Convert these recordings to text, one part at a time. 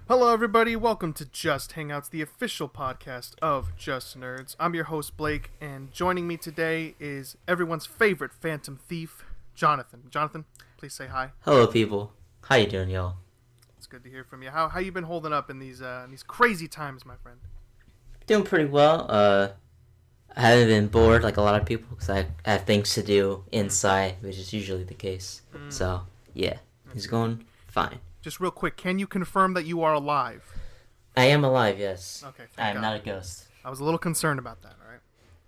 Hello, everybody. Welcome to Just Hangouts, the official podcast of Just Nerds. I'm your host, Blake, and joining me today is everyone's favorite Phantom Thief, Jonathan. Jonathan, please say hi. Hello, people. How you doing, y'all? It's good to hear from you. How you been holding up in these crazy times, my friend? Doing pretty well. I haven't been bored like a lot of people because I have things to do inside, which is usually the case. So, yeah, he's going fine. Just real quick, can you confirm that you are alive? I am alive, yes. Okay, I am not a ghost. I was a little concerned about that, all right?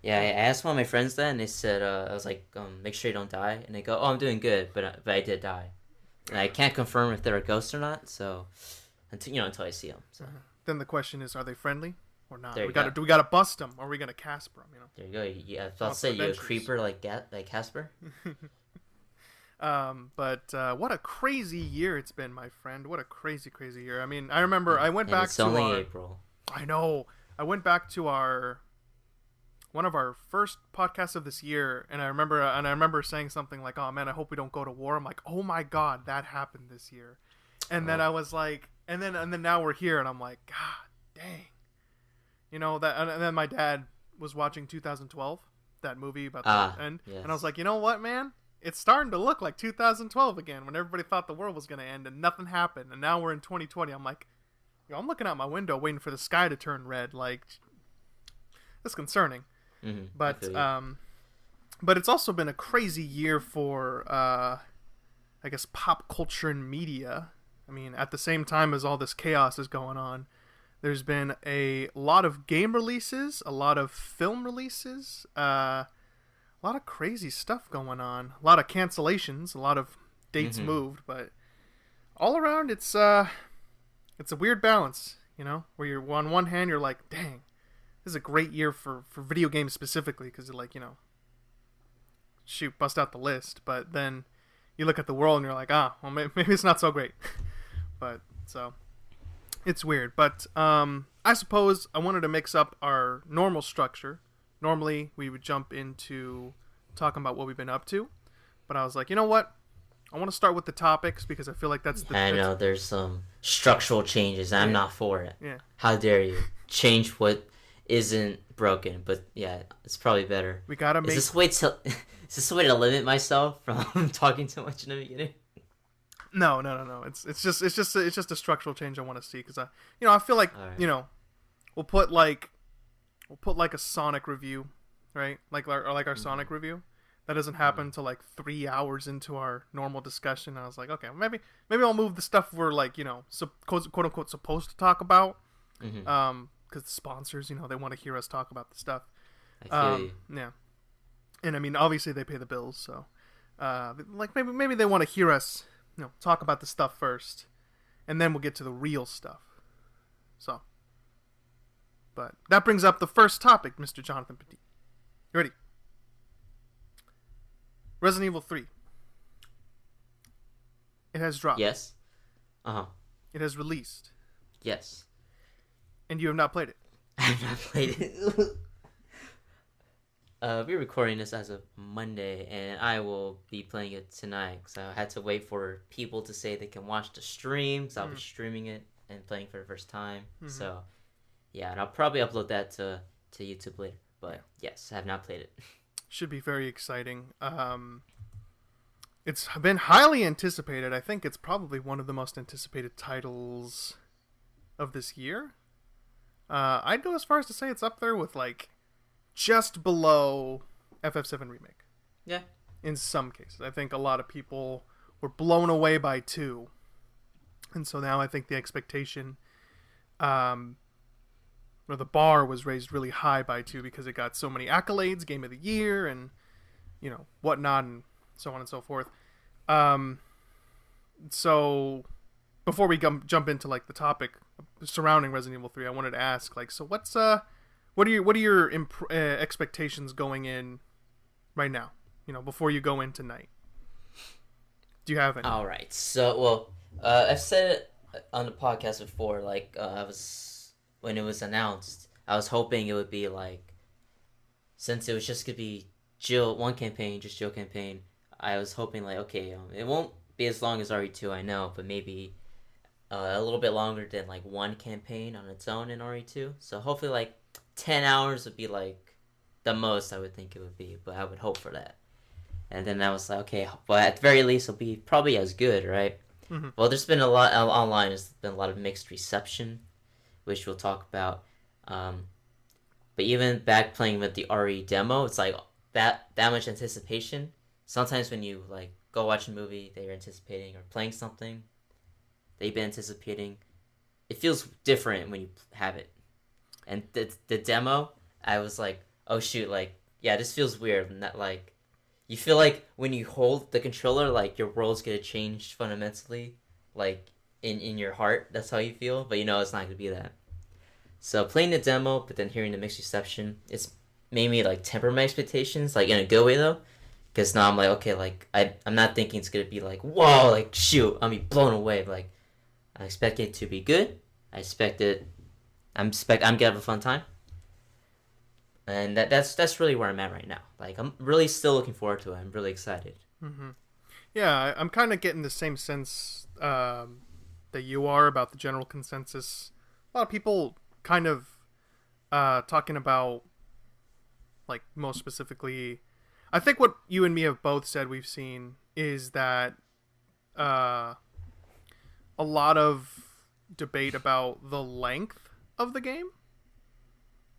Yeah, I asked one of my friends that, and they said, I was like, make sure you don't die. And they go, oh, I'm doing good, but I did die. And I can't confirm if they're a ghost or not, so, until I see them. So. Then the question is, are they friendly or not? Do we gotta bust them, or are we gonna Casper them, There you go. Yeah, I'll say you're a creeper like Casper. But what a crazy year it's been, my friend. What a crazy year. I mean, I remember I went back to it's only April. I know. I went back to one of our first podcasts of this year, and I remember saying something like, "Oh man, I hope we don't go to war." I'm like, "Oh my god, that happened this year." And then I was like, and then now we're here, and I'm like, "God dang." You know that, and then my dad was watching 2012, that movie about the end, yes. And I was like, "You know what, man? It's starting to look like 2012 again, when everybody thought the world was going to end and nothing happened. And now we're in 2020. I'm like, I'm looking out my window waiting for the sky to turn red. Like, that's concerning. Mm-hmm. But it's also been a crazy year for, I guess, pop culture and media. I mean, at the same time as all this chaos is going on, there's been a lot of game releases, a lot of film releases, a lot of crazy stuff going on. A lot of cancellations. A lot of dates moved. But all around, it's a weird balance, you know? Where you're on one hand, you're like, dang, this is a great year for video games specifically. Because you're like, shoot, bust out the list. But then you look at the world and you're like, well, maybe it's not so great. But, so, it's weird. But I suppose I wanted to mix up our normal structure. Normally, we would jump into talking about what we've been up to, but I was like, you know what? I want to start with the topics because I feel like that's the... I know, there's some structural changes. I'm not for it. Yeah. How dare you? Change what isn't broken, but yeah, it's probably better. We gotta make... Is this a way to limit myself from talking too much in the beginning? No. It's just a structural change I want to see because I feel like, right. We'll put like a Sonic review, right? Like our Sonic review. That doesn't happen until like 3 hours into our normal discussion. I was like, okay, maybe I'll move the stuff we're like, quote unquote supposed to talk about. Because the sponsors, they want to hear us talk about the stuff. I feel you. Yeah. And I mean, obviously they pay the bills, so like maybe they want to hear us, talk about the stuff first, and then we'll get to the real stuff. So. But that brings up the first topic, Mr. Jonathan Petit. You ready? Resident Evil 3. It has dropped. Yes. Uh-huh. It has released. Yes. And you have not played it. I have not played it. We're recording this as of Monday, and I will be playing it tonight. So I had to wait for people to say they can watch the stream, because I'll be streaming it and playing for the first time. So... yeah, and I'll probably upload that to YouTube later. But yes, I have not played it. Should be very exciting. It's been highly anticipated. I think it's probably one of the most anticipated titles of this year. I'd go as far as to say it's up there with like just below FF7 Remake. Yeah. In some cases. I think a lot of people were blown away by 2. And so now I think the expectation... or the bar was raised really high by 2 because it got so many accolades, Game of the Year, and whatnot, and so on and so forth. So before we jump into like the topic surrounding Resident Evil 3, I wanted to ask, like, so what are your expectations going in right now? Before you go in tonight. Do you have any? All right. So, I've said it on the podcast before. Like, when it was announced, I was hoping it would be like, since it was just gonna be Jill campaign, I was hoping like, okay, it won't be as long as RE2, I know, but maybe a little bit longer than like one campaign on its own in RE2. So hopefully like 10 hours would be like the most I would think it would be, but I would hope for that. And then I was like, okay, but at the very least it'll be probably as good, right? Mm-hmm. Well, there's been a lot online. There's been a lot of mixed reception, which we'll talk about. But even back playing with the RE demo, it's like that much anticipation. Sometimes when you like go watch a movie that you're anticipating or playing something that you've been anticipating, it feels different when you have it. And the demo, I was like, oh shoot, like yeah, this feels weird. And that like you feel like when you hold the controller, like your world's gonna change fundamentally, like in your heart. That's how you feel, but you know it's not gonna be that. So playing the demo, but then hearing the mixed reception, it's made me like temper my expectations, like in a good way though, because now I'm like, okay, like I'm not thinking it's gonna be like, whoa, like shoot, I'll be blown away. Like I expect it to be good. I'm gonna have a fun time, and that's really where I'm at right now. Like I'm really still looking forward to it. I'm really excited. Mm-hmm. Yeah, I'm kind of getting the same sense that you are about the general consensus. A lot of people kind of talking about, like, most specifically, I think what you and me have both said we've seen is that a lot of debate about the length of the game.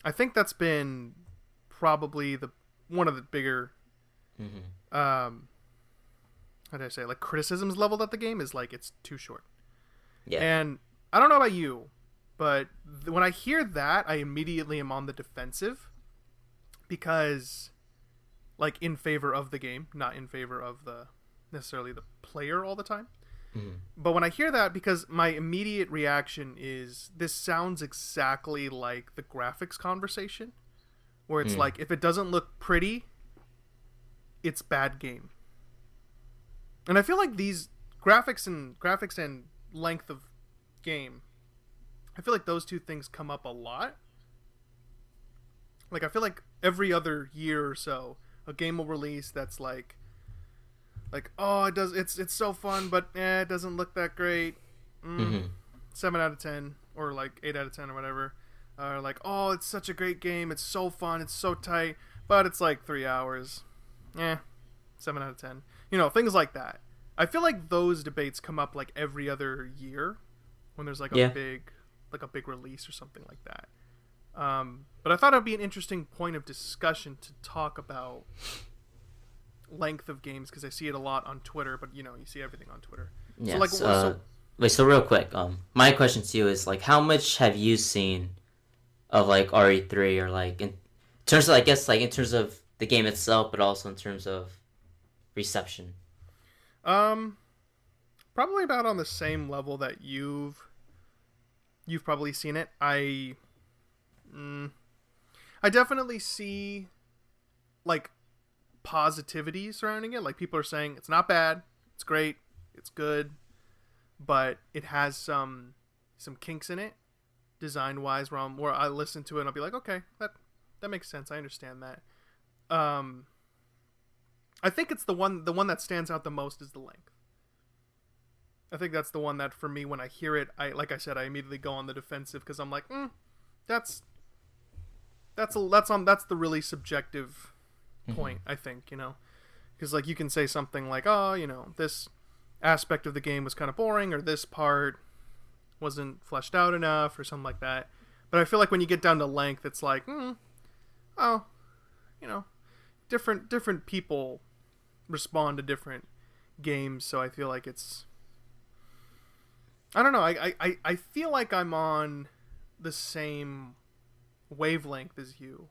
I think that's been probably one of the bigger how did I say, like, criticisms leveled at the game is like it's too short. Yeah. And I don't know about you, but when I hear that, I immediately am on the defensive because, like, in favor of the game, not in favor of necessarily the player all the time. Mm-hmm. But when I hear that, because my immediate reaction is this sounds exactly like the graphics conversation, where it's like, if it doesn't look pretty, it's bad game. And I feel like these graphics and length of game, I feel like those two things come up a lot. Like, I feel like every other year or so, a game will release that's like, oh, it's so fun, but it doesn't look that great. 7 out of 10, or like 8 out of 10 or whatever. Like, oh, it's such a great game, it's so fun, it's so tight, but it's like 3 hours. 7 out of 10. You know, things like that. I feel like those debates come up like every other year when there's like a big release or something like that. But I thought it would be an interesting point of discussion to talk about length of games, because I see it a lot on Twitter, but you know, you see everything on Twitter. Yeah. So real quick, my question to you is like, how much have you seen of like RE3, or like in terms of, I guess, like in terms of the game itself, but also in terms of reception? Probably about on the same level that you've probably seen it. I definitely see like positivity surrounding it. Like, people are saying it's not bad, it's great, it's good, but it has some kinks in it, design wise, where I listen to it and I'll be like, okay, that makes sense. I understand that. I think it's the one that stands out the most is the length. I think that's the one that, for me, when I hear it, I I immediately go on the defensive, because I'm like, that's the really subjective point, I think, you know, because like you can say something like, oh, you know, this aspect of the game was kind of boring, or this part wasn't fleshed out enough, or something like that. But I feel like when you get down to length, it's like, oh, you know, different people respond to different games, so I feel like it's, I don't know, I feel like I'm on the same wavelength as you.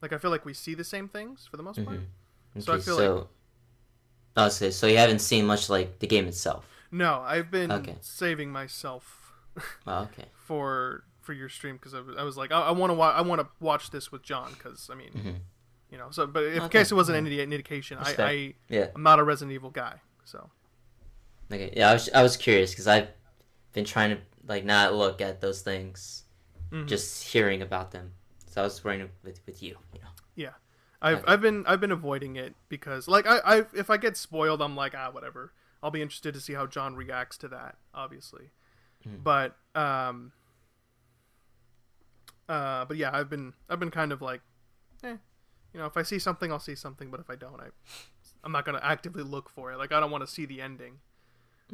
Like, I feel like we see the same things for the most part. Okay, so I feel like, so you haven't seen much like the game itself? No, I've been saving myself for your stream, because I was like, I want to watch this with John, because I mean, you know. So, but in case it wasn't any indication, I'm not a Resident Evil guy, so. Okay, yeah, I was curious, because I've been trying to like not look at those things, just hearing about them. So I was worrying with you, you know. Yeah, I've been avoiding it, because like I if I get spoiled, I'm like, whatever. I'll be interested to see how John reacts to that, obviously. But but yeah, I've been kind of like, if I see something, I'll see something. But if I don't, I'm not gonna actively look for it. Like, I don't want to see the ending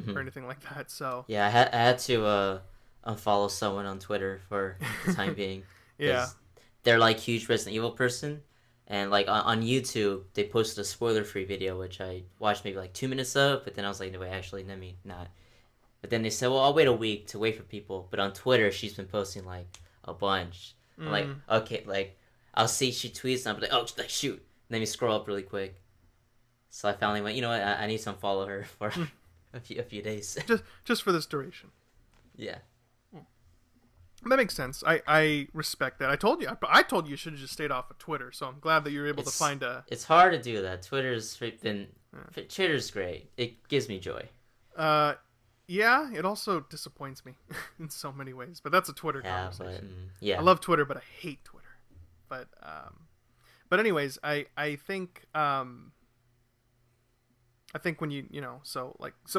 or anything like that. So yeah, I had to unfollow someone on Twitter for the time being. yeah, they're like huge Resident Evil person, and like on YouTube they posted a spoiler-free video which I watched maybe like 2 minutes of, but then I was like, no wait, actually let me not. But then they said, well, I'll wait a week to wait for people. But on Twitter she's been posting like a bunch. I'm like, okay, like I'll see she tweets and I'll be like, oh, like shoot, and then we scroll up really quick. So I finally went, you know what, I need to unfollow her for a few days. just for this duration. Yeah. That makes sense. I respect that. I told you you should have just stayed off of Twitter. So I'm glad that you're able to find a. It's hard to do that. Twitter's great. It gives me joy. Yeah. It also disappoints me in so many ways. But that's a Twitter conversation. Yeah. I love Twitter, but I hate Twitter. But anyways, I think when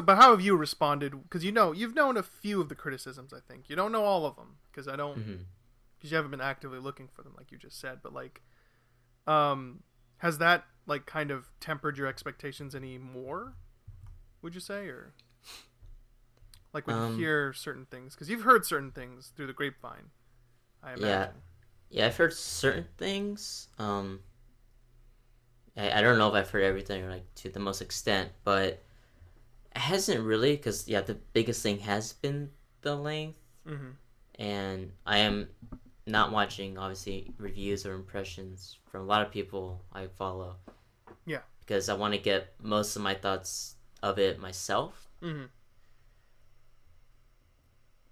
but how have you responded? Because you've known a few of the criticisms. I think you don't know all of them because because you haven't been actively looking for them, like you just said. But like, has that like kind of tempered your expectations any more? Would you say, or like when you hear certain things, because you've heard certain things through the grapevine, I imagine. Yeah, I've heard certain things. I don't know if I've heard everything or like to the most extent, but it hasn't really, because the biggest thing has been the length, and I am not watching obviously reviews or impressions from a lot of people I follow. Yeah, because I want to get most of my thoughts of it myself.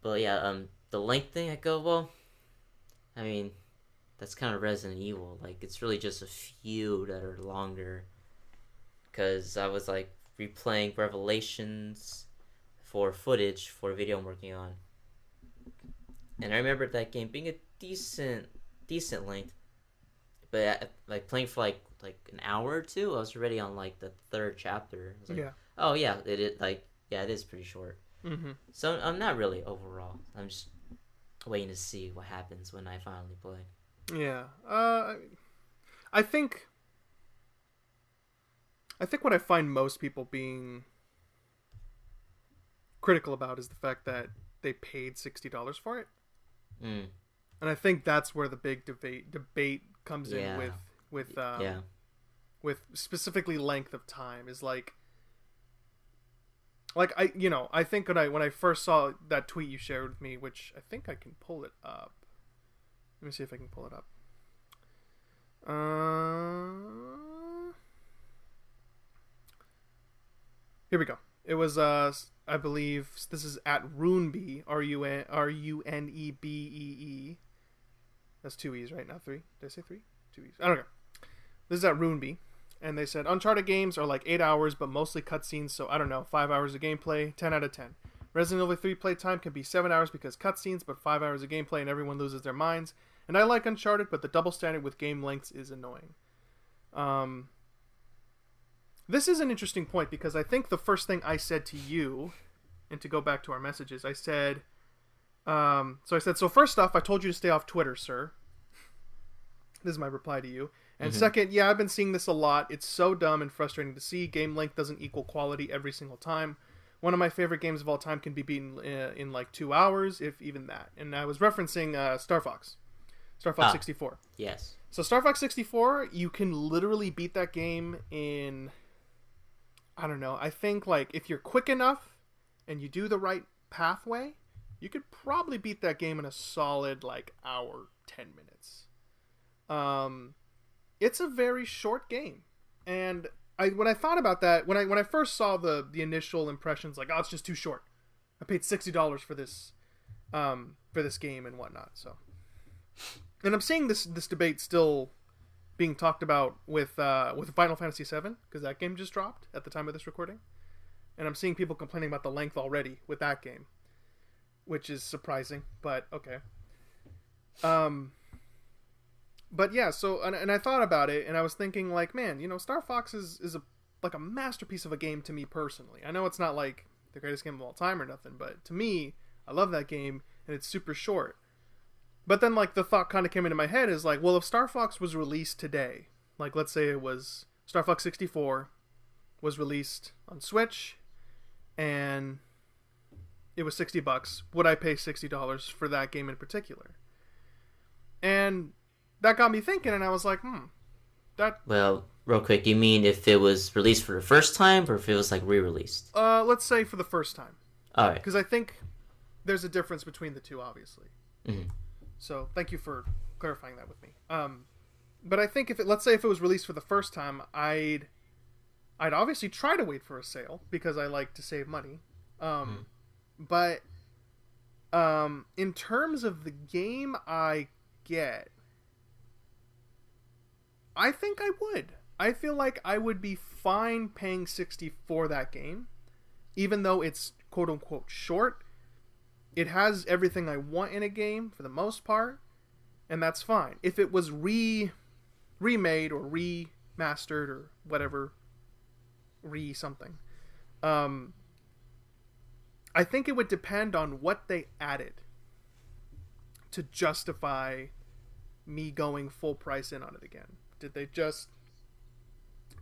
But the length thing, I go, well, I mean, that's kind of Resident Evil. Like, it's really just a few that are longer. Because I was, like, replaying Revelations for footage for a video I'm working on. And I remember that game being a decent length. But, like, playing for, like an hour or two, I was already on, like, the third chapter. I was like, oh, yeah, it is pretty short. So I'm not really overall. I'm just waiting to see what happens when I finally play. Yeah. I think what I find most people being critical about is the fact that they paid $60 for it. And I think that's where the big debate comes in with specifically length of time is like I think when I first saw that tweet you shared with me, which I think I can pull it up. Let me see if I can pull it up. Here we go. It was I believe this is at Runebee, RUNEBEE. That's 2 E's, right? Not 3. Did I say 3? 2 E's. I don't know. This is at Runebee, and they said Uncharted games are like 8 hours, but mostly cutscenes. So I don't know, 5 hours of gameplay, 10 out of 10. Resident Evil 3 playtime can be 7 hours because cutscenes, but 5 hours of gameplay and everyone loses their minds. And I like Uncharted, but the double standard with game lengths is annoying. This is an interesting point because I think the first thing I said to you, and to go back to our messages, I said, so first off, I told you to stay off Twitter, sir. This is my reply to you. And second, yeah, I've been seeing this a lot. It's so dumb and frustrating to see. Game length doesn't equal quality every single time. One of my favorite games of all time can be beaten in like 2 hours, if even that. And I was referencing Star Fox 64. Yes. So Star Fox 64, you can literally beat that game in, I don't know, I think like if you're quick enough and you do the right pathway, you could probably beat that game in a solid like hour, 10 minutes. It's a very short game. And when I thought about that, when I first saw the initial impressions, like, oh, it's just too short. I paid $60 for this game and whatnot. So, and I'm seeing this debate still being talked about with Final Fantasy VII, because that game just dropped at the time of this recording, and I'm seeing people complaining about the length already with that game, which is surprising, but okay. But yeah, so and I thought about it, and I was thinking like, man, Star Fox is a masterpiece of a game to me personally. I know it's not like the greatest game of all time or nothing, but to me, I love that game, and it's super short. But then, like, the thought kind of came into my head is like, well, if Star Fox was released today, like, let's say it was Star Fox 64 was released on Switch, and it was $60, would I pay $60 for that game in particular? And that got me thinking, and I was like, that... Well, real quick, you mean if it was released for the first time, or if it was, like, re-released? Let's say for the first time. Alright. Because I think there's a difference between the two, obviously. Mm-hmm. So, thank you for clarifying that with me. But I think let's say if it was released for the first time, I'd obviously try to wait for a sale, because I like to save money. But in terms of the game I get, I think I would. I feel like I would be fine paying $60 for that game, even though it's quote-unquote short. It has everything I want in a game for the most part, and that's fine. If it was remade or remastered or whatever, something, I think it would depend on what they added to justify me going full price in on it again. Did they just,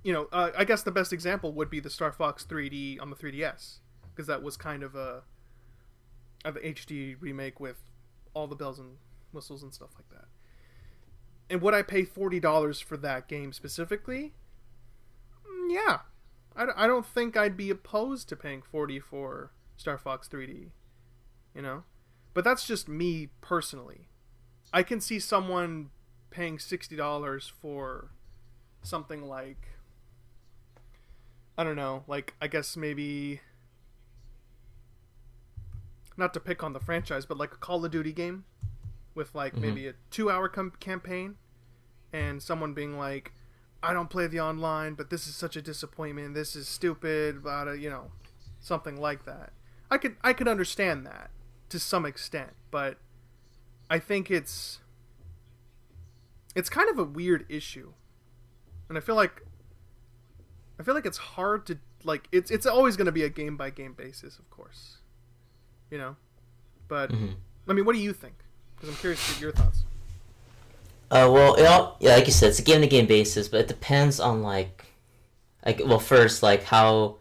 I guess the best example would be the Star Fox 3D on the 3DS, because that was kind of a HD remake with all the bells and whistles and stuff like that. And would I pay $40 for that game specifically? Yeah. I don't think I'd be opposed to paying $40 for Star Fox 3D, But that's just me personally. I can see someone paying $60 for something like, I don't know, like, I guess maybe, not to pick on the franchise, but like a Call of Duty game with like maybe a 2-hour campaign, and someone being like, I don't play the online, but this is such a disappointment, this is stupid, blah, something like that. I could understand that to some extent, but I think it's kind of a weird issue, and I feel like it's hard to, like, it's always going to be a game by game basis, of course, but I mean, what do you think? Because I'm curious to get your thoughts. Well, like you said, it's a game to game basis, but it depends on well, first, like how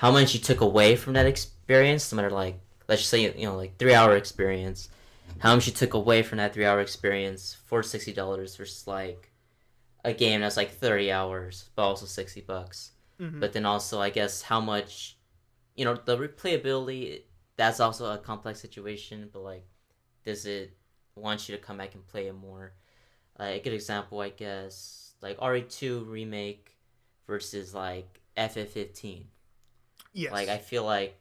much you took away from that experience, no matter, like, let's just say, like 3-hour experience, how much you took away from that 3-hour experience for $60 versus like a game that's like 30 hours but also $60. But then also, I guess, how much, the replayability, that's also a complex situation, but like, does it want you to come back and play it more? A good example, I guess, like RE2 remake versus like FF15. Yes. Like, I feel like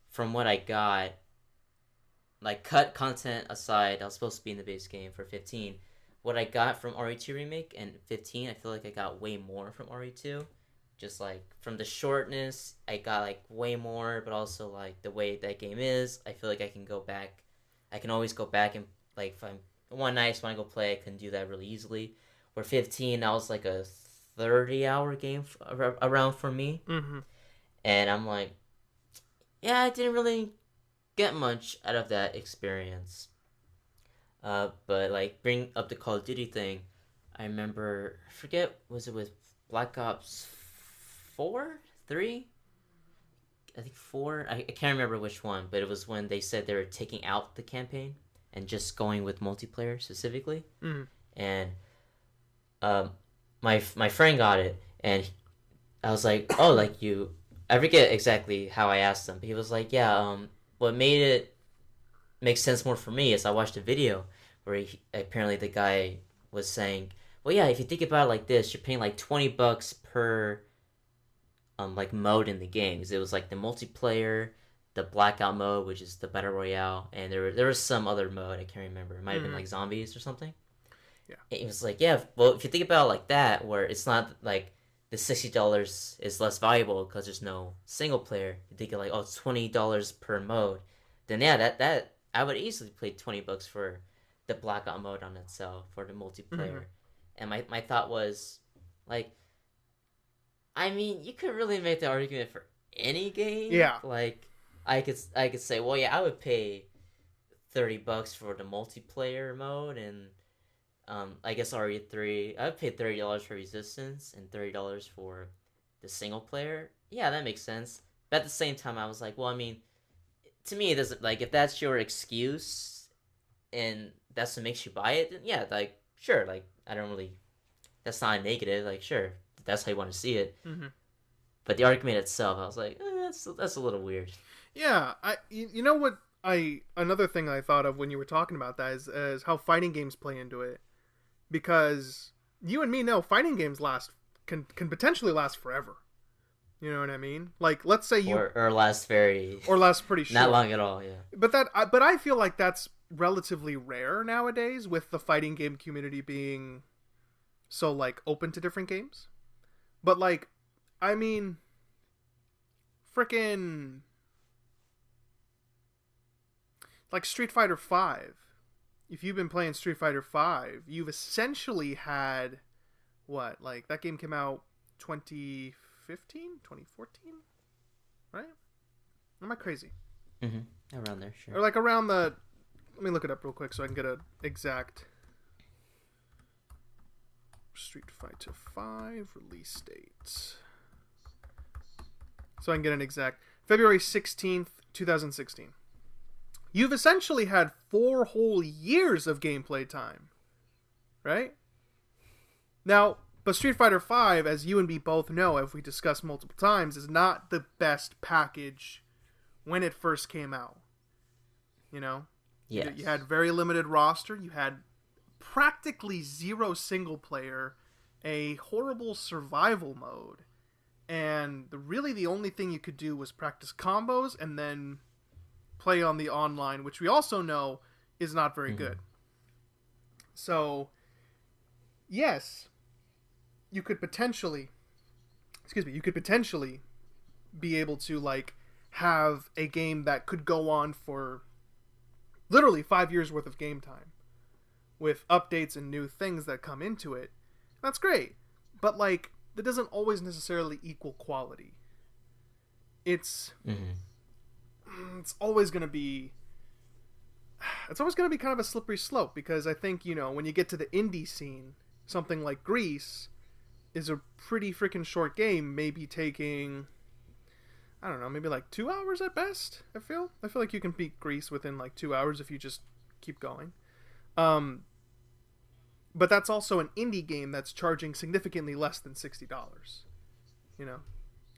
from what I got, like, cut content aside, I was supposed to be in the base game for 15. What I got from RE2 remake and 15, I feel like I got way more from RE2. Just like from the shortness, I got like way more, but also like the way that game is, I feel like I can go back. I can always go back and, like, if I'm one night when I go play, I can do that really easily. Where 15, that was like a 30-hour game around for me. And I'm like, yeah, I didn't really get much out of that experience. But like, bring up the Call of Duty thing, I remember, I forget, was it with Black Ops 4? 3? I think 4. I can't remember which one, but it was when they said they were taking out the campaign and just going with multiplayer specifically. And my friend got it, and I was like, oh, like, you, I forget exactly how I asked him, but he was like, yeah, what made it make sense more for me is I watched a video where apparently the guy was saying, well, yeah, if you think about it like this, you're paying like $20 per like mode in the games. It was like the multiplayer, the blackout mode, which is the battle royale, and there was some other mode I can't remember. It might have been like zombies or something. Yeah, it was like, yeah, well, if you think about it like that, where it's not like the $60 is less valuable because there's no single player. You think of like, oh, it's $20 per mode, then yeah, that I would easily play $20 for the blackout mode on itself for the multiplayer. And my thought was, like, I mean, you could really make the argument for any game. Yeah. Like, I could say, well, yeah, I would pay $30 for the multiplayer mode, and I guess RE3. I would pay $30 for Resistance and $30 for the single player. Yeah, that makes sense. But at the same time, I was like, well, I mean, to me, it doesn't like if that's your excuse and that's what makes you buy it. Then yeah, like sure, like I don't really. That's not a negative. Like sure, that's how you want to see it. Mm-hmm. But the argument itself, I was like, that's a little weird. Yeah, you know what another thing I thought of when you were talking about that is how fighting games play into it, because you and me know fighting games can potentially last forever. You know what I mean? Like let's say or last pretty short, not long at all. Yeah. But I feel like that's relatively rare nowadays with the fighting game community being so like open to different games. But like, I mean, frickin' like Street Fighter 5. If you've been playing Street Fighter 5, you've essentially had what? Like that game came out 2015, 2014, right? Am I crazy? Around there, sure. Or like around the. Let me look it up real quick so I can get an exact. Street Fighter 5 release date. So I can get an exact. February 16th, 2016. You've essentially had 4 whole years of gameplay time. Right? Now, but Street Fighter 5, as you and me both know, as we discussed multiple times, is not the best package when it first came out. You know? Yes. You had very limited roster. You had practically zero single player, a horrible survival mode, and really the only thing you could do was practice combos and then play on the online, which we also know is not very good. So, yes, you could potentially be able to like have a game that could go on for literally 5 years worth of game time with updates and new things that come into it. That's great. But like that doesn't always necessarily equal quality. It's always going to be kind of a slippery slope, because I think, you know, when you get to the indie scene, something like Grease is a pretty freaking short game, maybe taking, I don't know, maybe like 2 hours at best. I feel like you can beat Grease within like 2 hours if you just keep going. But that's also an indie game that's charging significantly less than $60. You know,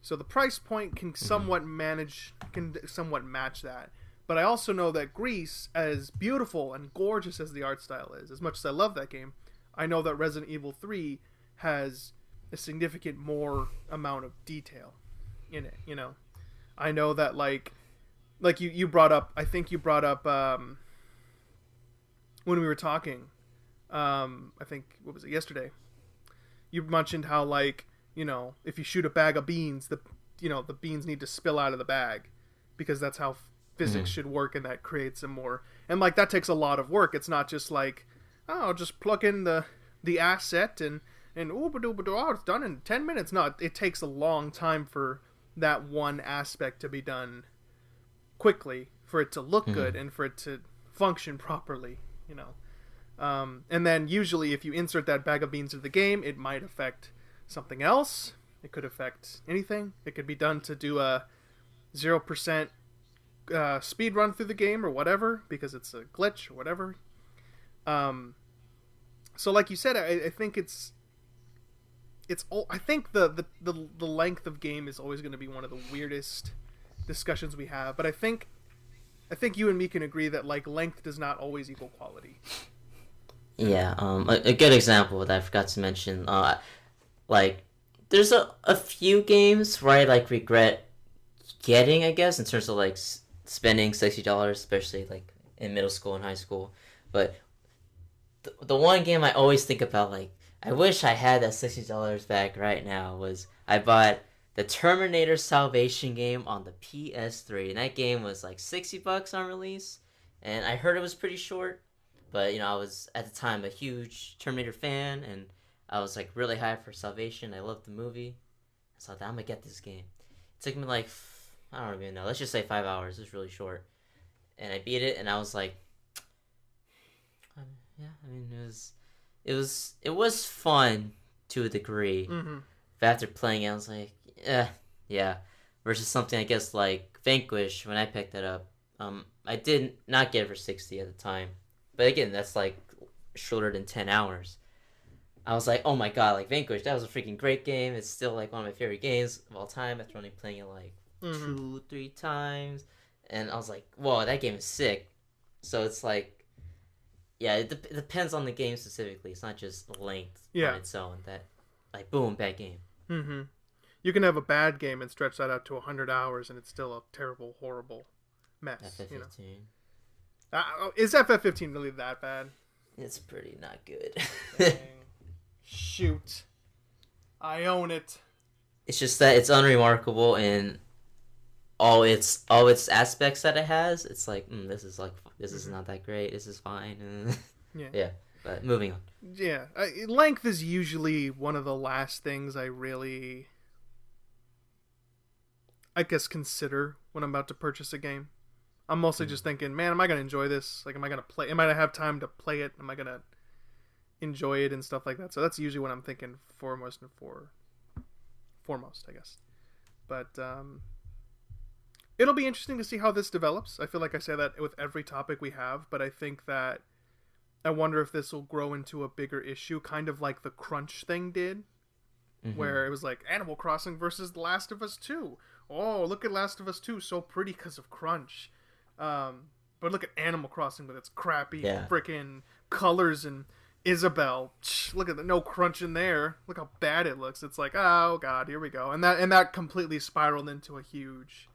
so the price point can somewhat match that. But I also know that Grease, as beautiful and gorgeous as the art style is, as much as I love that game, I know that Resident Evil 3 has a significant more amount of detail in it. You know, I know that like you brought up, I think you brought up when we were talking. I think, what was it, yesterday? You mentioned how, like, you know, if you shoot a bag of beans, the beans need to spill out of the bag, because that's how physics should work, and that creates a more, and like that takes a lot of work. It's not just like, oh, just plug in the asset and it's done in 10 minutes. No, it takes a long time for that one aspect to be done quickly, for it to look good and for it to function properly, you know. And then usually if you insert that bag of beans into the game, it might affect something else. It could affect anything. It could be done to do a 0% speed run through the game or whatever, because it's a glitch or whatever. So like you said, I think I think the length of game is always going to be one of the weirdest discussions we have. But I think you and me can agree that like length does not always equal quality. Yeah, a good example that I forgot to mention, like, there's a few games where I, like, regret getting, I guess, in terms of, like, spending $60, especially, like, in middle school and high school, but the one game I always think about, like, I wish I had that $60 back right now, was I bought the Terminator Salvation game on the PS3, and that game was, like, $60 on release, and I heard it was pretty short. But, you know, I was, at the time, a huge Terminator fan, and I was, like, really high for Salvation. I loved the movie. So I thought, I'm going to get this game. It took me, like, I don't even know. Let's just say 5 hours. It's really short. And I beat it, and I was like, yeah. I mean, it was fun to a degree. Mm-hmm. But after playing it, I was like, yeah. Versus something I guess like Vanquish when I picked it up. I did not get it for 60 at the time, but again, that's like shorter than 10 hours. I was like, oh my god, like Vanquish, that was a freaking great game. It's still like one of my favorite games of all time after only playing it like 2-3 times. And I was like, whoa, that game is sick. So it's like, yeah, it depends on the game specifically. It's not just length on its own. That, like, boom, bad game. Mm-hmm. You can have a bad game and stretch that out to 100 hours, and it's still a terrible, horrible mess. FF15. You know? Is FF15 really that bad? It's pretty not good. Shoot. I own it. It's just that it's unremarkable in all its aspects that it has. It's like, this is not that great. This is fine. Yeah. But moving on. Yeah, length is usually one of the last things I really, I guess, consider when I'm about to purchase a game. I'm mostly just thinking, man, am I going to enjoy this? Like, am I going to play? Am I going to have time to play it? Am I going to enjoy it and stuff like that? So that's usually what I'm thinking foremost, I guess. But it'll be interesting to see how this develops. I feel like I say that with every topic we have, but I think that I wonder if this will grow into a bigger issue, kind of like the crunch thing did, where it was like Animal Crossing versus The Last of Us 2. Oh, look at Last of Us 2, so pretty because of crunch. But look at Animal Crossing with its crappy freaking colors and Isabelle. Look at the no crunch in there. Look how bad it looks. It's like, oh god, here we go. And that completely spiraled into a huge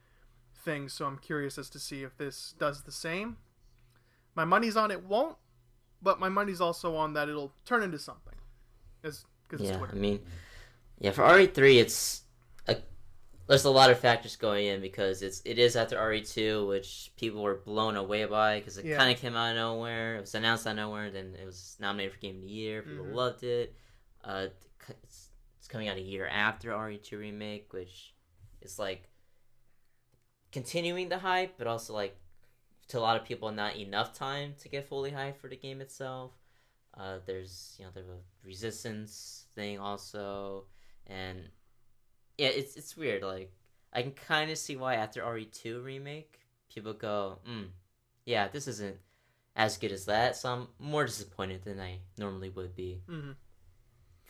thing. So I'm curious as to see if this does the same. My money's on it won't, but my money's also on that it'll turn into something. It's Twitter. I mean, for RE3, there's a lot of factors going in because it is after RE2, which people were blown away by because it kind of came out of nowhere. It was announced out of nowhere, then it was nominated for Game of the Year. People loved it. It's coming out a year after RE2 Remake, which is like continuing the hype, but also like to a lot of people not enough time to get fully hyped for the game itself. There's the Resistance thing also, and yeah, it's weird. Like, I can kind of see why after RE2 Remake, people go, yeah, this isn't as good as that, so I'm more disappointed than I normally would be. Mm-hmm.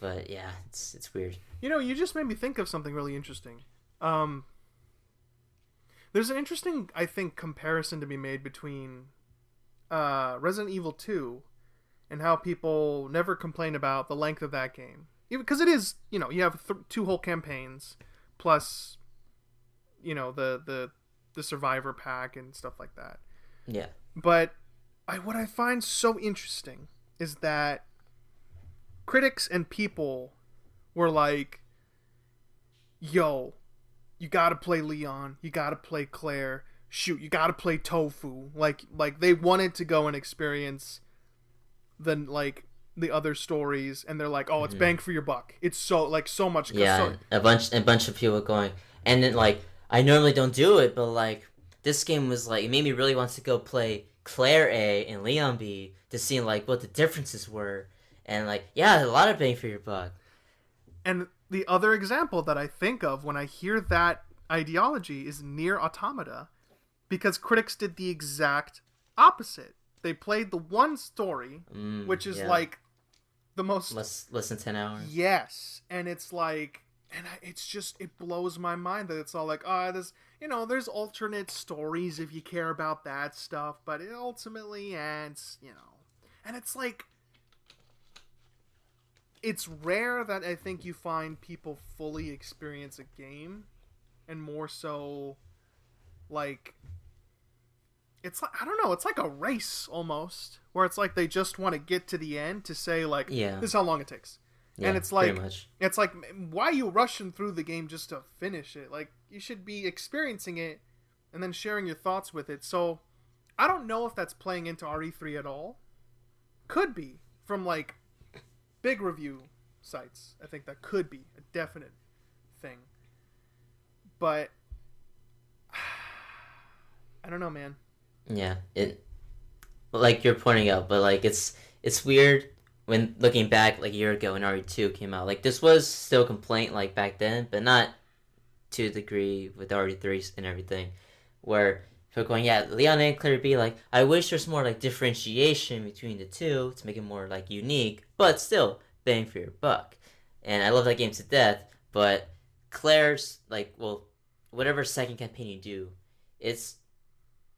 But yeah, it's weird. You just made me think of something really interesting. There's an interesting, I think, comparison to be made between Resident Evil 2 and how people never complain about the length of that game. Because it is, you have 2 whole campaigns, plus, the Survivor pack and stuff like that. Yeah. But what I find so interesting is that critics and people were like, yo, you gotta play Leon, you gotta play Claire, shoot, you gotta play Tofu. Like they wanted to go and experience the other stories, and they're like, oh, it's bang for your buck. It's so much. Yeah, a bunch of people going, and then like, I normally don't do it, but like, this game was like, it made me really want to go play Claire A and Leon B to see like what the differences were, and like, yeah, a lot of bang for your buck. And the other example that I think of when I hear that ideology is Nier Automata, because critics did the exact opposite. They played the one story, which is like the most less than 10 hours. Yes, and it's like, it blows my mind that it's all like, there's alternate stories if you care about that stuff, but it ultimately ends, and it's like, it's rare that I think you find people fully experience a game, and more so, like, it's like, I don't know, it's like a race almost, where it's like they just want to get to the end to say like, this is how long it takes. Yeah, and it's like, why are you rushing through the game just to finish it? Like, you should be experiencing it and then sharing your thoughts with it. So I don't know if that's playing into RE3 at all. Could be from like big review sites. I think that could be a definite thing. But I don't know, man. Yeah, it like you're pointing out, but like it's weird when looking back like a year ago when RE2 came out. Like this was still a complaint like back then, but not to the degree with RE3 and everything, where people going, yeah, Leon A and Claire B, like I wish there's more like differentiation between the two to make it more like unique, but still bang for your buck. And I love that game to death, but Claire's like, well, whatever second campaign you do, it's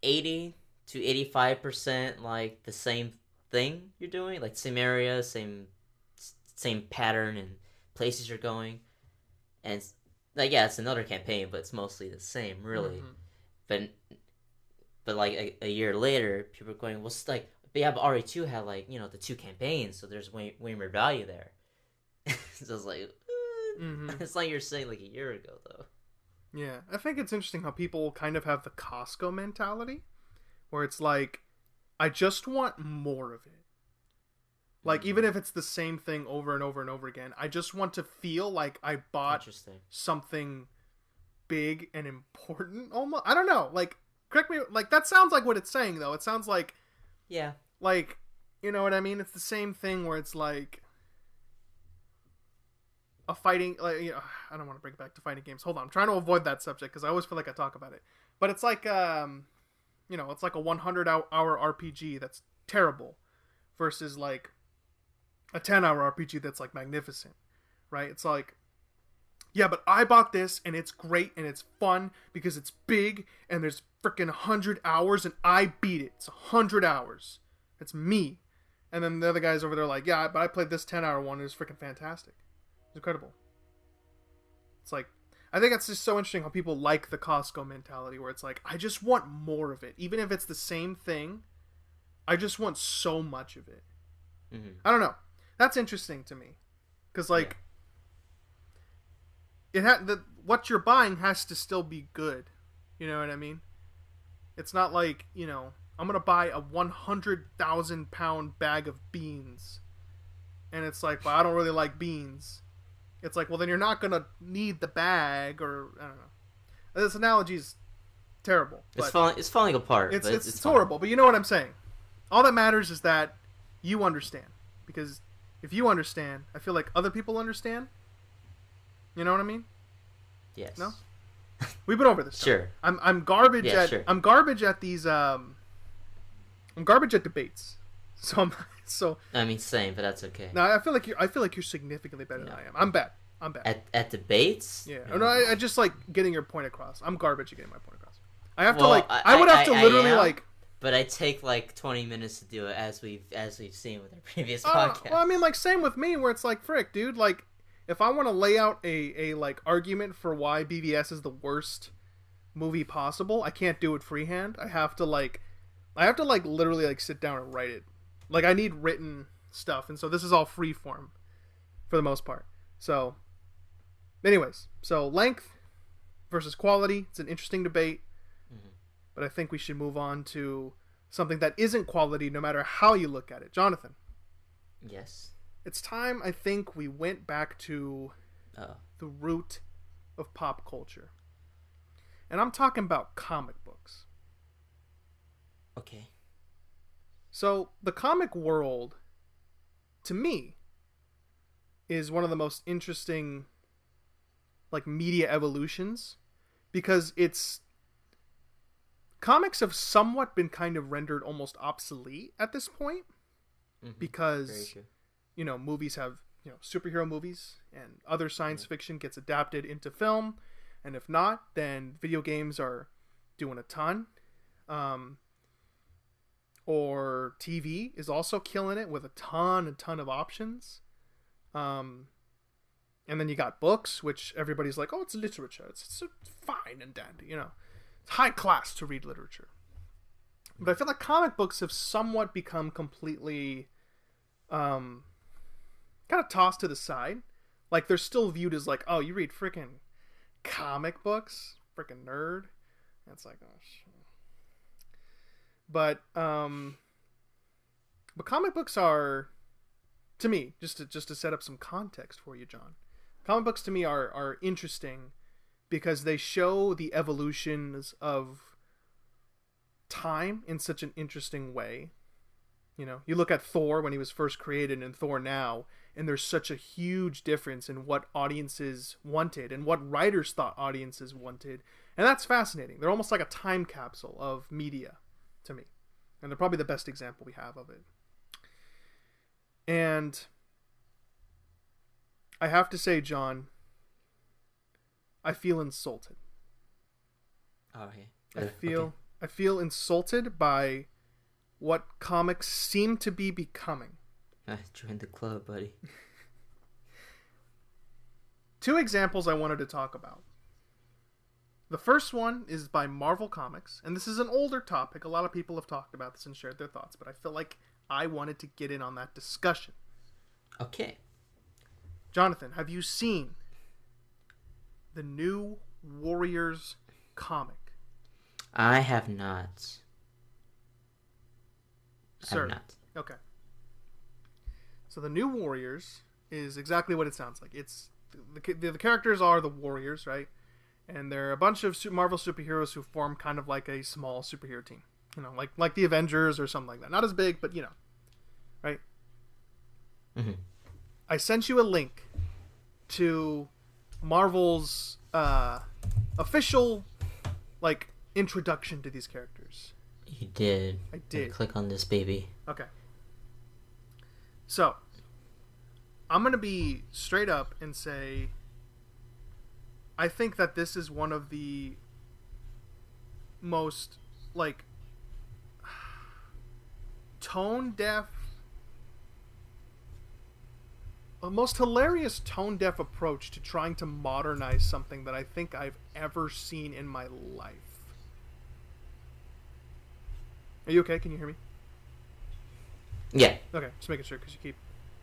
80 to 85% like the same thing you're doing, like same area, same pattern and places you're going, and like yeah, it's another campaign, but it's mostly the same, really. But like a year later, people are going, well, it's like, but yeah, but RE2 had like the two campaigns, so there's way more value there. So it's like, it's like you're saying like a year ago though. Yeah, I think it's interesting how people kind of have the Costco mentality, where it's like, I just want more of it. Like, even if it's the same thing over and over and over again, I just want to feel like I bought something big and important. Almost, I don't know. Like, correct me. Like, that sounds like what it's saying, though. It sounds like, yeah, like, you know what I mean? It's the same thing where it's like a fighting. Like, I don't want to bring it back to fighting games. Hold on, I'm trying to avoid that subject because I always feel like I talk about it. But it's like, it's like a 100-hour RPG that's terrible versus like a 10-hour RPG that's like magnificent, right? It's like, yeah, but I bought this and it's great and it's fun because it's big and there's freaking 100 hours and I beat it. It's 100 hours. It's me. And then the other guys over there like, yeah, but I played this 10-hour one. It was freaking fantastic. It's incredible. It's like, I think it's just so interesting how people like the Costco mentality where it's like, I just want more of it. Even if it's the same thing, I just want so much of it. I don't know. That's interesting to me. Because, like, what you're buying has to still be good. You know what I mean? It's not like, I'm going to buy a 100,000 pound bag of beans. And it's like, well, I don't really like beans. It's like, well, then you're not going to need the bag, or, I don't know. This analogy is terrible. It's falling apart. It's horrible, but you know what I'm saying. All that matters is that you understand. Because if you understand, I feel like other people understand. You know what I mean? Yes. No? We've been over this. Sure. I'm garbage at sure. I'm garbage at these I'm garbage at debates. So I mean, same, but that's okay. No, I feel like you're significantly better than I am. I'm bad. At debates? Yeah. No, I just like getting your point across. I'm garbage at getting my point across. I have to I would have to literally but I take like 20 minutes to do it, as we've seen with our previous podcast. Well, I mean, like, same with me, where it's like, frick, dude, like, if I want to lay out a like argument for why BVS is the worst movie possible, I can't do it freehand. I have to literally like sit down and write it. Like, I need written stuff, and so this is all free form for the most part. So, anyways, so length versus quality, it's an interesting debate. But I think we should move on to something that isn't quality no matter how you look at it. Jonathan. Yes. It's time, I think, we went back to the root of pop culture. And I'm talking about comic books. Okay. So, the comic world, to me, is one of the most interesting, like, media evolutions. Because comics have somewhat been kind of rendered almost obsolete at this point, because movies have superhero movies and other science fiction gets adapted into film, and if not, then video games are doing a ton, or TV is also killing it with a ton of options, and then you got books, which everybody's like, oh, it's literature, it's fine and dandy, high class to read literature. But I feel like comic books have somewhat become completely kind of tossed to the side. Like, they're still viewed as like, oh, you read freaking comic books, freaking nerd. And it's like, oh shit. But comic books are, to me, just to set up some context for you, John, comic books to me are interesting because they show the evolutions of time in such an interesting way. You know, you look at Thor when he was first created and Thor now, and there's such a huge difference in what audiences wanted and what writers thought audiences wanted. And that's fascinating. They're almost like a time capsule of media to me. And they're probably the best example we have of it. And I have to say, John, I feel insulted. Oh, yeah. I feel insulted by what comics seem to be becoming. Join the club, buddy. 2 examples I wanted to talk about. The first one is by Marvel Comics, and this is an older topic. A lot of people have talked about this and shared their thoughts, but I feel like I wanted to get in on that discussion. Okay. Jonathan, have you seen the new Warriors comic? I have not. Sir. I have not. Okay. So the new Warriors is exactly what it sounds like. It's the characters are the Warriors, right? And they're a bunch of Marvel superheroes who form kind of like a small superhero team. You know, like the Avengers or something like that. Not as big, but you know. Right? Mm-hmm. I sent you a link to Marvel's official introduction to these characters. You did. I did. Click on this baby. Okay. So, I'm going to be straight up and say I think that this is one of the most most hilarious tone-deaf approach to trying to modernize something that I think I've ever seen in my life. Are you okay? Can you hear me? Yeah. Okay, just making sure because you keep...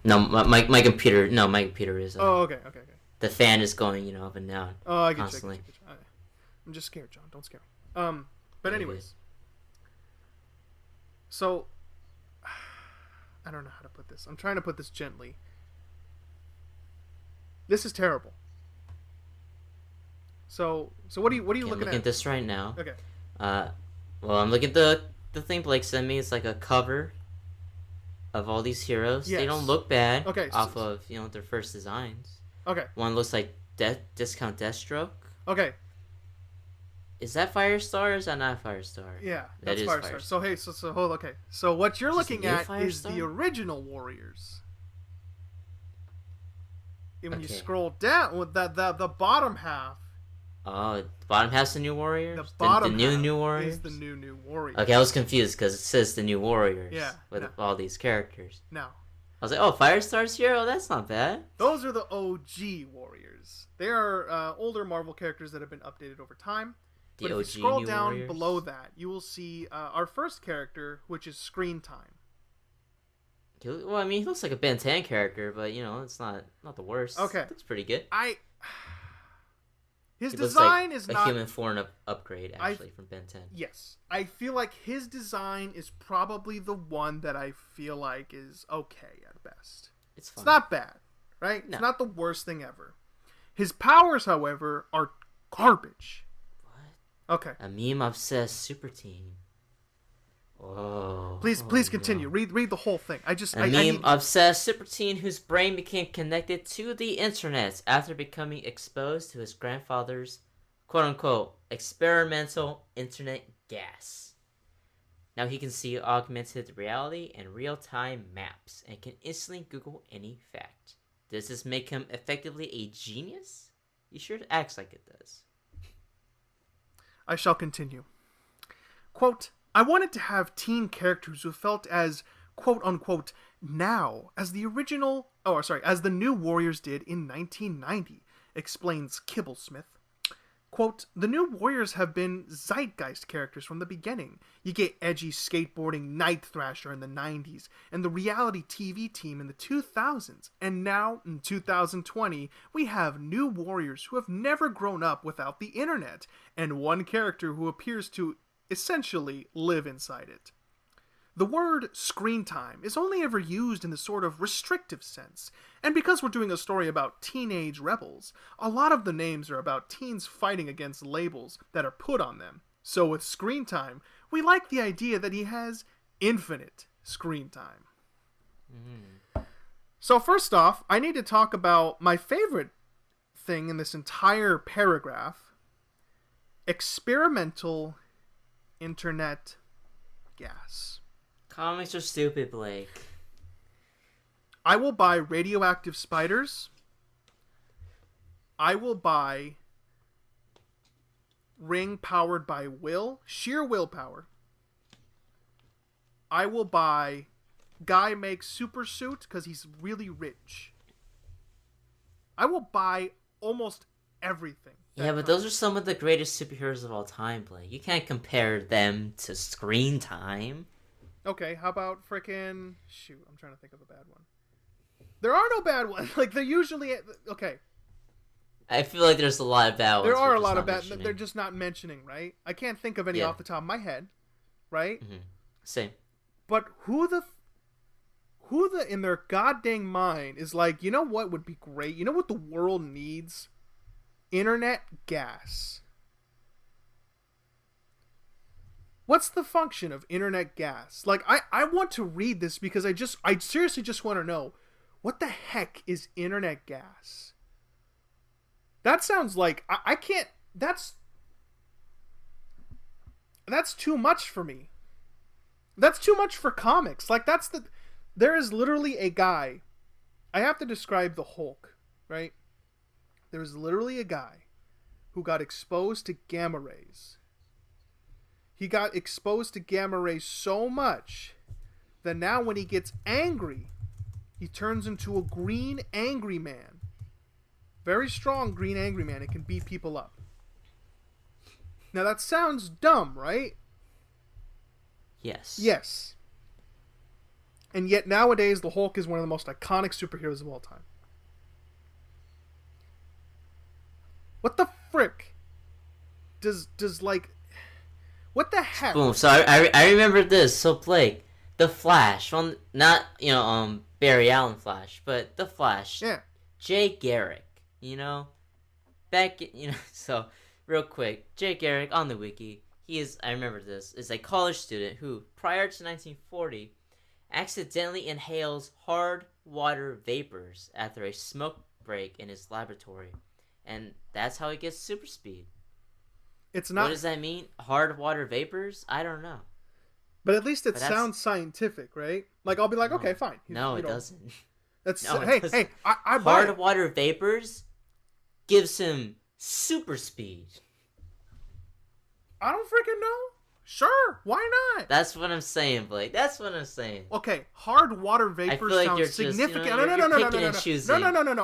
No, my computer... No, my computer is... Oh, okay. The fan is going, up and down. Oh, I get constantly. you. I'm just scared, John. Don't scare me. But anyways. So, I don't know how to put this. I'm trying to put this gently. This is terrible. So what are you looking at? I'm looking at this right now. Okay. Well, I'm looking at the thing Blake sent me. It's like a cover of all these heroes. Yes. They don't look bad. Okay. Off of their first designs. Okay. One looks like Discount Deathstroke. Okay. Is that Firestar or is that not Firestar? Yeah, that that's is Firestar. So hey, so hold. Okay. So what you're looking at is the original Warriors. And when you scroll down, with the bottom half. Oh, the bottom half's the New Warriors? The bottom the new Warriors? is the new Warriors. Okay, I was confused because it says the New Warriors. Yeah. With all these characters. No. I was like, oh, Firestar's here? Oh, that's not bad. Those are the OG Warriors. They are older Marvel characters that have been updated over time. The but OG if you scroll New down Warriors? below that, you will see our first character, which is Screen Time. Well, I mean, he looks like a Ben 10 character, but it's not the worst. Okay, It looks pretty good. His He design looks is like not a human form upgrade actually from Ben 10. Yes, I feel like his design is probably the one that I feel like is okay at best. It's fine. It's not bad, right? No. It's not the worst thing ever. His powers, however, are garbage. What? Okay. A meme obsessed super team. Whoa. Please continue. No. Read the whole thing. I meme obsessed super teen whose brain became connected to the internet after becoming exposed to his grandfather's quote unquote experimental internet gas. Now he can see augmented reality and real time maps and can instantly Google any fact. Does this make him effectively a genius? He sure acts like it does. I shall continue. Quote, I wanted to have teen characters who felt as, quote unquote, now as the new Warriors did in 1990, explains Kibblesmith. Quote, the new Warriors have been zeitgeist characters from the beginning. You get edgy skateboarding Night Thrasher in the 90s, and the reality TV team in the 2000s, and now, in 2020, we have new Warriors who have never grown up without the internet, and one character who appears to essentially live inside it. The word screen time is only ever used in the sort of restrictive sense, and because we're doing a story about teenage rebels, a lot of the names are about teens fighting against labels that are put on them. So with screen time, we like the idea that he has infinite screen time. So first off, I need to talk about my favorite thing in this entire paragraph. Experimental internet gas. Comics are stupid, Blake. I will buy radioactive spiders. I will buy ring powered by sheer willpower. I will buy guy makes super suit because he's really rich. I will buy almost everything. Yeah, but those are some of the greatest superheroes of all time, Blake. You can't compare them to screen time. Okay, how about frickin'... Shoot, I'm trying to think of a bad one. There are no bad ones. Like, they're usually... Okay. I feel like there's a lot of bad ones. There are a lot of bad... They're just not mentioning, right? I can't think of any off the top of my head, right? Mm-hmm. Same. But who the in their goddamn mind is like, you know what would be great? You know what the world needs? Internet gas. What's the function of internet gas? Like, I want to read this because I seriously just want to know, what the heck is internet gas? That sounds like, I can't, that's too much for me. That's too much for comics. Like, there is literally a guy, I have to describe the Hulk, right? There is literally a guy who got exposed to gamma rays. He got exposed to gamma rays so much that now when he gets angry, he turns into a green angry man. Very strong green angry man. It can beat people up. Now that sounds dumb, right? Yes. Yes. And yet nowadays the Hulk is one of the most iconic superheroes of all time. What the frick does like... What the heck? Boom. So I remember this. So Blake, the Flash, well, not Barry Allen Flash, but the Flash. Yeah. Jay Garrick, so real quick, Jay Garrick on the wiki, I remember this, is a college student who, prior to 1940, accidentally inhales hard water vapors after a smoke break in his laboratory, and that's how he gets super speed. It's not. What does that mean? Hard water vapors? I don't know. But at least it sounds scientific, right? Like, I'll be like, okay, fine. No, it doesn't. That's hey, I buy it. Hard water vapors gives him super speed. I don't freaking know. Sure, why not? That's what I'm saying, Blake. That's what I'm saying. Okay, hard water vapors sounds significant. No.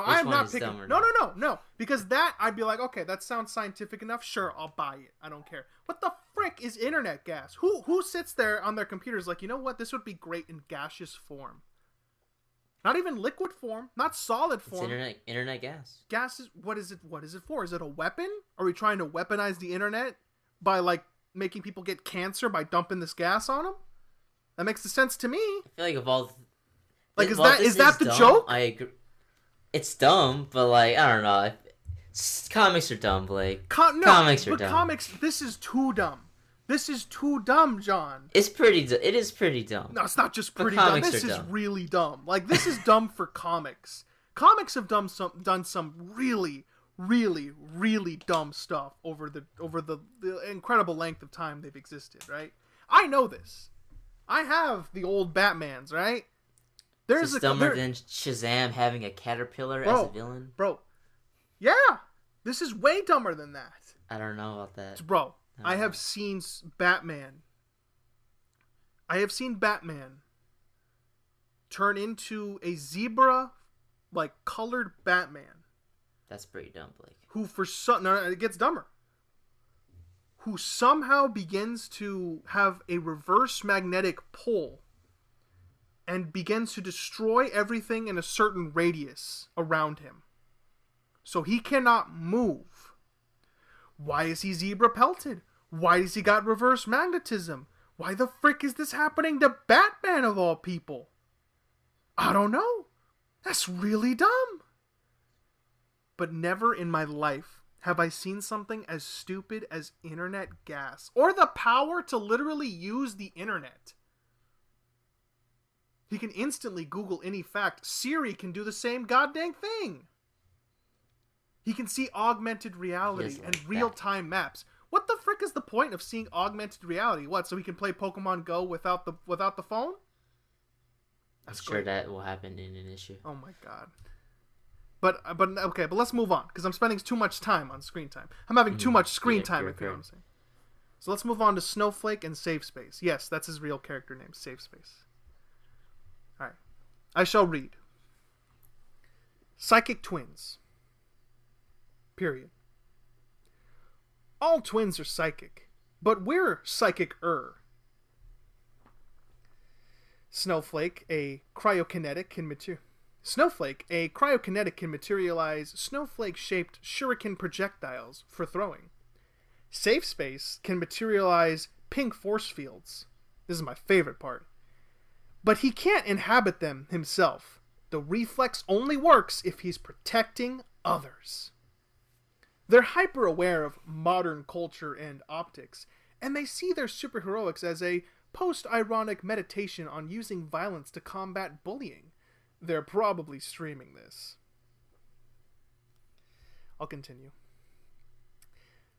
I am not picking. No. Because that, I'd be like, okay, that sounds scientific enough. Sure, I'll buy it. I don't care. What the frick is internet gas? Who sits there on their computers like, you know what? This would be great in gaseous form. Not even liquid form, not solid form. It's internet gas. Gas is what is it for? Is it a weapon? Are we trying to weaponize the internet by like making people get cancer by dumping this gas on them? That makes sense to me. I feel like is that the joke? I agree. It's dumb, but like I don't know. Comics are dumb, Blake. Comics are dumb. Comics, this is too dumb. This is too dumb, John. It is pretty dumb. No, it's not just pretty dumb. This is really dumb. Like, this is dumb for comics. Comics have done some really, really, really dumb stuff over the incredible length of time they've existed, right? I know this. I have the old Batmans, right? It's dumber than Shazam having a caterpillar as a villain. Bro. Yeah. This is way dumber than that. I don't know about that. Bro. I have seen Batman turn into a zebra, like, colored Batman. That's pretty dumb, Blake. Who it gets dumber. Who somehow begins to have a reverse magnetic pull and begins to destroy everything in a certain radius around him. So he cannot move. Why is he zebra pelted? Why has he got reverse magnetism? Why the frick is this happening to Batman of all people? I don't know. That's really dumb. But never in my life have I seen something as stupid as internet gas or the power to literally use the internet. He can instantly Google any fact. Siri can do the same goddamn thing. He can see augmented reality and real-time maps. What the frick is the point of seeing augmented reality? What, so he can play Pokemon Go without the phone? I'm sure that will happen in an issue. Oh my god. But okay, but let's move on, because I'm spending too much time on screen time. I'm having too much screen time, if you know what I'm saying. So let's move on to Snowflake and Safe Space. Yes, that's his real character name, Safe Space. Alright. I shall read. Psychic twins. Period. All twins are psychic, but we're psychic-er. Snowflake, a cryokinetic can materialize snowflake-shaped shuriken projectiles for throwing. Safe Space can materialize pink force fields. This is my favorite part. But he can't inhabit them himself. The reflex only works if he's protecting others. They're hyper-aware of modern culture and optics, and they see their superheroics as a post-ironic meditation on using violence to combat bullying. They're probably streaming this. I'll continue.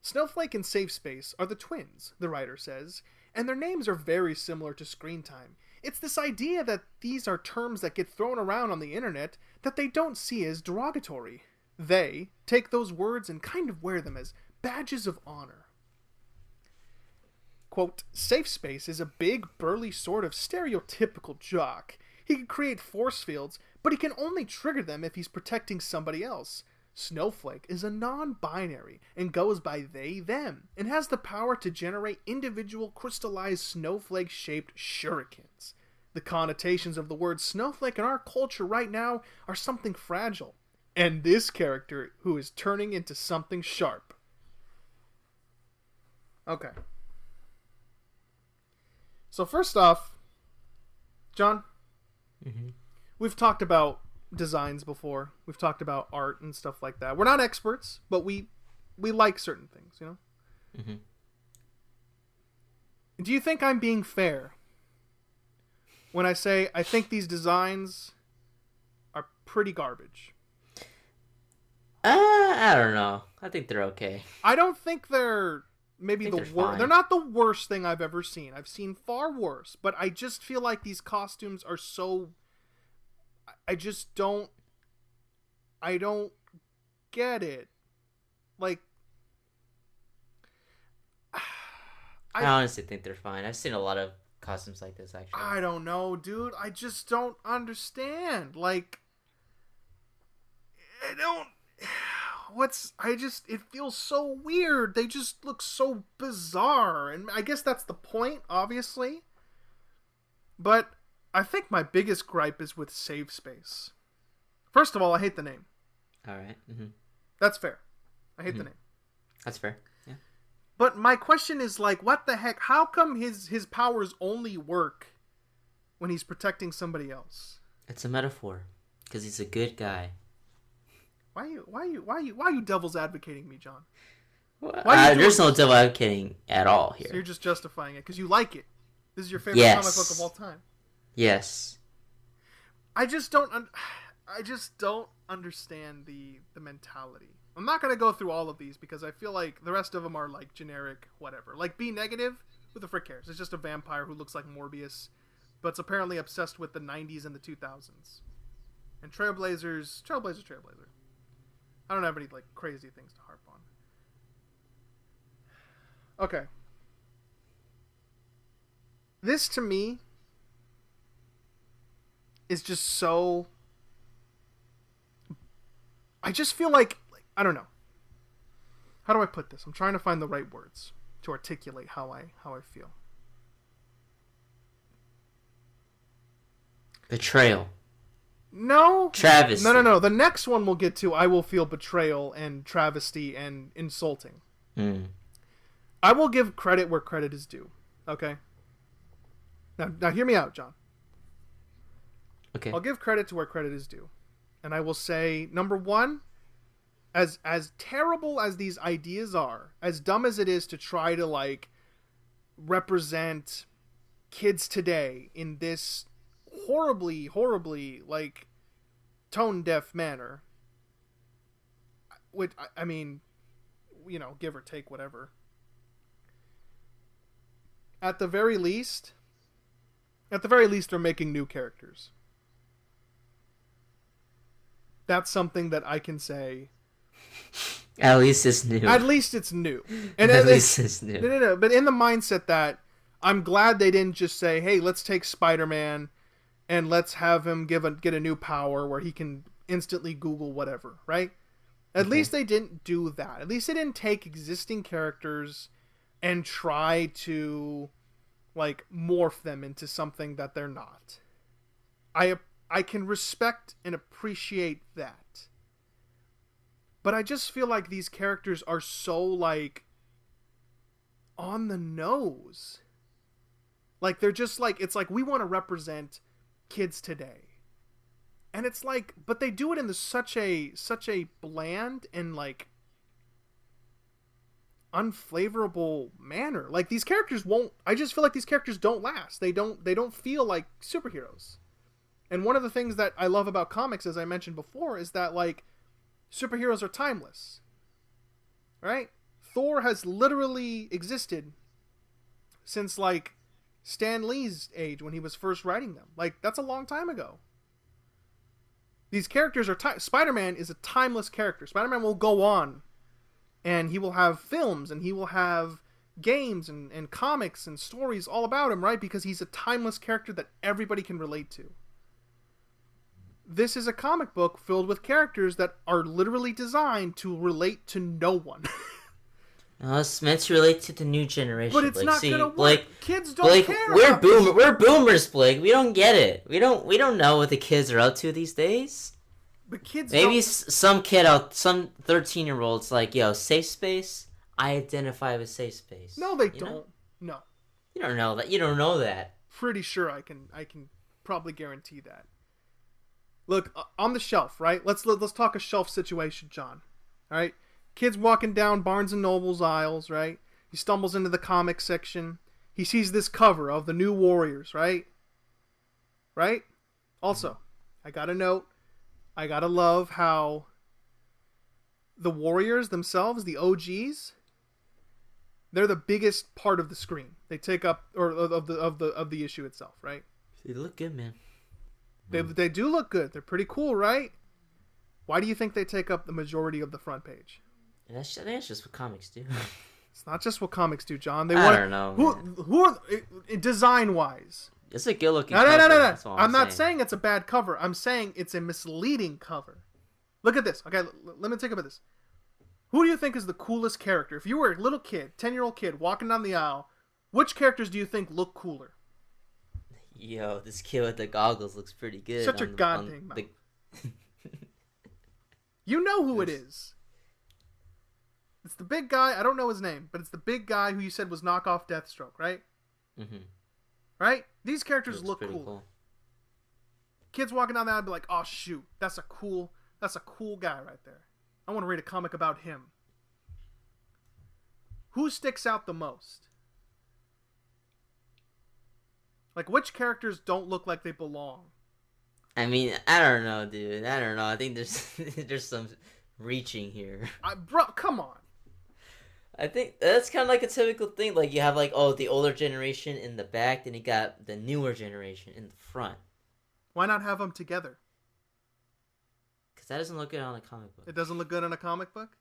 Snowflake and Safe Space are the twins, the writer says, and their names are very similar to screen time. It's this idea that these are terms that get thrown around on the internet that they don't see as derogatory. They take those words and kind of wear them as badges of honor. Quote, Safe Space is a big, burly sort of stereotypical jock. He can create force fields, but he can only trigger them if he's protecting somebody else. Snowflake is a non-binary and goes by they, them, and has the power to generate individual crystallized snowflake-shaped shurikens. The connotations of the word snowflake in our culture right now are something fragile. And this character who is turning into something sharp. Okay. So first off, John, we've talked about designs before. We've talked about art and stuff like that. We're not experts, but we like certain things, you know? Mm-hmm. Do you think I'm being fair when I say I think these designs are pretty garbage? I don't know. I think they're okay. I don't think they're maybe the worst. They're not the worst thing I've ever seen. I've seen far worse, but I just feel like these costumes are so... I don't get it. Like... I honestly think they're fine. I've seen a lot of costumes like this, actually. I don't know, dude. I just don't understand. Like... I don't... it feels so weird. They just look so bizarre. And I guess that's the point, obviously. But I think my biggest gripe is with Safe Space. First of all, I hate the name. Alright. Mm-hmm. That's fair. I hate the name. That's fair. Yeah. But my question is, like, what the heck? How come his powers only work when he's protecting somebody else? It's a metaphor. Because he's a good guy. Why are you devil's advocating me, John? There's no devil advocating at all here. So you're just justifying it because you like it. This is your favorite comic book of all time. Yes. I just don't understand the mentality. I'm not gonna go through all of these because I feel like the rest of them are like generic, whatever. Like B negative, who the frick cares? It's just a vampire who looks like Morbius, but's apparently obsessed with the 90s and the 2000s. And Trailblazer. I don't have any like crazy things to harp on. Okay. This to me is just so... I just feel like I don't know. How do I put this? I'm trying to find the right words to articulate how I feel. Betrayal. No. Travesty. No. The next one we'll get to, I will feel betrayal and travesty and insulting. I will give credit where credit is due. Okay? Now hear me out, John. Okay. I'll give credit to where credit is due. And I will say, number one, as terrible as these ideas are, as dumb as it is to try to like represent kids today in this horribly like tone deaf manner, which I mean, you know, give or take whatever. At the very least, they're making new characters. That's something that I can say. At least it's new. At least it's new. And at least it's new. No. But in the mindset that I'm glad they didn't just say, hey, let's take Spider-Man and let's have him get a new power where he can instantly Google whatever, right? At least they didn't do that. At least they didn't take existing characters and try to like morph them into something that they're not. I can respect and appreciate that. But I just feel like these characters are so like on the nose. Like they're just like, it's like we want to represent kids today. And it's like, but they do it in such a bland and like unflavorable manner. Like these characters I just feel like these characters don't last. They don't feel like superheroes. And one of the things that I love about comics, as I mentioned before, is that like superheroes are timeless. Right? Thor has literally existed since like Stan Lee's age when he was first writing them. Like that's a long time ago. These characters are Spider-Man is a timeless character. Spider-Man will go on and he will have films and he will have games and comics and stories all about him, right? Because he's a timeless character that everybody can relate to. This is a comic book filled with characters that are literally designed to relate to no one. It's meant to relate to the new generation. But it's Blake. not gonna work. Blake, Kids don't Blake, care. We're boomers, Blake. We don't get it. We don't know what the kids are up to these days. But kids maybe don't... some 13-year-old's like, yo, safe space. I identify with safe space. No, they don't. No. You don't know that. You don't know that. Pretty sure I can probably guarantee that. Look, on the shelf, right? Let's talk a shelf situation, John. All right? Kid's walking down Barnes & Noble's aisles, right? He stumbles into the comic section. He sees this cover of the New Warriors, right? Right? Also, I gotta note, I gotta love how the Warriors themselves, the OGs, they're the biggest part of the screen. They take up, or of the issue itself, right? They look good, man. They do look good. They're pretty cool, right? Why do you think they take up the majority of the front page? I think that's just what comics do. It's not just what comics do, John. I don't know. Who are design wise? It's a good looking. No. I'm not saying it's a bad cover. I'm saying it's a misleading cover. Look at this. Okay, let me think about this. Who do you think is the coolest character? If you were a little kid, 10-year-old kid walking down the aisle, which characters do you think look cooler? Yo, this kid with the goggles looks pretty good. Shut your goddamn mouth. You know who it is. It's the big guy. I don't know his name, but it's the big guy who you said was knockoff Deathstroke, right? Mm-hmm. Right? These characters look cool. Kids walking down the aisle be like, oh shoot, that's a cool guy right there. I want to read a comic about him. Who sticks out the most? Like, which characters don't look like they belong? I mean, I don't know, dude. I don't know. I think there's some reaching here. Bro, come on. I think that's kind of like a typical thing. Like, you have, like, the older generation in the back, then you got the newer generation in the front. Why not have them together? Because that doesn't look good on a comic book. It doesn't look good on a comic book?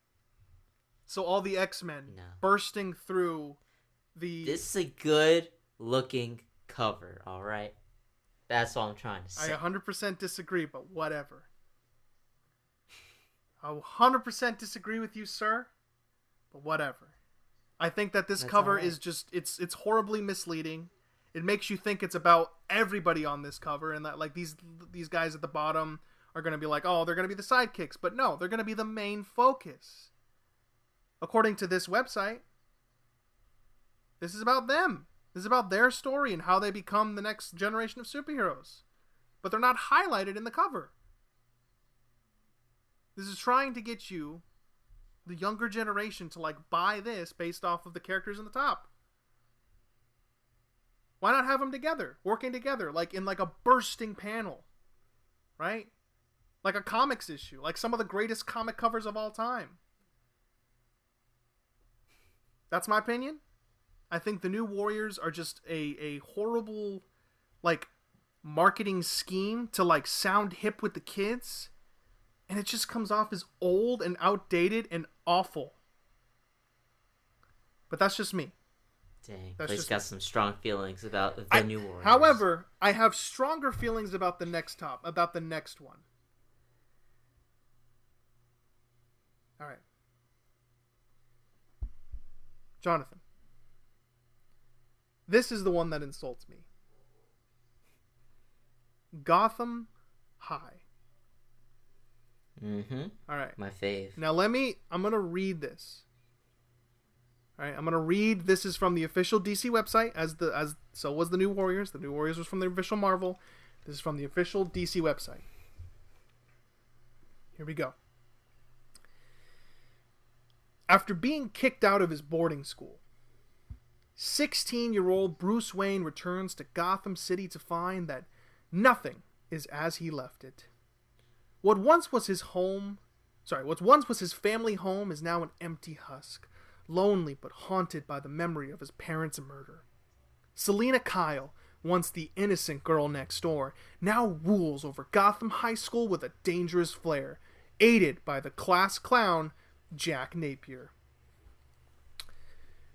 So all the X-Men bursting through the... This is a good-looking cover, all right? That's all I'm trying to say. I 100% disagree, but whatever. I 100% disagree with you, sir, but whatever. I think that this cover is just, it's horribly misleading. It makes you think it's about everybody on this cover, and that like these guys at the bottom are going to be like, oh, they're going to be the sidekicks, but no, they're going to be the main focus. According to this website, this is about them. This is about their story and how they become the next generation of superheroes. But they're not highlighted in the cover. This is trying to get you the younger generation to like buy this based off of the characters in the top? Why not have them together, working together, like in like a bursting panel, right? Like a comics issue, like some of the greatest comic covers of all time. That's my opinion. I think the New Warriors are just a horrible, like, marketing scheme to like sound hip with the kids, and it just comes off as old and outdated and awful. But that's just me. Dang, That's Clay's just got me. some strong feelings about the New Warriors. However, I have stronger feelings about the next one. All right, Jonathan. This is the one that insults me. Gotham High. Mm-hmm. All right. My fave. Now I'm going to read this. All right, I'm going to read. This is from the official DC website, so was the New Warriors. The New Warriors was from the official Marvel. This is from the official DC website. Here we go. After being kicked out of his boarding school, 16-year-old Bruce Wayne returns to Gotham City to find that nothing is as he left it. What once was his family home is now an empty husk, lonely but haunted by the memory of his parents' murder. Selina Kyle, once the innocent girl next door, now rules over Gotham High School with a dangerous flair, aided by the class clown Jack Napier.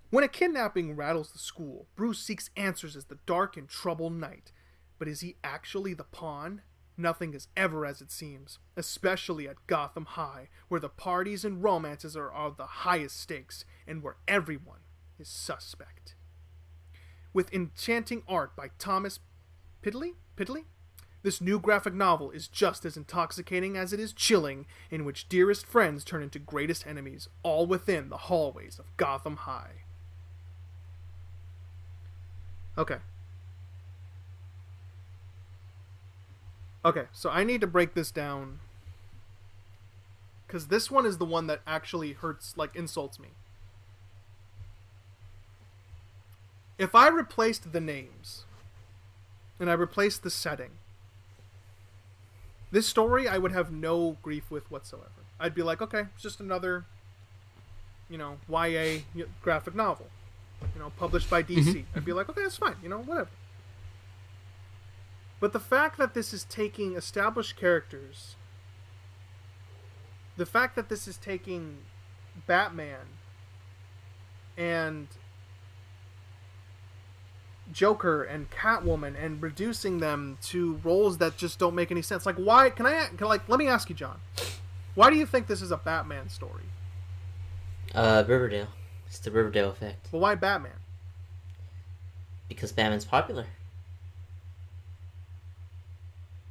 When a kidnapping rattles the school, Bruce seeks answers as the dark and troubled night. But is he actually the pawn? Nothing is ever as it seems, especially at Gotham High, where the parties and romances are the highest stakes, and where everyone is suspect. With enchanting art by Thomas Pidley, this new graphic novel is just as intoxicating as it is chilling, in which dearest friends turn into greatest enemies, all within the hallways of Gotham High. Okay, so I need to break this down, because this one is the one that actually hurts, like, insults me. If I replaced the names, and I replaced the setting, this story I would have no grief with whatsoever. I'd be like, okay, it's just another, YA graphic novel, published by DC. Mm-hmm. I'd be like, okay, that's fine, whatever. But the fact that this is taking established characters, the fact that this is taking Batman and Joker and Catwoman and reducing them to roles that just don't make any sense. Like, why? Let me ask you, John. Why do you think this is a Batman story? Riverdale. It's the Riverdale effect. But why Batman? Because Batman's popular.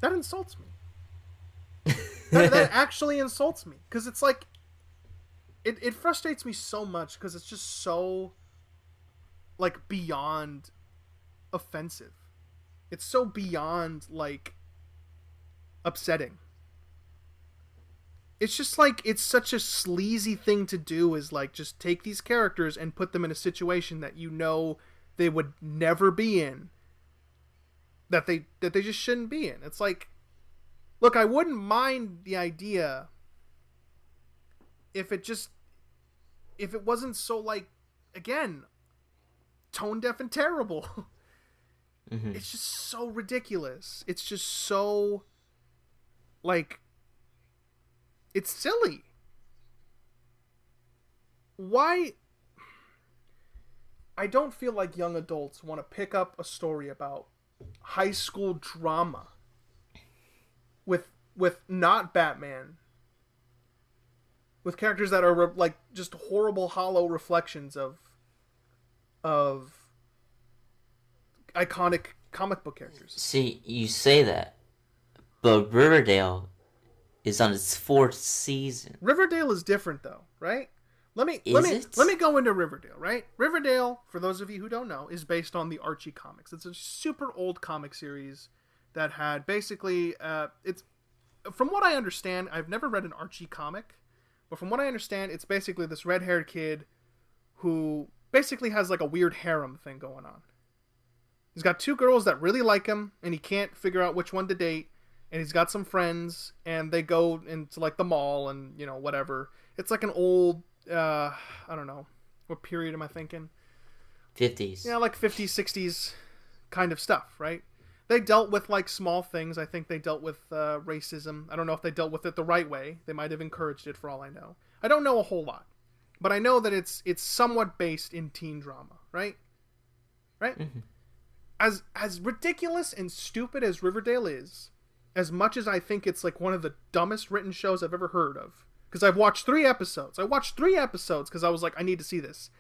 That insults me. that actually insults me. Because it's like, it frustrates me so much because it's just so, like, beyond offensive. It's so beyond, like, upsetting. It's just like, it's such a sleazy thing to do, is like, just take these characters and put them in a situation that they would never be in, that they just shouldn't be in. It's like, look, I wouldn't mind the idea if it wasn't so, like, again, tone deaf and terrible. Mm-hmm. It's just so ridiculous. It's just so, like, it's silly. Why? I don't feel like young adults want to pick up a story about high school drama with not Batman, with characters that are like just horrible, hollow reflections of iconic comic book characters. See, you say that, but Riverdale is on its 4th season. Riverdale is different, though, right? Let me go into Riverdale, right? Riverdale, for those of you who don't know, is based on the Archie comics. It's a super old comic series that had basically it's, from what I understand, I've never read an Archie comic, But from what I understand, it's basically this red-haired kid who basically has like a weird harem thing going on. He's got 2 girls that really like him, and he can't figure out which one to date. And he's got some friends, and they go into like the mall and, you know, whatever. It's like an old, I don't know, what period am I thinking? 50s. Yeah, like 50s, 60s kind of stuff, right? They dealt with like small things. I think they dealt with racism. I don't know if they dealt with it the right way. They might have encouraged it for all I know. I don't know a whole lot, but I know that it's somewhat based in teen drama, right? Right? Mm-hmm. As ridiculous and stupid as Riverdale is, as much as I think it's like one of the dumbest written shows I've ever heard of, because I've watched 3 episodes. I watched 3 episodes because I was like, I need to see this.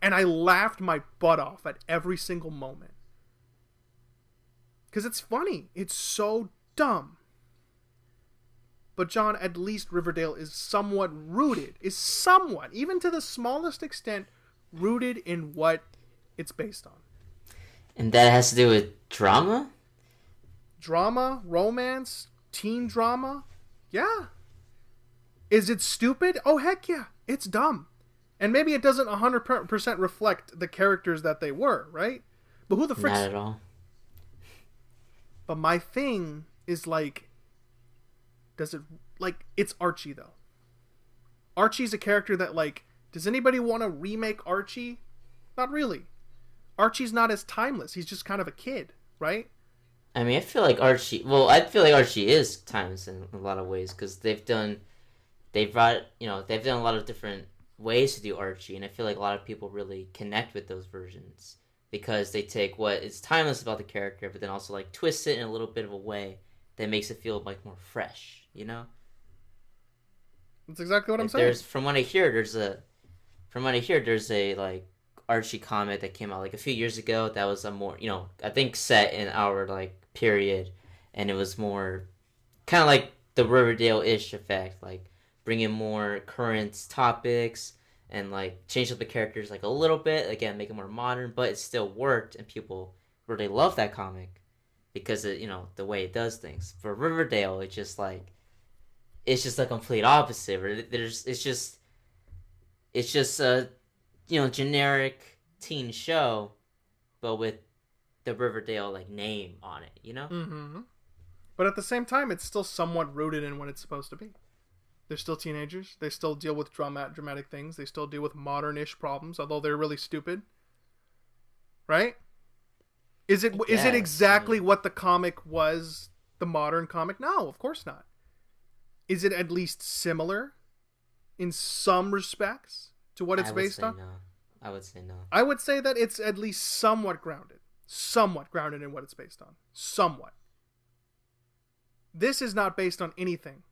And I laughed my butt off at every single moment. Because it's funny. It's so dumb. But John, at least Riverdale is somewhat rooted, even to the smallest extent, rooted in what it's based on. And that has to do with drama? Drama, romance, teen drama. Yeah. Is it stupid? Oh, heck yeah. It's dumb. And maybe it doesn't 100% reflect the characters that they were, right? But who the frick... Not at all. But my thing is like... Does it... Like, it's Archie, though. Archie's a character that, like... Does anybody want to remake Archie? Not really. Archie's not as timeless. He's just kind of a kid, right? I mean, I feel like Archie is timeless in a lot of ways, because they've done a lot of different ways to do Archie, and I feel like a lot of people really connect with those versions because they take what is timeless about the character, but then also like twist it in a little bit of a way that makes it feel like more fresh, you know? That's exactly what I'm saying. From what I hear, there's a like Archie comic that came out like a few years ago that was a more, you know, I think set in our like period, and it was more kind of like the Riverdale-ish effect, like bring in more current topics and like change up the characters like a little bit, again, make it more modern, but it still worked and people really love that comic because it, you know, the way it does things. For Riverdale, it's just the complete opposite. It's just a, you know, generic teen show, but with the Riverdale like name on it, you know? Mm-hmm. But at the same time, it's still somewhat rooted in what it's supposed to be. They're still teenagers. They still deal with dramatic things. They still deal with modern-ish problems, although they're really stupid. Right? Is it exactly what the comic was, the modern comic? No, of course not. Is it at least similar in some respects to what it's based on? No. I would say no. I would say that it's at least somewhat grounded in what it's based on. Somewhat. This is not based on anything.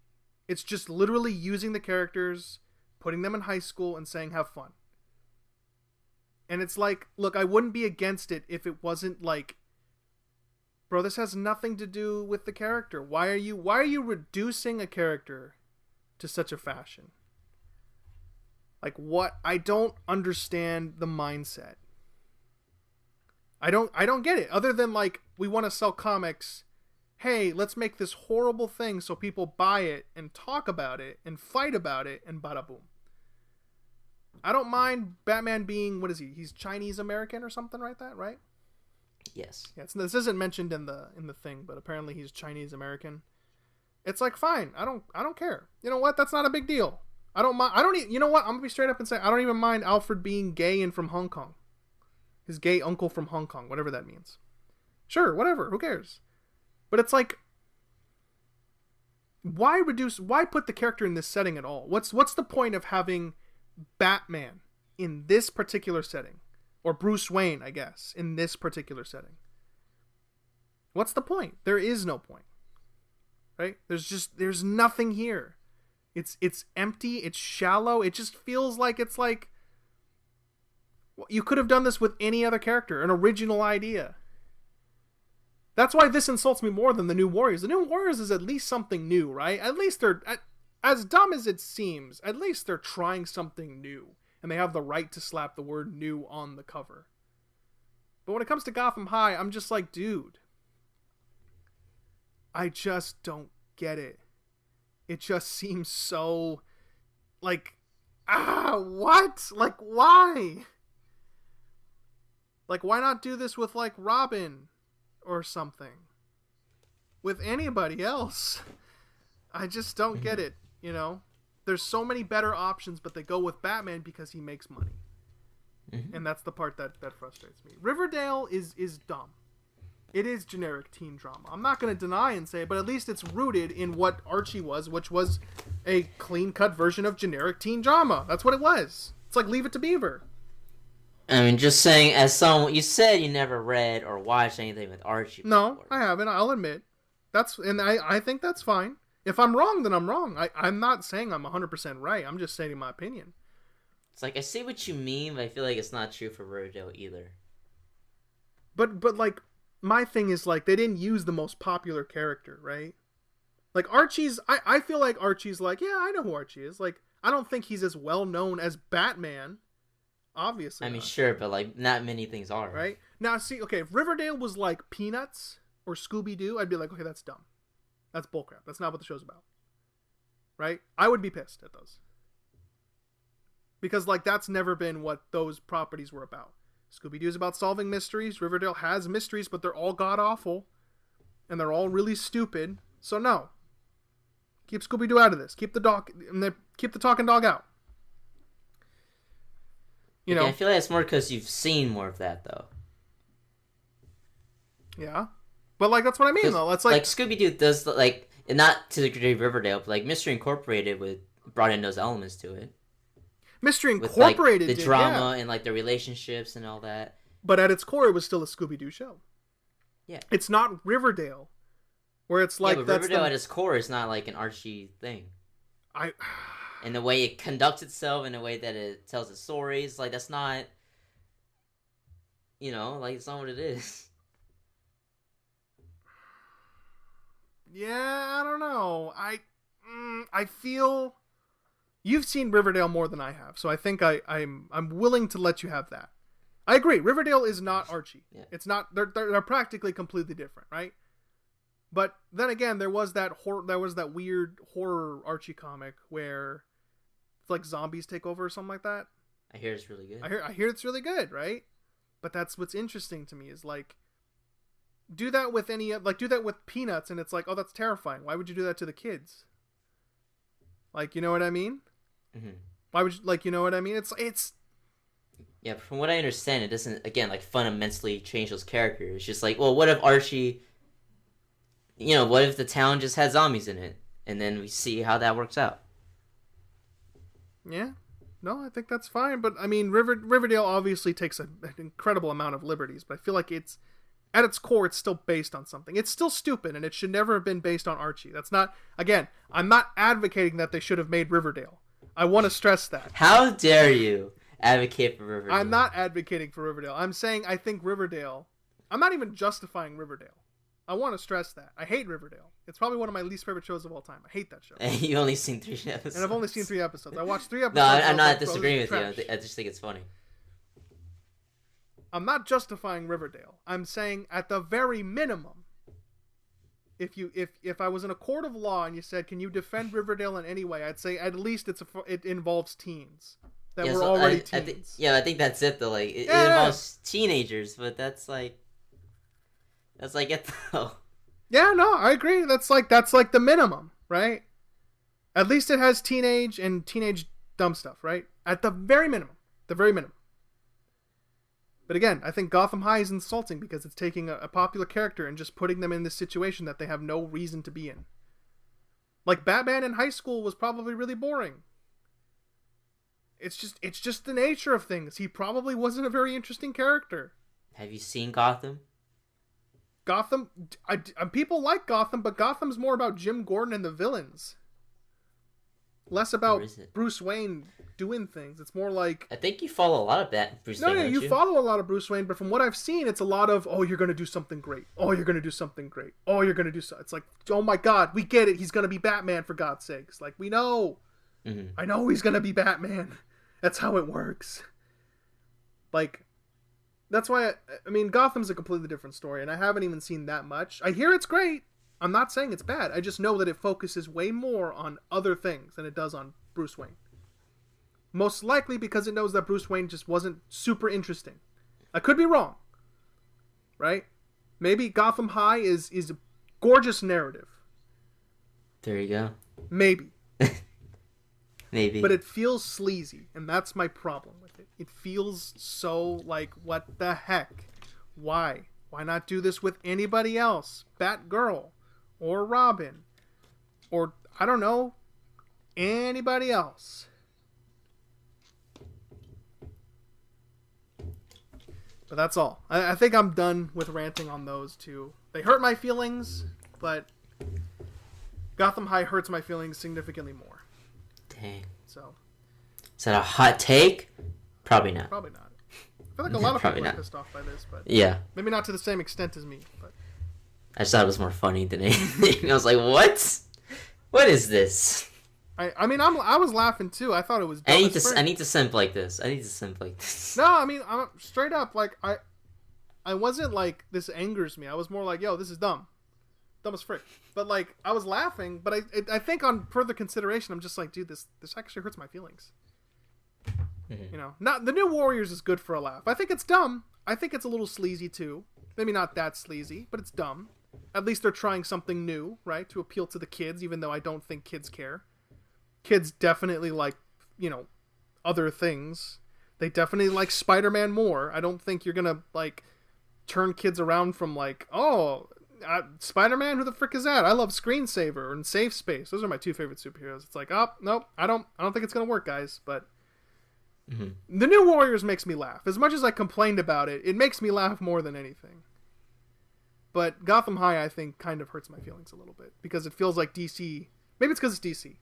It's just literally using the characters, putting them in high school, and saying have fun. And it's like, look, I wouldn't be against it if it wasn't like, bro, this has nothing to do with the character. Why are you reducing a character to such a fashion? Like, what? I don't understand the mindset. I don't get it. Other than like, we want to sell comics. Hey, let's make this horrible thing so people buy it and talk about it and fight about it and bada boom. I don't mind Batman being, what is he? He's Chinese American or something like that, right? Yes. Yeah, this isn't mentioned in the thing, but apparently he's Chinese American. It's like, fine. I don't care. You know what? That's not a big deal. I don't mind. You know what? I'm gonna be straight up and say I don't even mind Alfred being gay and from Hong Kong. His gay uncle from Hong Kong, whatever that means. Sure, whatever. Who cares? But it's like, why put the character in this setting at all? What's the point of having Batman in this particular setting? Or Bruce Wayne, I guess, in this particular setting. What's the point? There is no point. Right? There's nothing here. It's empty, it's shallow, it just feels like it's like, you could have done this with any other character, an original idea. That's why this insults me more than the New Warriors. The New Warriors is at least something new, right? At least they're, as dumb as it seems, at least they're trying something new. And they have the right to slap the word new on the cover. But when it comes to Gotham High, I'm just like, dude, I just don't get it. It just seems so like, what? Like, why? Like, why not do this with, like, Robin or something? With anybody else? I just don't get it, you know? There's so many better options, but they go with Batman because he makes money. And that's the part that frustrates me. Riverdale is dumb. It is generic teen drama. I'm not going to deny and say, but at least it's rooted in what Archie was, which was a clean-cut version of generic teen drama. That's what it was. It's like Leave It to Beaver. I mean, just saying, as someone, you said you never read or watched anything with Archie before. No, I haven't. I'll admit. I think that's fine. If I'm wrong, then I'm wrong. I'm not saying I'm 100% right. I'm just stating my opinion. It's like, I see what you mean, but I feel like it's not true for Riverdale either. But like, my thing is, like, they didn't use the most popular character, right? Like, Archie's... I feel like Archie's like, yeah, I know who Archie is. Like, I don't think he's as well known as Batman. Obviously I mean, not. sure, but, like, not many things are. Right? Now, see, okay, if Riverdale was like Peanuts or Scooby-Doo, I'd be like, okay, that's dumb. That's bullcrap. That's not what the show's about. Right? I would be pissed at those. Because, like, that's never been what those properties were about. Scooby-Doo is about solving mysteries. Riverdale has mysteries, but they're all god-awful. And they're all really stupid. So, no. Keep Scooby-Doo out of this. Keep the talking dog out. You know? I feel like it's more because you've seen more of that, though. Yeah. But, like, that's what I mean, though. It's like Scooby-Doo does, like, not to the degree of Riverdale, but, like, Mystery Incorporated brought in those elements to it. Mystery Incorporated with, like, the drama and, like, the relationships and all that. But at its core, it was still a Scooby-Doo show. Yeah. It's not Riverdale, where it's like... Yeah, but Riverdale at its core is not, like, an Archie thing. And the way it conducts itself and the way that it tells its stories, like, that's not... You know, like, it's not what it is. Yeah, I don't know. I feel... You've seen Riverdale more than I have, so I think I'm willing to let you have that. I agree. Riverdale is not Archie. Yeah. It's not. They're practically completely different, right? But then again, there was that weird horror Archie comic where it's like zombies take over or something like that. I hear it's really good. I hear it's really good, right? But that's what's interesting to me is like, do that with Peanuts, and it's like, oh, that's terrifying. Why would you do that to the kids? Like, you know what I mean? Mm-hmm. Why would you, like, you know what I mean? It's. Yeah, from what I understand, it doesn't, again, like, fundamentally change those characters. It's just like, well, what if Archie, you know, what if the town just had zombies in it? And then we see how that works out. Yeah. No, I think that's fine. But, I mean, Riverdale obviously takes an incredible amount of liberties. But I feel like it's, at its core, it's still based on something. It's still stupid, and it should never have been based on Archie. That's not, again, I'm not advocating that they should have made Riverdale. I want to stress that. How dare you advocate for Riverdale? I'm not advocating for Riverdale. I'm saying I think Riverdale... I'm not even justifying Riverdale. I want to stress that. I hate Riverdale. It's probably one of my least favorite shows of all time. I hate that show. And you've only seen 3 episodes. And I've only seen 3 episodes. I watched 3 episodes. No, I'm not disagreeing with you. I just think it's funny. I'm not justifying Riverdale. I'm saying at the very minimum, if I was in a court of law and you said, can you defend Riverdale in any way, I'd say at least it involves teens that were already teens. I think that's it though. Like it involves teenagers, but that's like it though. Yeah, no, I agree. That's like the minimum, right? At least it has teenage dumb stuff, right? At the very minimum. But again, I think Gotham High is insulting because it's taking a popular character and just putting them in this situation that they have no reason to be in. Like Batman in high school was probably really boring. It's just the nature of things. He probably wasn't a very interesting character. Have you seen Gotham? Gotham, people like Gotham, but Gotham's more about Jim Gordon and the villains. Less about Bruce Wayne doing things. It's more like... I think you follow a lot of that Bruce Wayne, don't you follow a lot of Bruce Wayne, but from what I've seen, it's a lot of, oh, you're going to do something great. Oh, you're going to do something great. Oh, you're going to do so. It's like, oh my God, we get it. He's going to be Batman, for God's sakes. Like, we know. Mm-hmm. I know he's going to be Batman. That's how it works. Like, that's why, I mean, Gotham's a completely different story, and I haven't even seen that much. I hear it's great. I'm not saying it's bad. I just know that it focuses way more on other things than it does on Bruce Wayne. Most likely because it knows that Bruce Wayne just wasn't super interesting. I could be wrong. Right? Maybe Gotham High is a gorgeous narrative. There you go. Maybe. Maybe. But it feels sleazy, and that's my problem with it. It feels so like, what the heck? Why? Why not do this with anybody else? Batgirl. Or Robin. Or, I don't know, anybody else. But that's all. I think I'm done with ranting on those two. They hurt my feelings, but Gotham High hurts my feelings significantly more. Dang. So. Is that a hot take? Probably not. Probably not. I feel like a lot of people are pissed off by this, but yeah, maybe not to the same extent as me. But I just thought it was more funny than anything. I was like, "What? What is this?" I mean, I was laughing too. I thought it was. I need to simp like this. No, I mean, I'm straight up like I wasn't like this angers me. I was more like, yo, this is dumb as frick. But like I was laughing, but I think on further consideration, I'm just like, dude, this actually hurts my feelings. Mm-hmm. You know, not the New Warriors is good for a laugh. I think it's dumb. I think it's a little sleazy too. Maybe not that sleazy, but it's dumb. At least they're trying something new, right, to appeal to the kids. Even though I don't think kids care. Kids definitely like, you know, other things. They definitely like Spider-Man more. I don't think you're gonna like turn kids around from like, oh, Spider-Man, who the frick is that? I love Screensaver and Safe Space. Those are my two favorite superheroes. It's like, oh, nope, I don't think it's gonna work, guys. But the New Warriors makes me laugh. As much as I complained about it, it makes me laugh more than anything. But Gotham High, I think, kind of hurts my feelings a little bit because it feels like DC. Maybe it's because it's DC.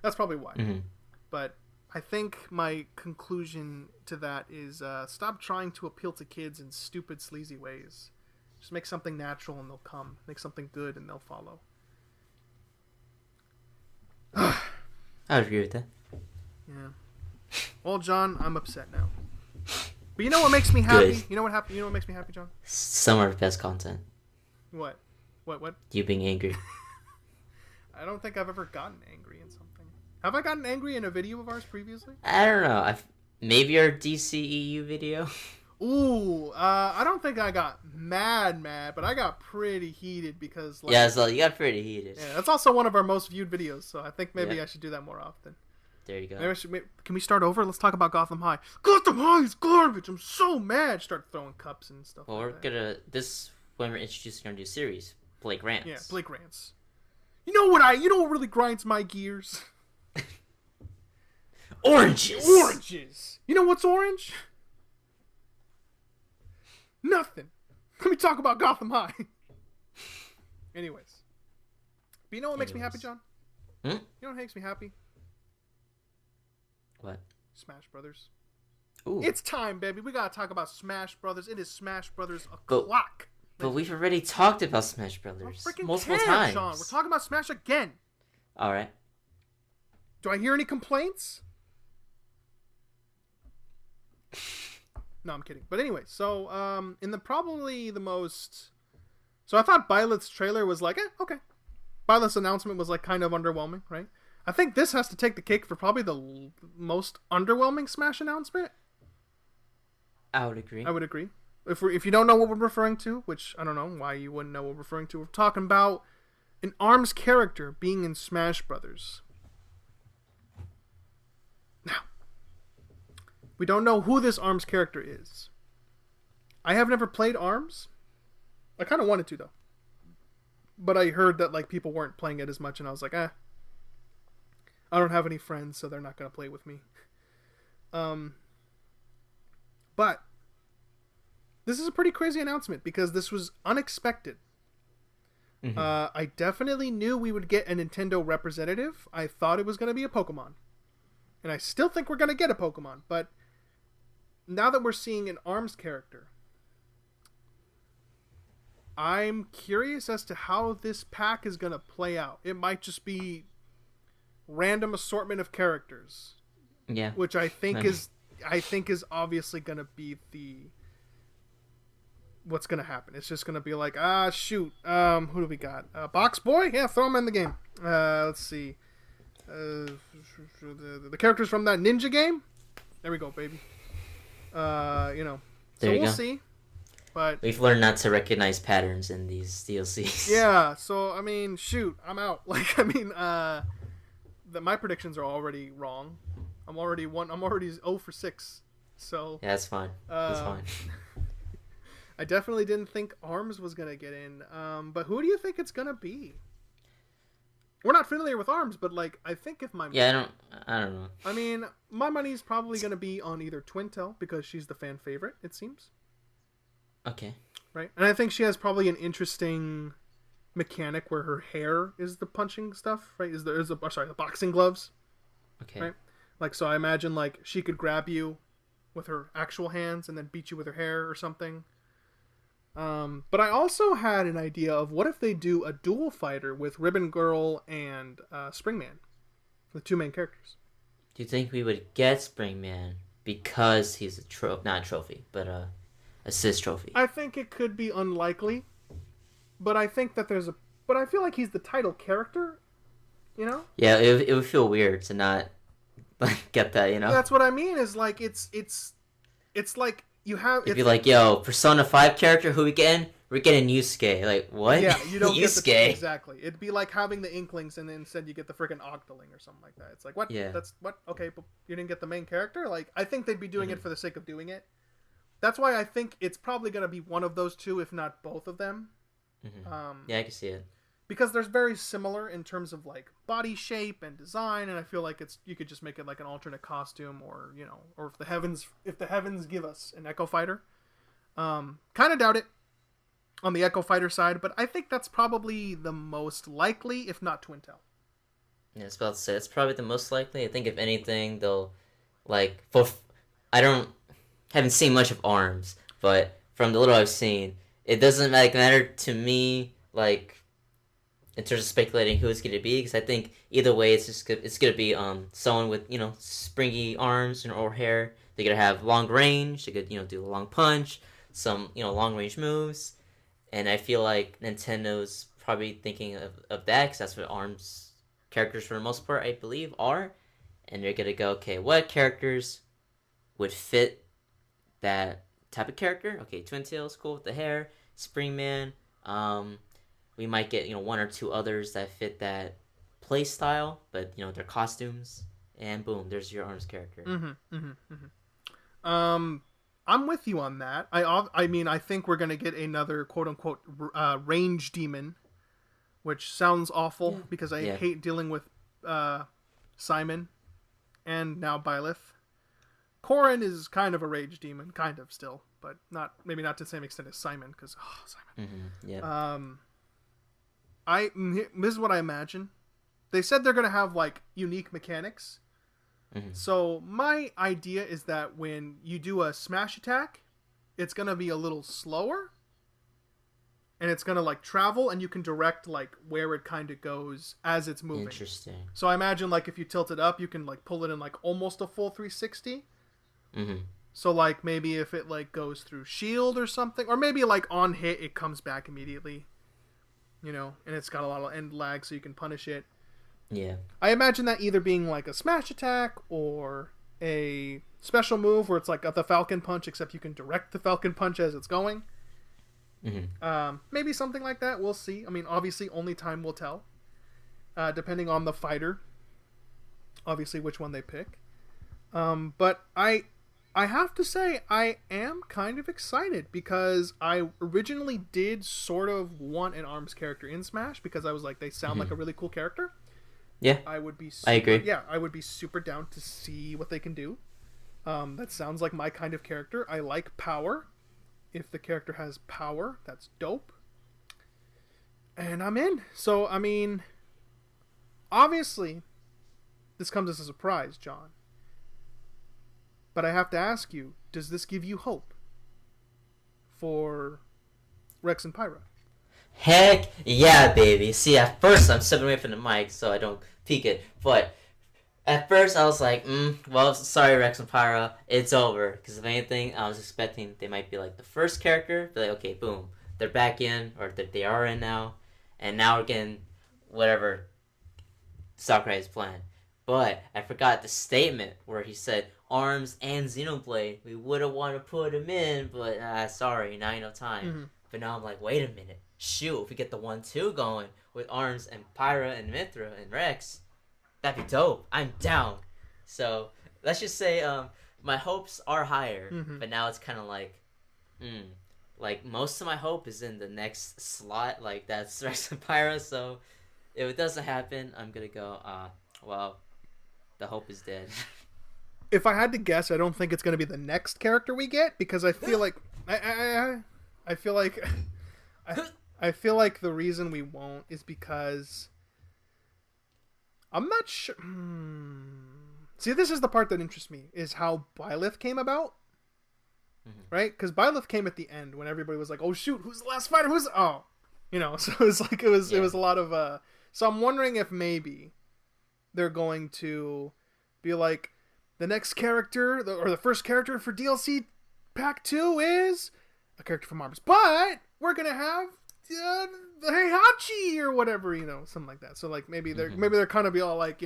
That's probably why. Mm-hmm. But I think my conclusion to that is stop trying to appeal to kids in stupid, sleazy ways. Just make something natural and they'll come. Make something good and they'll follow. I would agree with that. Yeah. Well, John, I'm upset now. But you know what makes me happy? Good. You know what makes me happy, John? Some of our best content. What? You being angry. I don't think I've ever gotten angry in something. Have I gotten angry in a video of ours previously? I don't know. Maybe our DCEU video. Ooh, I don't think I got mad, but I got pretty heated because... Like, yeah, so you got pretty heated. Yeah, that's also one of our most viewed videos, so I think maybe I should do that more often. There you go. Can we start over? Let's talk about Gotham High. Gotham High is garbage! I'm so mad! Start throwing cups and stuff when we're introducing our new series, Blake Rants. Yeah, Blake Rants. You know what really grinds my gears? Oranges! You know what's orange? Nothing. Let me talk about Gotham High. Anyways. But you know what makes me happy, John? You know what makes me happy? What? Smash Brothers. Ooh. It's time, baby. We gotta talk about Smash Brothers. It is Smash Brothers o'clock. But we've already talked about Smash Brothers multiple times. Sean. We're talking about Smash again. All right. Do I hear any complaints? No, I'm kidding. But anyway, so in probably the most... So I thought Byleth's trailer was like, okay. Byleth's announcement was like kind of underwhelming, right? I think this has to take the cake for probably the most underwhelming Smash announcement. I would agree. If you don't know what we're referring to, which I don't know why you wouldn't know what we're referring to, we're talking about an ARMS character being in Smash Brothers. Now, we don't know who this ARMS character is. I have never played ARMS. I kind of wanted to, though. But I heard that like people weren't playing it as much, and I was like, I don't have any friends, so they're not going to play with me. But this is a pretty crazy announcement because this was unexpected. Mm-hmm. I definitely knew we would get a Nintendo representative. I thought it was going to be a Pokemon. And I still think we're going to get a Pokemon. But now that we're seeing an ARMS character, I'm curious as to how this pack is going to play out. It might just be random assortment of characters. Yeah. Which I think is obviously going to be what's going to happen. It's just going to be like, shoot. Who do we got? Box Boy? Yeah, throw him in the game. Let's see. the characters from that ninja game. There we go, baby. So we'll see. But we've learned not to recognize patterns in these DLCs. Yeah. So I mean, shoot, I'm out. My predictions are already wrong. I'm already 0 for 6. So yeah, that's fine. That's fine. I definitely didn't think ARMS was gonna get in. But who do you think it's gonna be? We're not familiar with ARMS, but I think if my I don't know. I mean, my money's probably gonna be on either Twintel because she's the fan favorite. It seems. Okay. Right, and I think she has probably an interesting mechanic where her hair is the punching stuff. Right, the boxing gloves. Okay. Right, so I imagine she could grab you with her actual hands and then beat you with her hair or something. But I also had an idea of what if they do a dual fighter with Ribbon Girl and Springman, the two main characters. Do you think we would get Springman because he's not a trophy, but a assist trophy? I think it could be unlikely, but I think that but I feel like he's the title character, you know? Yeah, it would feel weird to not get that, you know? That's what I mean. Is it's like. It'd be like, yo, Persona 5 character, who we getting? We're getting Yusuke. Like, what? Yeah, you don't Yusuke. Get exactly. It'd be like having the Inklings and then instead you get the freaking Octoling or something like that. It's like, what? Yeah. That's what? Okay, but you didn't get the main character? I think they'd be doing it for the sake of doing it. That's why I think it's probably going to be one of those two, if not both of them. Mm-hmm. Yeah, I can see it. Because they're very similar in terms of body shape and design, and I feel like you could just make it like an alternate costume, or or if the heavens give us an Echo Fighter. Kind of doubt it on the Echo Fighter side, but I think that's probably the most likely, if not Twintel. Yeah, I was about to say it's probably the most likely. I think if anything, they'll haven't seen much of ARMS, but from the little I've seen, it doesn't matter to me in terms of speculating who it's going to be, because I think either way it's going to be someone with springy arms or hair. They're going to have long range. They could do a long punch, some long range moves, and I feel like Nintendo's probably thinking of that because that's what ARMS characters for the most part I believe are, and they're going to go, okay, what characters would fit that type of character? Okay, Twin Tails, cool with the hair. Springman, we might get one or two others that fit that play style, but their costumes, and boom, there's your ARMS character. I'm with you on that. I mean, I think we're gonna get another quote unquote range demon, which sounds awful because I hate dealing with Simon and now Byleth. Corrin is kind of a rage demon, kind of still, but maybe not to the same extent as Simon, because Simon. Mm-hmm. Yeah. This is what I imagine. They said they're gonna have unique mechanics. Mm-hmm. So my idea is that when you do a smash attack, it's gonna be a little slower, and it's gonna travel, and you can direct where it kind of goes as it's moving. Interesting. So I imagine if you tilt it up, you can pull it in almost a full 360. Mm-hmm. So maybe if it goes through shield or something, or maybe on hit it comes back immediately. And it's got a lot of end lag, so you can punish it. Yeah. I imagine that either being a smash attack or a special move where it's the Falcon Punch, except you can direct the Falcon Punch as it's going. Mm-hmm. Maybe something like that. We'll see. I mean, obviously, only time will tell. Depending on the fighter. Obviously, which one they pick. But I have to say, I am kind of excited because I originally did sort of want an ARMS character in Smash because I was they sound like a really cool character. Yeah, I agree. Yeah, I would be super down to see what they can do. That sounds like my kind of character. I like power. If the character has power, that's dope. And I'm in. So, I mean, obviously, this comes as a surprise, John. But I have to ask you, does this give you hope for Rex and Pyra? Heck yeah, baby. See, at first I'm stepping away from the mic so I don't peek it. But at first I was like, well, sorry, Rex and Pyra, it's over. Because if anything, I was expecting they might be the first character. Be okay, boom, they're back in, or they are in now. And now we're getting whatever Sakurai is playing. But I forgot the statement where he said Arms and Xenoblade. We would have wanted to put him in, but sorry, not enough time. Mm-hmm. But now I'm like, wait a minute. Shoot, if we get the 1-2 going with Arms and Pyra and Mithra and Rex, that'd be dope. I'm down. So let's just say my hopes are higher, but now it's kind of like most of my hope is in the next slot, like that's Rex and Pyra. So if it doesn't happen, I'm gonna go. Well, the hope is dead. If I had to guess, I don't think it's gonna be the next character we get because I feel like I feel like I feel like the reason we won't is because I'm not sure. See, this is the part that interests me, is how Byleth came about. Right? Because Byleth came at the end when everybody was like, oh shoot, who's the last fighter? So it was like, it was a lot of, so I'm wondering if maybe they're going to be like, the next character, or the first character for DLC Pack 2 is a character from Arms. But we're going to have the Heihachi or whatever, something like that. So like maybe they're kind of be all like,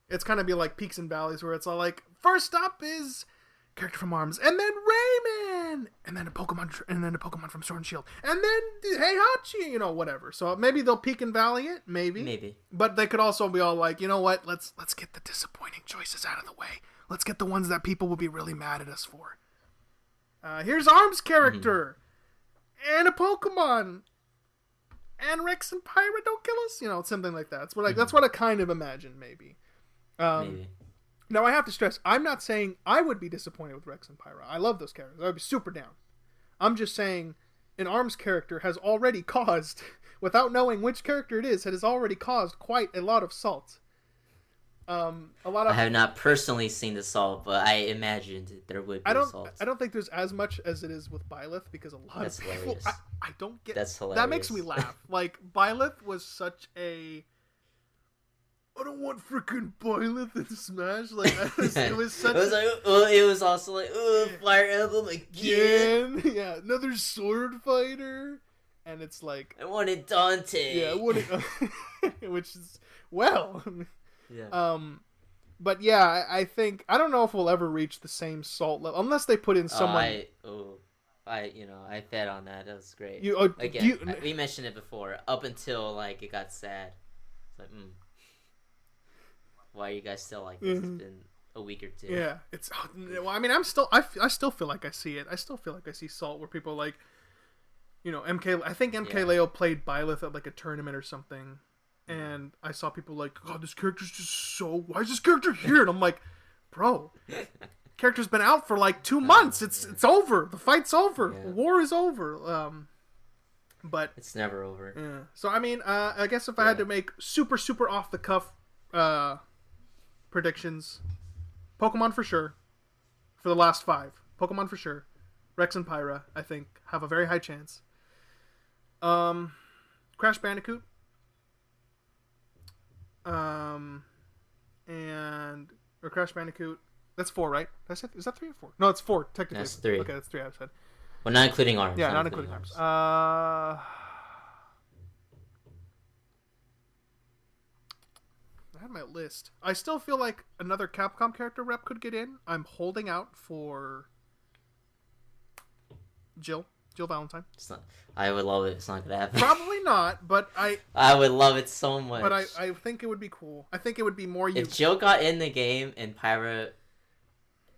it's kind of be like peaks and valleys where it's all like, first up is character from Arms, and then Rayman, and then a Pokemon from Sword and Shield, and then Heihachi, whatever. So maybe they'll peak and valley it, maybe. But they could also be all like, you know what? Let's get the disappointing choices out of the way. Let's get the ones that people will be really mad at us for. Here's Arms character, and a Pokemon, and Rex and Pyra don't kill us, something like that. That's what I kind of imagine, maybe. Maybe. Now, I have to stress, I'm not saying I would be disappointed with Rex and Pyra. I love those characters. I would be super down. I'm just saying an Arms character has already caused, without knowing which character it is, it has already caused quite a lot of salt. I have not personally seen the salt, but I imagined there would be salt. I don't think there's as much as it is with Byleth, because a lot of people... I don't get... That's hilarious. That makes me laugh. Like, Byleth was such a... I don't want freaking Byleth in Smash. Like, it was such. It was also like, Fire Emblem again. Yeah, another sword fighter, and it's like I wanted Dante. Yeah, I wanted, which is Yeah. But yeah, I think I don't know if we'll ever reach the same salt level unless they put in someone. I fed on that. That was great. We mentioned it before. Up until like it got sad. It's like, why are you guys still like this? It's been a week or two. Yeah, it's. Well, I mean, I still feel like I see it. I still feel like I see salt where people like, MK. I think MK Leo played Byleth at like a tournament or something, and I saw people like, "God, this character's just so. Why is this character here?" And I'm like, "Bro, character's been out for like 2 months. It's over. The fight's over. Yeah. War is over." But it's never over. Yeah. So I mean, I guess if I had to make super off the cuff predictions, Pokemon for sure. For the last 5, Pokemon for sure. Rex and Pyra, I think, have a very high chance. Crash Bandicoot. Or Crash Bandicoot. That's 4, right? Is that 3 or 4? No, it's 4 technically. That's 3. Okay, that's 3. I said. Well, not including Arms. Yeah, not including Arms. I had my list. I still feel like another Capcom character rep could get in. I'm holding out for Jill Valentine. I would love it. It's not gonna happen. Probably not, but I would love it so much. But I think it would be cool. I think it would be more. If Jill got in the game and Pyra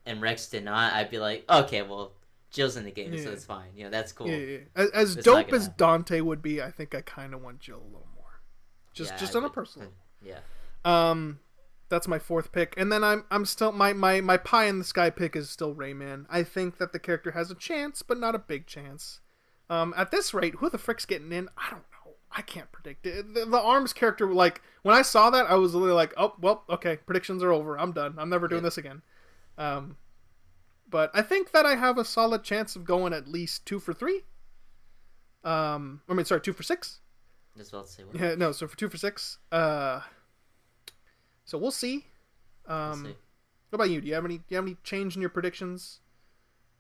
and Rex did not, I'd be like, okay, well, Jill's in the game, so it's fine. That's cool. Yeah. As dope as Dante would be, I think I kind of want Jill a little more. Just on a personal. Yeah. That's my 4th pick, and then I'm still my pie in the sky pick is still Rayman. I think that the character has a chance, but not a big chance. At this rate, who the frick's getting in? I don't know. I can't predict it. The Arms character, like when I saw that, I was literally like, oh well, okay, predictions are over. I'm done. I'm never doing this again. But I think that I have a solid chance of going at least 2 for 3. 2 for 6. Just about to say what? Yeah, no. So for 2 for 6. So we'll see. What about you? Do you have any change in your predictions?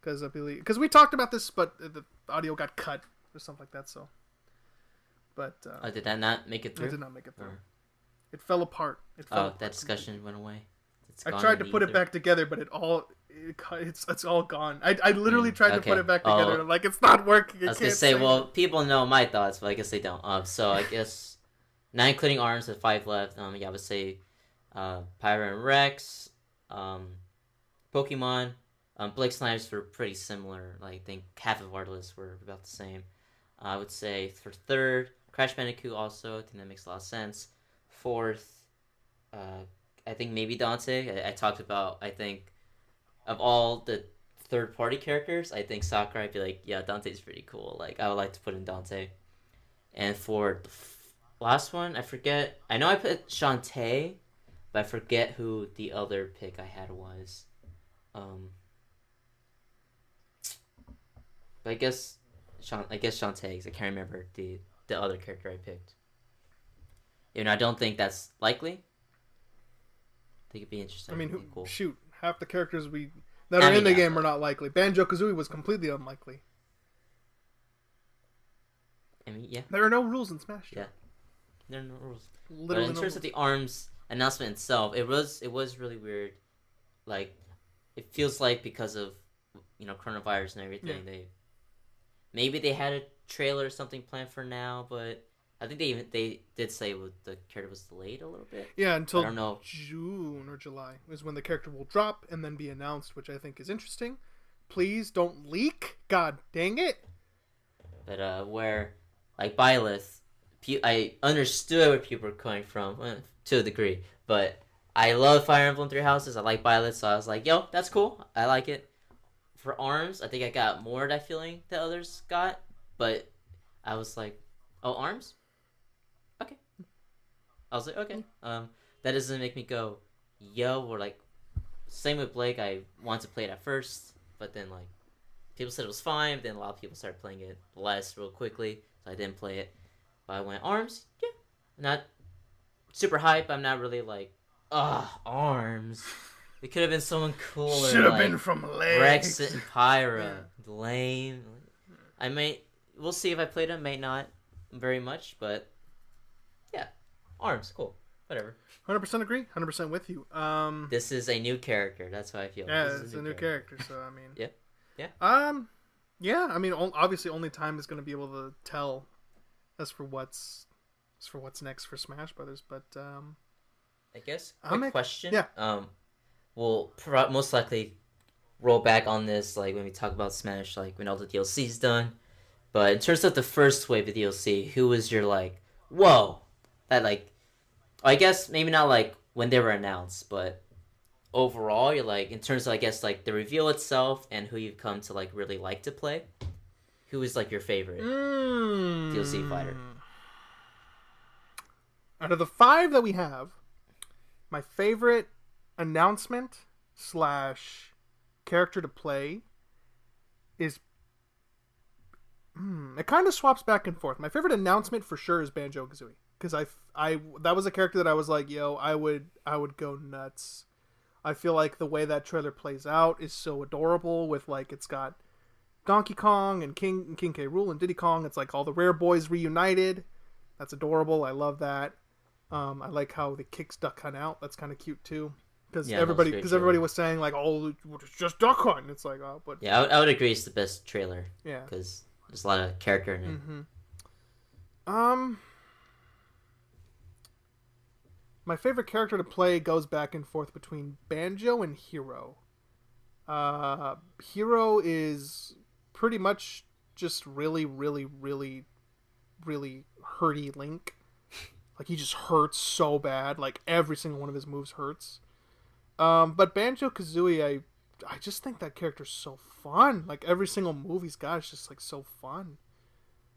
Because we talked about this, but the audio got cut or something like that. So, but did that not make it through? It did not make it through. It fell apart. It fell apart that discussion went away. I tried to put it back together, but it's all gone. I literally tried to put it back together. And I'm like, it's not working. I was gonna say, well, people know my thoughts, but I guess they don't. So I guess not including arms with 5 left. I would say, Pyra and Rex, Pokemon, Blake Snipes were pretty similar. Like I think half of our lists were about the same. I would say for third, Crash Bandicoot also. I think that makes a lot of sense. Fourth, I think maybe Dante. I talked about, I think, of all the third-party characters, I think Sakurai, I'd be like, yeah, Dante's pretty cool. Like, I would like to put in Dante. And for the last one, I forget. I know I put Shantae, but I forget who the other pick I had was. But I guess Shantae, because I can't remember the other character I picked. Even I don't think that's likely. I think it'd be interesting. I mean, cool. Shoot, half the characters that are in the game are not likely. Banjo-Kazooie was completely unlikely. I mean, yeah. There are no rules in Smash. Yeah, there are no rules. Literally, but in terms of the ARMS announcement itself, it was really weird. Like, it feels like because of coronavirus and everything, maybe they had a trailer or something planned for now, but I think they did say the character was delayed a little bit. Yeah, until I don't know. June or July is when the character will drop and then be announced, which I think is interesting. Please don't leak. God dang it. But where, like, Byleth, I understood where people were coming from to a degree, but I love Fire Emblem Three Houses. I like Byleth, so I was like, yo, that's cool. I like it. For ARMS, I think I got more of that feeling that others got, but I was like, oh, ARMS? Okay. I was like, okay. That doesn't make me go, yo, or like, same with Blake. I wanted to play it at first, but then like, people said it was fine, but then a lot of people started playing it less real quickly, so I didn't play it. But I went, ARMS? Yeah. Not super hype. I'm not really like, ARMS. It could have been someone cooler. Should have been from Legs. Rex and Pyra. Lame. We'll see if I played them. May not very much, but yeah. ARMS, cool. Whatever. 100% agree. 100% with you. This is a new character. That's how I feel. Yeah, it's a new character, so I mean. Yeah. Yeah, I mean, obviously only time is going to be able to tell as for what's next for Smash Brothers, but I guess quick question. Yeah. We'll most likely roll back on this like when we talk about Smash, like when all the DLC's done. But in terms of the first wave of DLC, who was your like, whoa, that like, I guess maybe not like when they were announced, but overall, you're like, in terms of I guess like the reveal itself and who you've come to like really like to play, who is like your favorite DLC fighter? Out of the 5 that we have, my favorite announcement / character to play is it kind of swaps back and forth. My favorite announcement for sure is Banjo-Kazooie, because I that was a character that I was like, yo, I would go nuts. I feel like the way that trailer plays out is so adorable, with like, it's got Donkey Kong and King K. Rool and Diddy Kong. It's like all the rare boys reunited. That's adorable. I love that. I like how the kicks Duck Hunt out. That's kind of cute too. Because everybody was saying like, oh, it's just Duck Hunt. It's like, oh, but yeah, I would agree it's the best trailer. Yeah, because there's a lot of character in it. Mm-hmm. My favorite character to play goes back and forth between Banjo and Hero. Hero is pretty much just really, really, really, really hurty Link. Like, he just hurts so bad. Like, every single one of his moves hurts. But Banjo-Kazooie, I just think that character's so fun. Like, every single move he's got is just, like, so fun.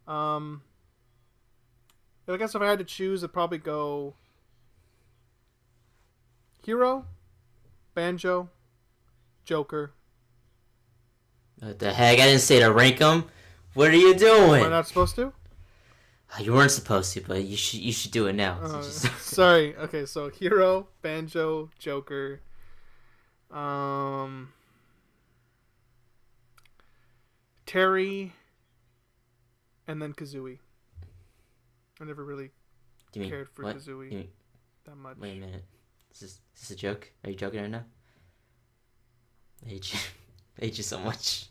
I guess if I had to choose, I'd probably go Hero, Banjo, Joker. What the heck? I didn't say to rank them. What are you doing? Am I not supposed to? You weren't supposed to, but you should do it now. Sorry. Okay, so Hero, Banjo, Joker, Terry, and then Kazooie. I never really cared for Kazooie that much. Wait a minute. Is this a joke? Are you joking right now? I hate you. I hate you so much.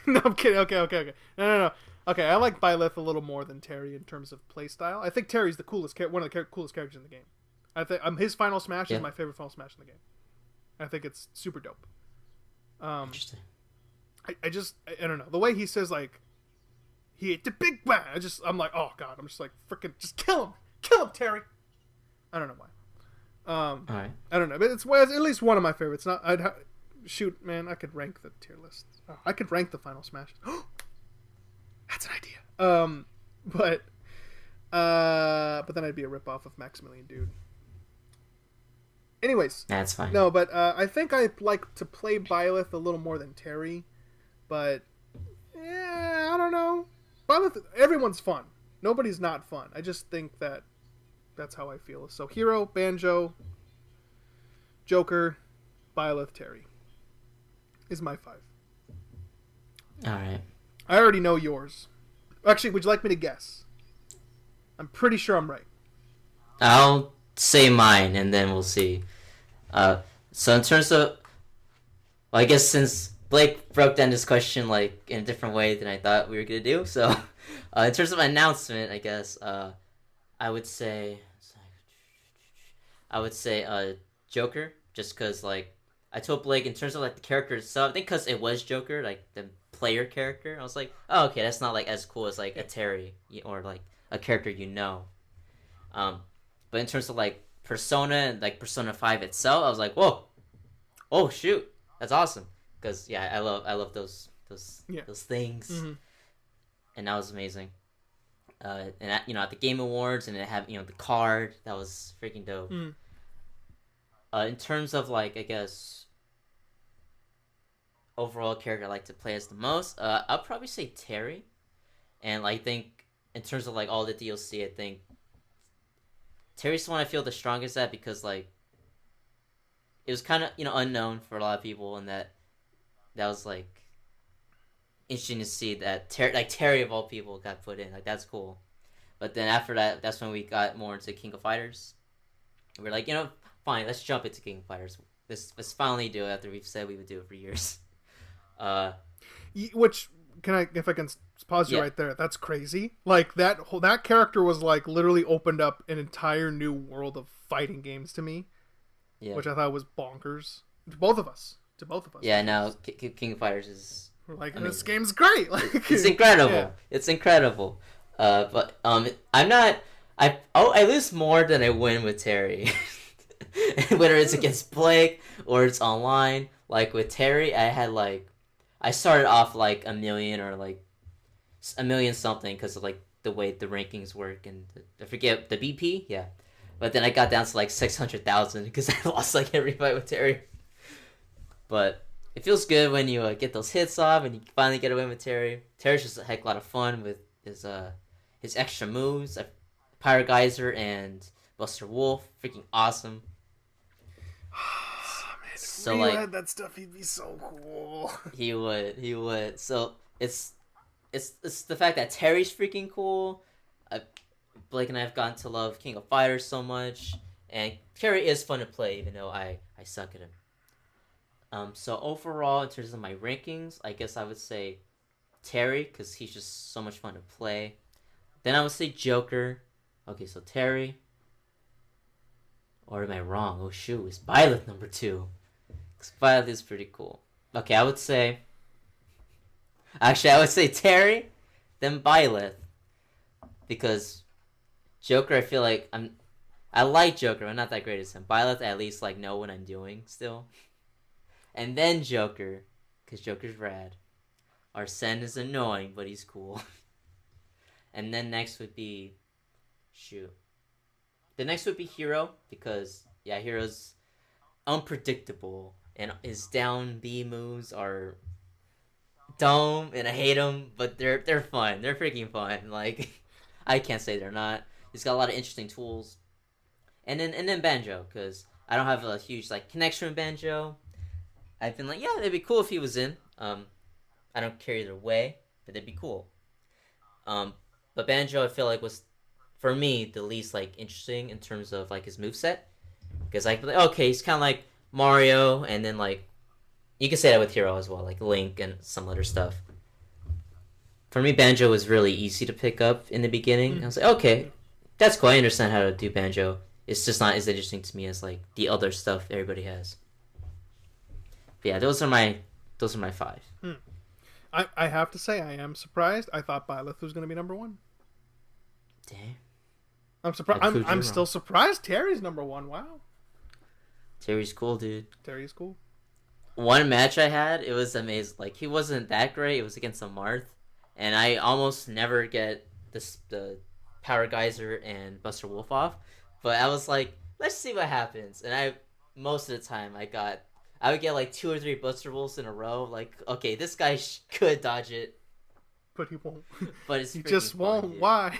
No, I'm kidding. Okay. No. Okay, I like Byleth a little more than Terry in terms of playstyle. I think Terry's the coolest, one of the coolest characters in the game. I think his Final Smash is my favorite Final Smash in the game. I think it's super dope. Interesting. I don't know the way he says like he hit the big one. I'm like, oh god, I'm just like freaking just kill him, Terry. I don't know why. All right. I don't know, but it's at least one of my favorites. Not shoot, man, I could rank the tier list. Oh, I could rank the Final Smash. That's an idea. But then I'd be a ripoff of Maximilian Dude. Anyways, that's fine. No, but I think I like to play Byleth a little more than Terry. But yeah, I don't know. Byleth, everyone's fun. Nobody's not fun. I just think that's how I feel. So Hero, Banjo, Joker, Byleth, Terry is my 5. All right. I already know yours. Actually, would you like me to guess? I'm pretty sure I'm right. I'll say mine, and then we'll see. So in terms of, well, I guess since Blake broke down this question like in a different way than I thought we were gonna do, so in terms of announcement, I guess I would say Joker, just because like I told Blake in terms of like the character itself, I think because it was Joker, like the player character, I was like, oh, okay, that's not like as cool as like a Terry or like a character but in terms of like Persona and like Persona 5 itself, I was like, whoa, oh shoot, that's awesome, because yeah, I love those things, and that was amazing. And at the Game Awards, and it had the card, that was freaking dope. In terms of like, I guess, overall character I like to play as the most, I'll probably say Terry. And I think in terms of like all the DLC, I think Terry's the one I feel the strongest at, because like it was kind of unknown for a lot of people, and that was like interesting to see that Terry of all people got put in. Like, that's cool. But then after that, that's when we got more into King of Fighters. We're like, fine, let's jump into King of Fighters. Let's finally do it after we've said we would do it for years. Which if I can pause you right there, that's crazy. Like that character was like literally opened up an entire new world of fighting games to me, which I thought was bonkers to both of us. Yeah, now King of Fighters is like, amazing. This game's great. Like, it's incredible. Yeah. It's incredible. But I'm not. I lose more than I win with Terry. Whether it's against Blake or it's online. Like with Terry, I started off like a million or like a million something because of like the way the rankings work, and I forget the BP, yeah. But then I got down to like 600,000 because I lost like every fight with Terry. But it feels good when you get those hits off and you finally get a win with Terry. Terry's just a heck of a lot of fun with his extra moves, Pyro Geyser and Buster Wolf, freaking awesome. Man, so if Ryu had that stuff, he'd be so cool. He would. So it's the fact that Terry's freaking cool. Blake and I have gotten to love King of Fighters so much, and Terry is fun to play, even though I suck at him. So overall, in terms of my rankings, I guess I would say Terry, because he's just so much fun to play. Then I would say Joker. Okay, so Terry. Or am I wrong? Oh shoot, it's Byleth number 2. Because Byleth is pretty cool. Okay, I would say Terry, then Byleth. Because Joker, I feel like I like Joker, I'm not that great as him. Byleth, I at least like know what I'm doing still. And then Joker, because Joker's rad. Arsene is annoying, but he's cool. And then next would be... The next would be Hero, because, yeah, Hero's unpredictable. And his down B moves are dumb, and I hate them, but they're fun. They're freaking fun. Like, I can't say they're not. He's got a lot of interesting tools. And then Banjo, because I don't have a huge, like, connection with Banjo. I've been like, yeah, it'd be cool if he was in. I don't care either way, but it'd be cool. But Banjo, I feel like, was, for me, the least like interesting in terms of like his moveset. Because like, okay, he's kind of like Mario, and then like you can say that with Hero as well, like Link and some other stuff. For me, Banjo was really easy to pick up in the beginning. I was like, okay, that's cool. I understand how to do Banjo. It's just not as interesting to me as like the other stuff everybody has. But yeah, those are my 5. I have to say, I am surprised. I thought Byleth was going to be number 1. Damn. I'm surprised. I'm still surprised Terry's number 1. Wow. Terry's cool, dude. Terry's cool. One match I had, it was amazing. Like, he wasn't that great. It was against a Marth. And I almost never get the Power Geyser and Buster Wolf off. But I was like, let's see what happens. And most of the time, I would get like 2 or 3 Buster Wolves in a row. Like, okay, this guy could dodge it. But he won't. But he just won't. Why?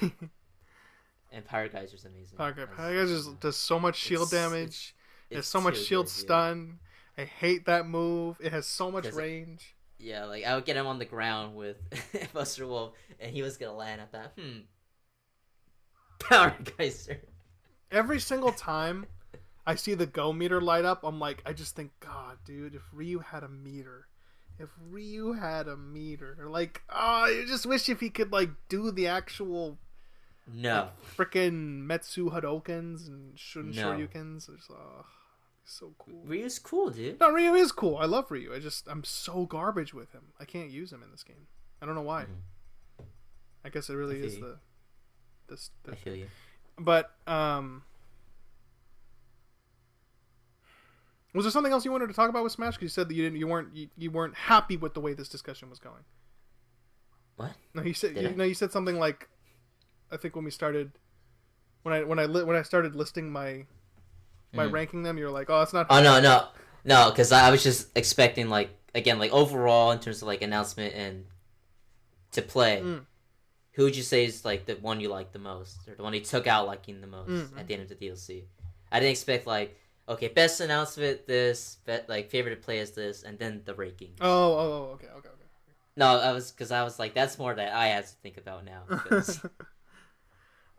And Power Geyser's amazing. Power Geyser does so much shield damage. It has so much shield stun. I hate that move. It has so much range. Yeah, like I would get him on the ground with Buster Wolf, and he was gonna land at that. Power Geyser. Every single time I see the go meter light up, I'm like, I just think, God, dude, if Ryu had a meter. Like, you just wish if he could, like, do the actual... No. Like, frickin' Metsu Hadokens and Shoryukens. So cool. Ryu's cool, dude. No, Ryu is cool. I love Ryu. I'm so garbage with him. I can't use him in this game. I don't know why. Mm-hmm. I guess it really is the I feel you. But, was there something else you wanted to talk about with Smash? Because you said that you weren't happy with the way this discussion was going. What? No, you said something like, I think when we started, when I started listing my ranking them, you were like, oh, it's not. Oh no, because I was just expecting like overall in terms of like announcement and to play. Who would you say is like the one you like the most, or the one you took out liking the most at the end of the DLC? I didn't expect like, okay, best announcement this, like favorite to play is this, and then the rankings. Oh, okay. No, I was like, that's more that I have to think about now. Because...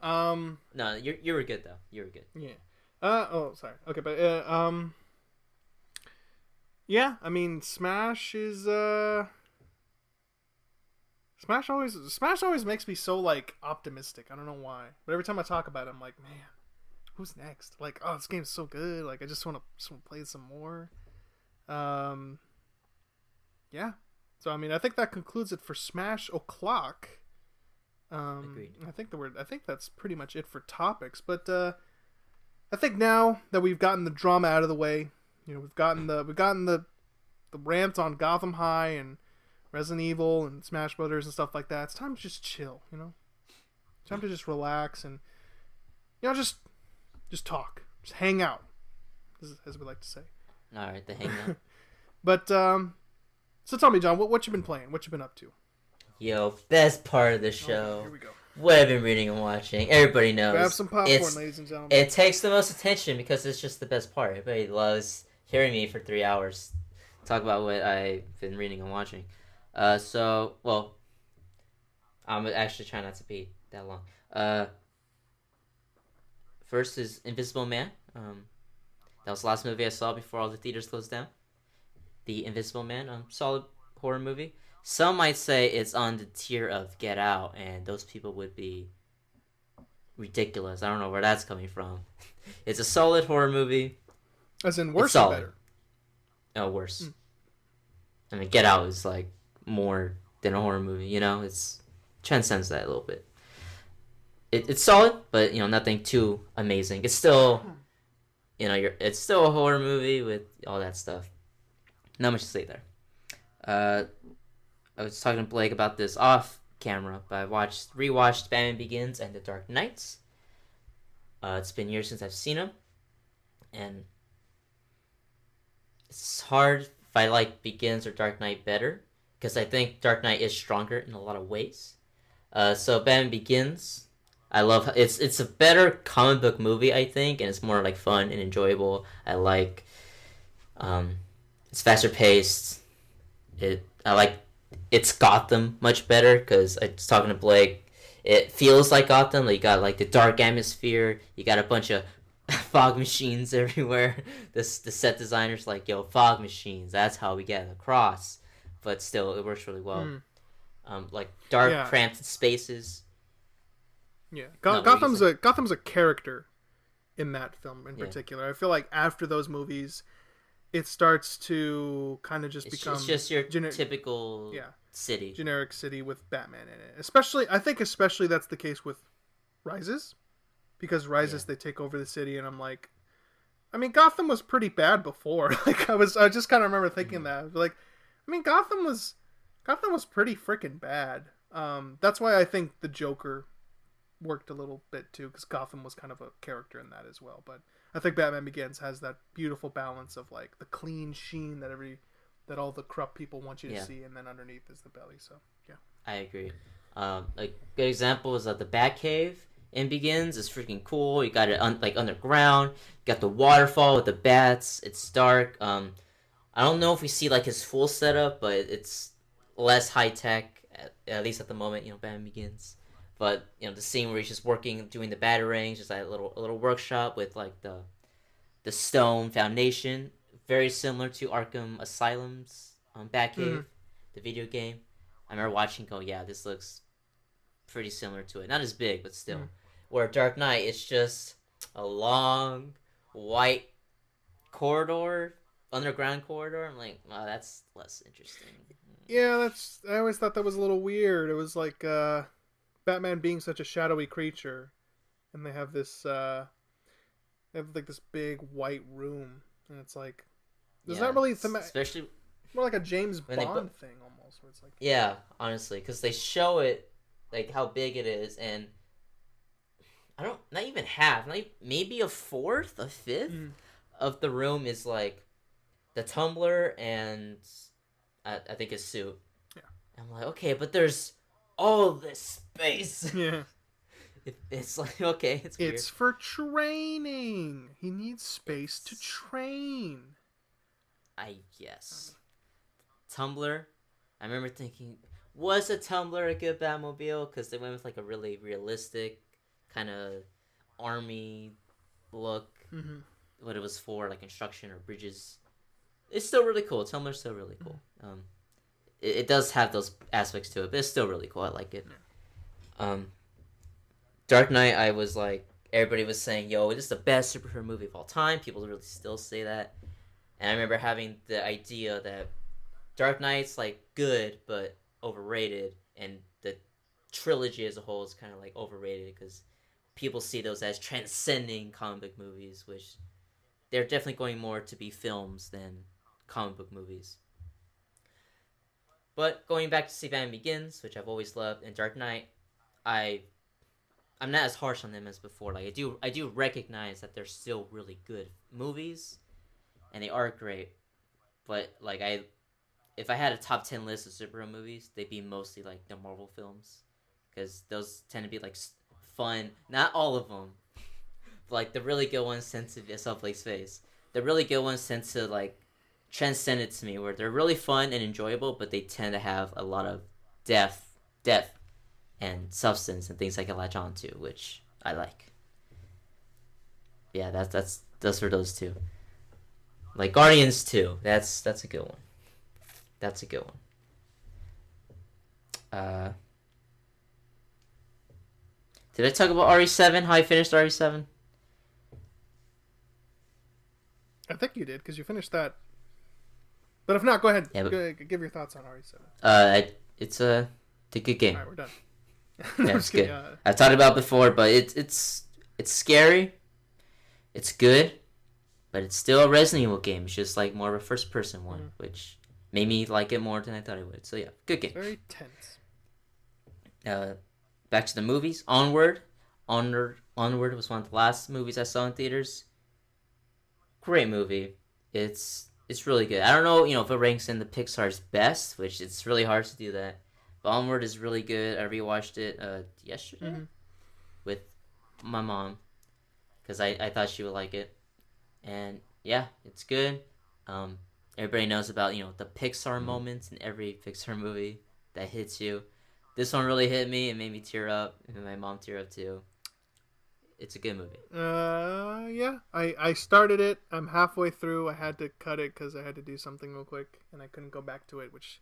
No, you were good though. You were good. Yeah. Sorry. Okay, but yeah. I mean, Smash is Smash always makes me so like optimistic. I don't know why, but every time I talk about it, I'm like, man, who's next? Like, oh, this game's so good. Like, I just want to play some more. Yeah. So I mean, I think that concludes it for Smash O'Clock. Agreed. I think that's pretty much it for topics. But I think now that we've gotten the drama out of the way, we've gotten the rant on Gotham High and Resident Evil and Smash Brothers and stuff like that. It's time to just chill. It's time to just relax and just talk, just hang out, as we like to say. All right, the hangout. But so tell me, John, what you been playing? What you been up to? Yo, best part of the show. Okay, here we go. What I've been reading and watching. Everybody knows. Grab some popcorn, ladies and gentlemen. It takes the most attention because it's just the best part. Everybody loves hearing me for 3 hours talk about what I've been reading and watching. Well, I'm actually trying not to be that long. First is Invisible Man. That was the last movie I saw before all the theaters closed down. The Invisible Man, solid horror movie. Some might say it's on the tier of Get Out, and those people would be ridiculous. I don't know where that's coming from. It's a solid horror movie. As in worse or better? No, worse. I mean, Get Out is like more than a horror movie, It's transcends that a little bit. It's solid, but nothing too amazing. It's still, it's still a horror movie with all that stuff. Not much to say there. I was talking to Blake about this off camera, but I rewatched Batman Begins and The Dark Knights. It's been years since I've seen them, and it's hard if I like Begins or Dark Knight better, because I think Dark Knight is stronger in a lot of ways. So Batman Begins, I love. It's a better comic book movie, I think, and it's more like fun and enjoyable. I like. It's faster paced. I like. It's Gotham much better, because I was talking to Blake. It feels like Gotham. Like, you got like the dark atmosphere. You got a bunch of fog machines everywhere. The set designer's like, yo, fog machines. That's how we get across. But still, it works really well. Mm. Like dark, Yeah, cramped spaces. yeah. No, what were you saying? Gotham's a character in that film in Yeah, particular. I feel like after those movies, it starts to kind of just it's become just your gener- typical yeah, city. generic city with Batman in it. Especially, I think, especially that's the case with Rises, because Yeah, Rises they take over the city, and I'm like, I mean, Gotham was pretty bad before. Like, I just kind of remember thinking mm-hmm. that, like, I mean, Gotham was pretty freaking bad. That's why I think the Joker worked a little bit too, because Gotham was kind of a character in that as well. But I think Batman Begins has that beautiful balance of like the clean sheen that all the corrupt people want you to Yeah, see, and then underneath is the belly. So yeah. I agree. Like good example is that the Batcave in Begins is freaking cool. You got it like underground. You got the waterfall with the bats. It's dark. I don't know if we see like his full setup, but it's less high tech at least at the moment. Batman Begins. But the scene where he's just working, doing the batarangs, just like a little workshop with like the stone foundation, very similar to Arkham Asylum's Batcave, Mm. the video game. I remember watching, go, yeah, this looks pretty similar to it. Not as big, but still. Mm. Where Dark Knight, it's just a long white corridor, underground corridor. I'm like, wow, that's less interesting. Yeah, that's. I always thought that was a little weird. It was like Batman being such a shadowy creature, and they have this. They have like this big white room, and it's like, there's Yeah, not really especially more like a James when they Bond thing almost, where it's like, yeah, honestly, because they show it like how big it is, and I don't, not even half, maybe a fourth, a fifth mm. of the room is like the tumbler and I think his suit. Yeah, I'm like, okay, but there's all this space. yeah. It's like, okay, it's weird. It's for training. He needs space to train. I guess. Tumblr. I remember thinking, was a Tumblr a good Batmobile? Because they went with like a really realistic kind of army look. Mm-hmm. What it was for, like construction or bridges. It's still really cool. Tumblr's still really cool. It does have those aspects to it, but it's still really cool. I like it. Yeah. Dark Knight, I was like, everybody was saying, yo, this is the best superhero movie of all time. People really still say that. And I remember having the idea that Dark Knight's like good, but overrated. And the trilogy as a whole is kind of like overrated because people see those as transcending comic book movies, which they're definitely going more to be films than comic book movies. But going back to see Batman Begins, which I've always loved, and Dark Knight, I'm not as harsh on them as before. Like I do recognize that they're still really good movies, and they are great. But like if I had a top 10 list of superhero movies, they'd be mostly like the Marvel films, because those tend to be like fun. Not all of them, but like the really good ones tend to be a self-like space. The really good ones tend to like transcend it to me, where they're really fun and enjoyable, but they tend to have a lot of depth, and substance and things I can latch on to, which I like. Yeah, that's for those two. Like Guardians 2, that's a good one. That's a good one. Did I talk about RE7? How I finished RE7? I think you did because you finished that. But if not, go ahead. Yeah, but, Give your thoughts on RE7. it's a good game. All right, we're done. Yeah, it's good. I've talked about it before, but it's scary. It's good, but it's still a Resident Evil game. It's just like more of a first person one, which made me like it more than I thought it would. So yeah, good game. Very tense. Back to the movies. Onward was one of the last movies I saw in theaters. Great movie. It's really good. I don't know, if it ranks in the Pixar's best, which it's really hard to do that. But Onward is really good. I rewatched it yesterday with my mom because I thought she would like it. And yeah, it's good. Everybody knows about, the Pixar moments in every Pixar movie that hits you. This one really hit me. It made me tear up. It made my mom tear up too. It's a good movie. Yeah. I started it. I'm halfway through. I had to cut it because I had to do something real quick, and I couldn't go back to it, which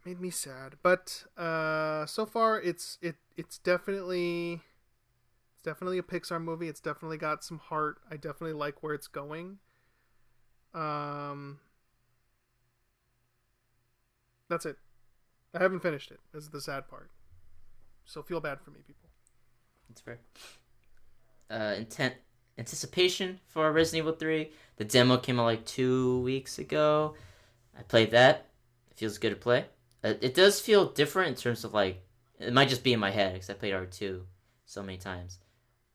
made me sad. But so far, it's definitely a Pixar movie. It's definitely got some heart. I definitely like where it's going. Um, that's it. I haven't finished it. This is the sad part. So feel bad for me, people. It's fair. Anticipation for Resident Evil 3. The demo came out like 2 weeks ago. I played that. It feels good to play. It does feel different in terms of like, it might just be in my head because I played R2 so many times.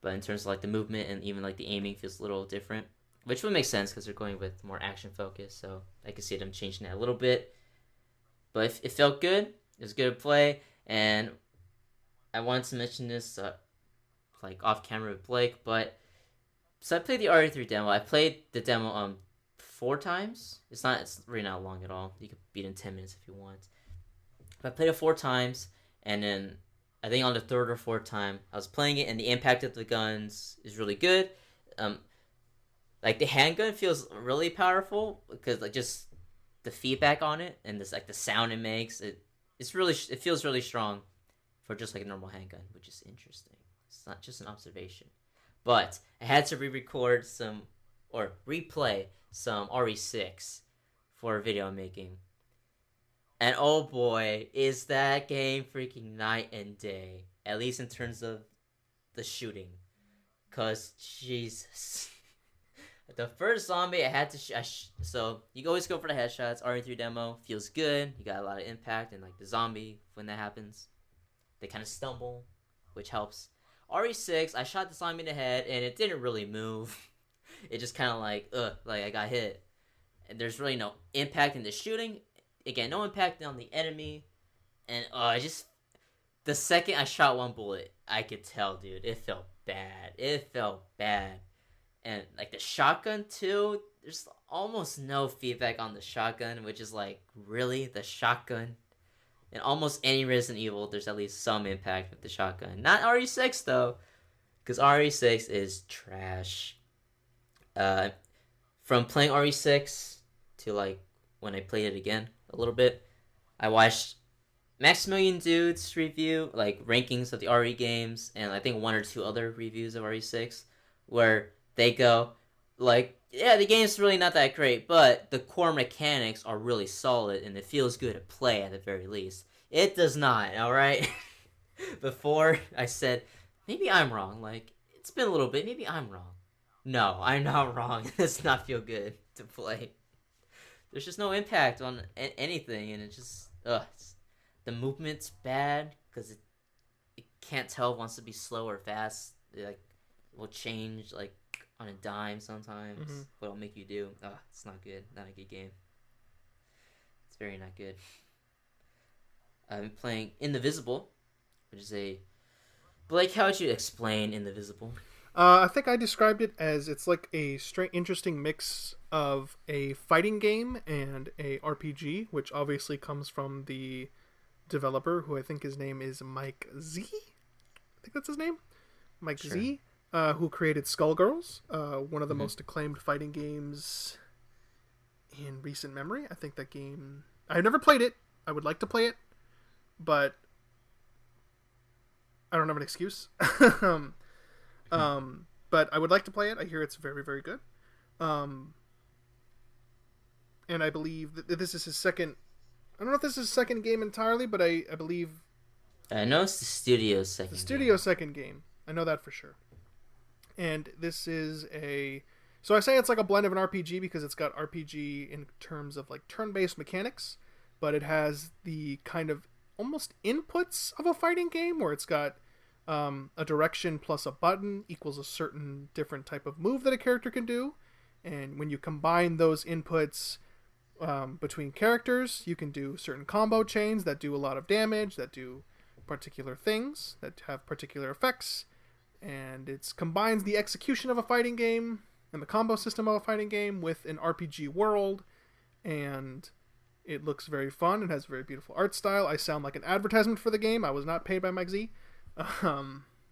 But in terms of like the movement and even like the aiming feels a little different, which would make sense because they're going with more action focus. So I could see them changing that a little bit. But it felt good. It was good to play, and I wanted to mention this like off camera with Blake. But so I played the RE3 demo. I played the demo 4 times. It's really not long at all. You could beat it in 10 minutes if you want. But I played it 4 times, and then I think on the 3rd or 4th time I was playing it, and the impact of the guns is really good. Like the handgun feels really powerful because like just the feedback on it and this like the sound it makes, it feels really strong for just like a normal handgun, which is interesting. It's not just an observation. But I had to replay some RE6 for video I'm making. And oh boy, is that game freaking night and day, at least in terms of the shooting. Cause Jesus. The first zombie I had to so you always go for the headshots. RE3 demo feels good. You got a lot of impact, and like the zombie, when that happens, they kind of stumble, which helps. RE6, I shot the zombie in the head and it didn't really move. It just kind of like I got hit, and there's really no impact in the shooting. Again, no impact on the enemy, and the second I shot one bullet, I could tell, dude, it felt bad. And like the shotgun too, there's almost no feedback on the shotgun, which is like, really, the shotgun? In almost any Resident Evil, there's at least some impact with the shotgun. Not RE6 though, because RE6 is trash. From playing RE6 to like when I played it again a little bit, I watched Maximilian Dude's review, like rankings of the RE games, and I think 1 or 2 other reviews of RE6, where they go, like, yeah, the game's really not that great, but the core mechanics are really solid, and it feels good to play at the very least. It does not, alright? Before, I said, maybe I'm wrong. Like, it's been a little bit, maybe I'm wrong. No, I'm not wrong. It does not feel good to play. There's just no impact on anything, and it just, the movement's bad, because it can't tell if it wants to be slow or fast. It, like, will change, like, on a dime sometimes. Mm-hmm. What it'll make you do. It's not good. Not a good game. It's very not good. I'm playing Indivisible, which is a... Blake, how would you explain Indivisible? I think I described it as it's like a interesting mix of a fighting game and a RPG, which obviously comes from the developer, who I think his name is Mike Z. I think that's his name. Mike sure. Z. Who created Skullgirls, one of the most acclaimed fighting games in recent memory. I think that game... I've never played it. I would like to play it, but I don't have an excuse. But I would like to play it. I hear it's very, very good. And I believe that this is his second... I don't know if this is his second game entirely, but I believe... I know it's the studio's second game. The studio's second game. I know that for sure. And this is a... So I say it's like a blend of an RPG because it's got RPG in terms of like turn-based mechanics, but it has the kind of almost inputs of a fighting game where it's got a direction plus a button equals a certain different type of move that a character can do. And when you combine those inputs between characters, you can do certain combo chains that do a lot of damage, that do particular things, that have particular effects. And it combines the execution of a fighting game and the combo system of a fighting game with an RPG world, and it looks very fun. It has a very beautiful art style. I sound like an advertisement for the game. I was not paid by Mike Z,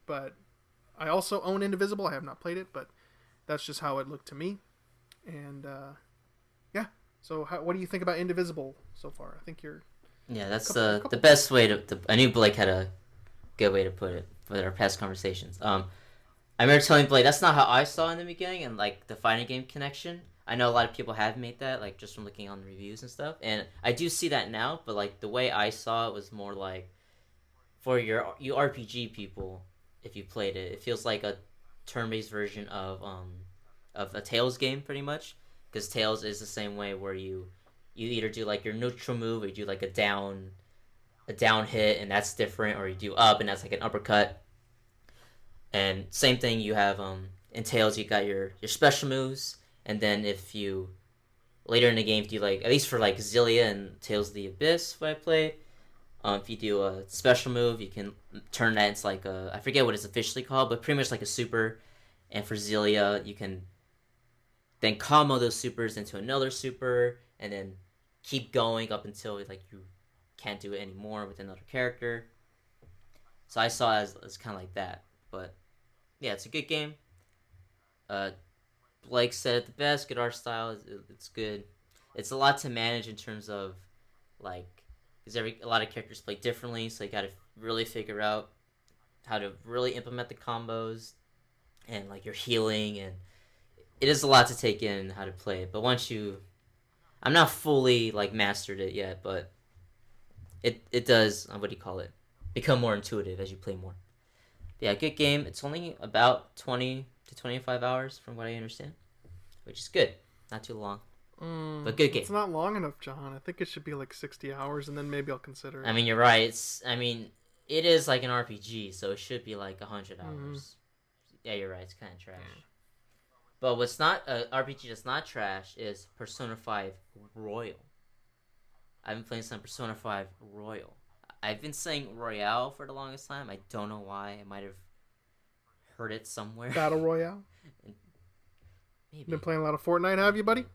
but I also own Indivisible. I have not played it, but that's just how it looked to me. And yeah. So what do you think about Indivisible so far? I think you're... Yeah, that's the best way to... I knew Blake had a good way to put it for our past conversations. I remember telling Blake, that's not how I saw it in the beginning, and like the fighting game connection. I know a lot of people have made that, like just from looking on the reviews and stuff. And I do see that now, but like the way I saw it was more like for you RPG people, if you played it, it feels like a turn-based version of a Tales game pretty much, because Tales is the same way where you either do like your neutral move or you do like a down hit and that's different, or you do up and that's like an uppercut. And same thing you have in Tales, you got your special moves, and then if you later in the game, if you like, at least for like Xillia and Tales of the Abyss, what I played, if you do a special move, you can turn that into like a, I forget what it's officially called, but pretty much like a super. And for Xillia, you can then combo those supers into another super, and then keep going up until like you can't do it anymore with another character. So I saw it as kind of like that. But yeah, it's a good game. Blake said it the best. Good art style. It's good. It's a lot to manage in terms of like, because a lot of characters play differently, so you got to really figure out how to really implement the combos and like your healing, and it is a lot to take in how to play it. But once I'm not fully like mastered it yet, but it does, what do you call it, become more intuitive as you play more. But yeah, good game. It's only about 20 to 25 hours from what I understand, which is good. Not too long, but good game. It's not long enough, John. I think it should be like 60 hours, and then maybe I'll consider it. I mean, you're right. It is like an RPG, so it should be like 100 hours. Yeah, you're right. It's kind of trash. But what's not RPG that's not trash is Persona 5 Royal. I've been playing some Persona 5 Royal. I've been saying Royale for the longest time. I don't know why. I might have heard it somewhere. Battle Royale? Maybe. Been playing a lot of Fortnite, have you, buddy?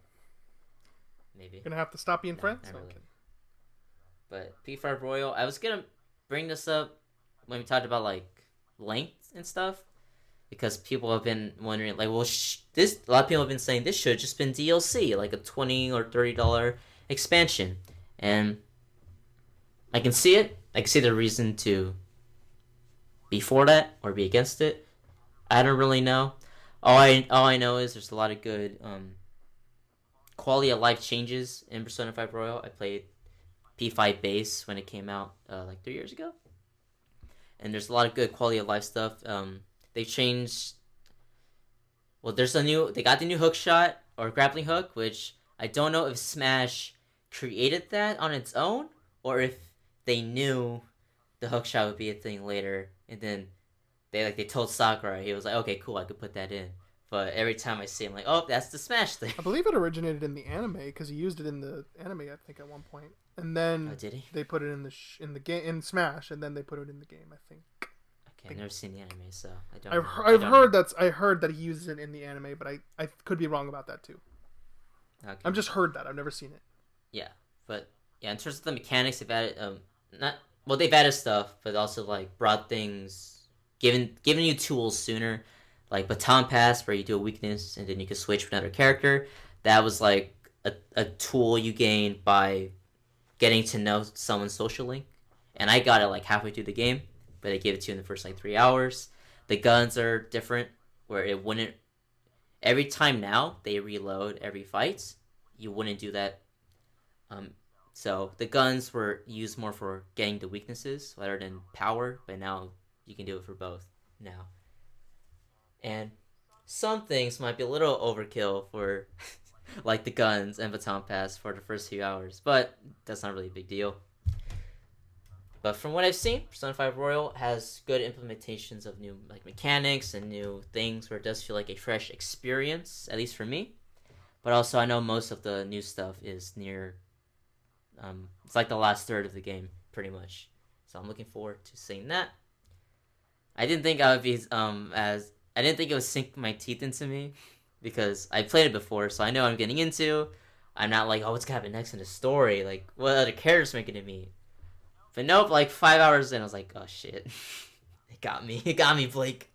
Maybe. Gonna have to stop being friends? Not really. But P5 Royal, I was gonna bring this up when we talked about like length and stuff, because people have been wondering, like, well, a lot of people have been saying this should have just been DLC, like a $20 or $30 expansion, and I can see it. I can see the reason to be for that or be against it. I don't really know. All I know is there's a lot of good quality of life changes in Persona 5 Royal. I played P5 base when it came out like 3 years ago, and there's a lot of good quality of life stuff. They changed. Well, they got the new hook shot or grappling hook, which I don't know if Smash created that on its own or if they knew the hook shot would be a thing later, and then they told Sakurai, he was like, okay, cool, I could put that in. But every time I see him, like, oh, that's the Smash thing. I believe it originated in the anime because he used it in the anime, I think, at one point, and then did he? They put it in the game in Smash, and then they put it in the game, I think. Okay, I've never seen the anime, so I don't. I heard that he uses it in the anime, but I could be wrong about that too. Okay. I've just heard that. I've never seen it. Yeah, but yeah, in terms of the mechanics, they've added they've added stuff, but also like brought things, giving you tools sooner, like baton pass where you do a weakness and then you can switch with another character. That was like a tool you gained by getting to know someone's social link, and I got it like halfway through the game, but they gave it to you in the first like 3 hours. The guns are different, where it wouldn't. Every time now they reload every fight, you wouldn't do that. So the guns were used more for getting the weaknesses rather than power, but now you can do it for both now. And some things might be a little overkill for like the guns and baton pass for the first few hours, but that's not really a big deal. But from what I've seen, Persona 5 Royal has good implementations of new like mechanics and new things where it does feel like a fresh experience, at least for me. But also I know most of the new stuff is near it's like the last third of the game, pretty much. So I'm looking forward to seeing that. I didn't think I would be I didn't think it would sink my teeth into me, because I played it before, so I know what I'm getting into. I'm not like, oh, what's gonna happen next in the story? Like, what other characters am I gonna meet? But nope, like 5 hours in, I was like, oh shit. It got me, Blake.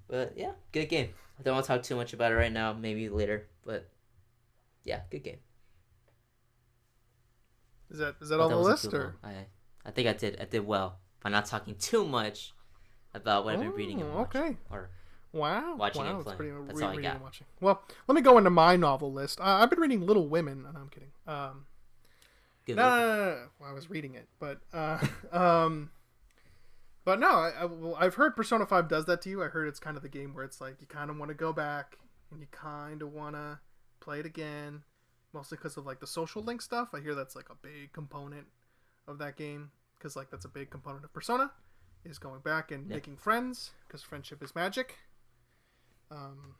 But yeah, good game. I don't want to talk too much about it right now. Maybe later. But yeah, good game. Is that But all that the wasn't too list long. or? I think I did well by not talking too much about what I've been reading and Oh, watching okay. or Wow. watching Wow, and that's playing. pretty That's all I reading got. and watching. Well, let me go into my novel list. I've been reading Little Women. No, I'm kidding. Good No, no, movie. no, no, no. Well, I was reading it, but um, but no, well, I've heard Persona 5 does that to you. I heard it's kind of the game where it's like you kind of want to go back and you kind of want to play it again, mostly because of like the social link stuff. I hear that's like a big component of that game because like that's a big component of Persona is going back and Yeah. making friends because friendship is magic. Um,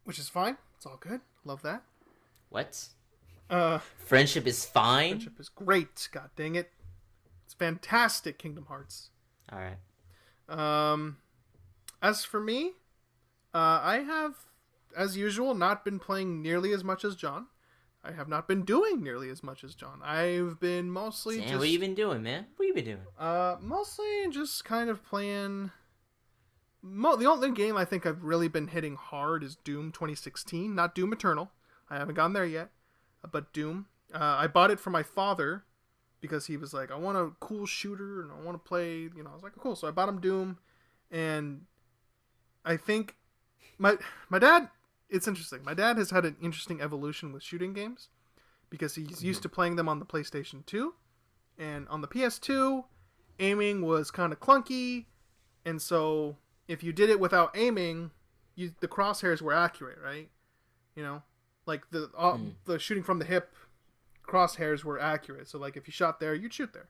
which is fine. It's all good. Love that. What? Uh, Friendship is fine. friendship is great. God dang it. It's fantastic, Kingdom Hearts. All right. Um, as for me, I have, as usual, not been playing nearly as much as John. I have not been doing nearly as much as John. I've been mostly Sam, just... what you been doing, man? What you been doing? Mostly just kind of playing... The only game I think I've really been hitting hard is Doom 2016, not Doom Eternal. I haven't gotten there yet, but Doom. I bought it for my father because he was like, I want a cool shooter and I want to play, I was like, cool. So I bought him Doom, and I think my dad, it's interesting. My dad has had an interesting evolution with shooting games because he's used to playing them on the PlayStation 2, and on the PS2, aiming was kind of clunky, and so if you did it without aiming, the crosshairs were accurate, right? Like the shooting from the hip crosshairs were accurate. So like if you shot there, you'd shoot there.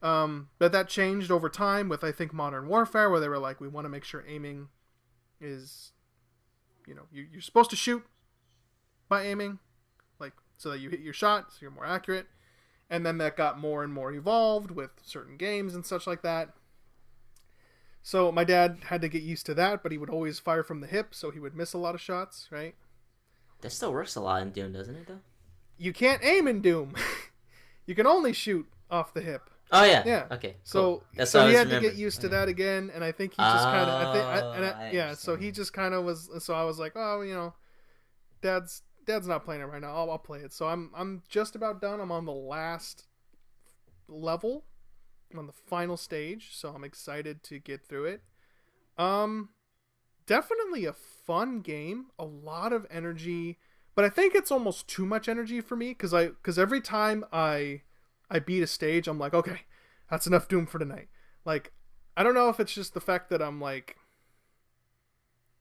But that changed over time with I think Modern Warfare, where they were like, we want to make sure aiming is, you're supposed to shoot by aiming, like so that you hit your shot, so you're more accurate. And then that got more and more evolved with certain games and such like that. So my dad had to get used to that, but he would always fire from the hip, so he would miss a lot of shots, right? That still works a lot in Doom, doesn't it, though? You can't aim in Doom. You can only shoot off the hip. Oh, yeah. Yeah. Okay, So cool. That's so what I he was had to get remembering. used to Okay. that again, and I think he just kind of I so he understand. just kind of was. So I was like, oh, dad's not playing it right now. I'll play it. So I'm just about done. I'm on the last level. I'm on the final stage, so I'm excited to get through it. Definitely a fun game, a lot of energy, but I think it's almost too much energy for me because every time I beat a stage, I'm like, okay, that's enough Doom for tonight. Like, I don't know if it's just the fact that I'm like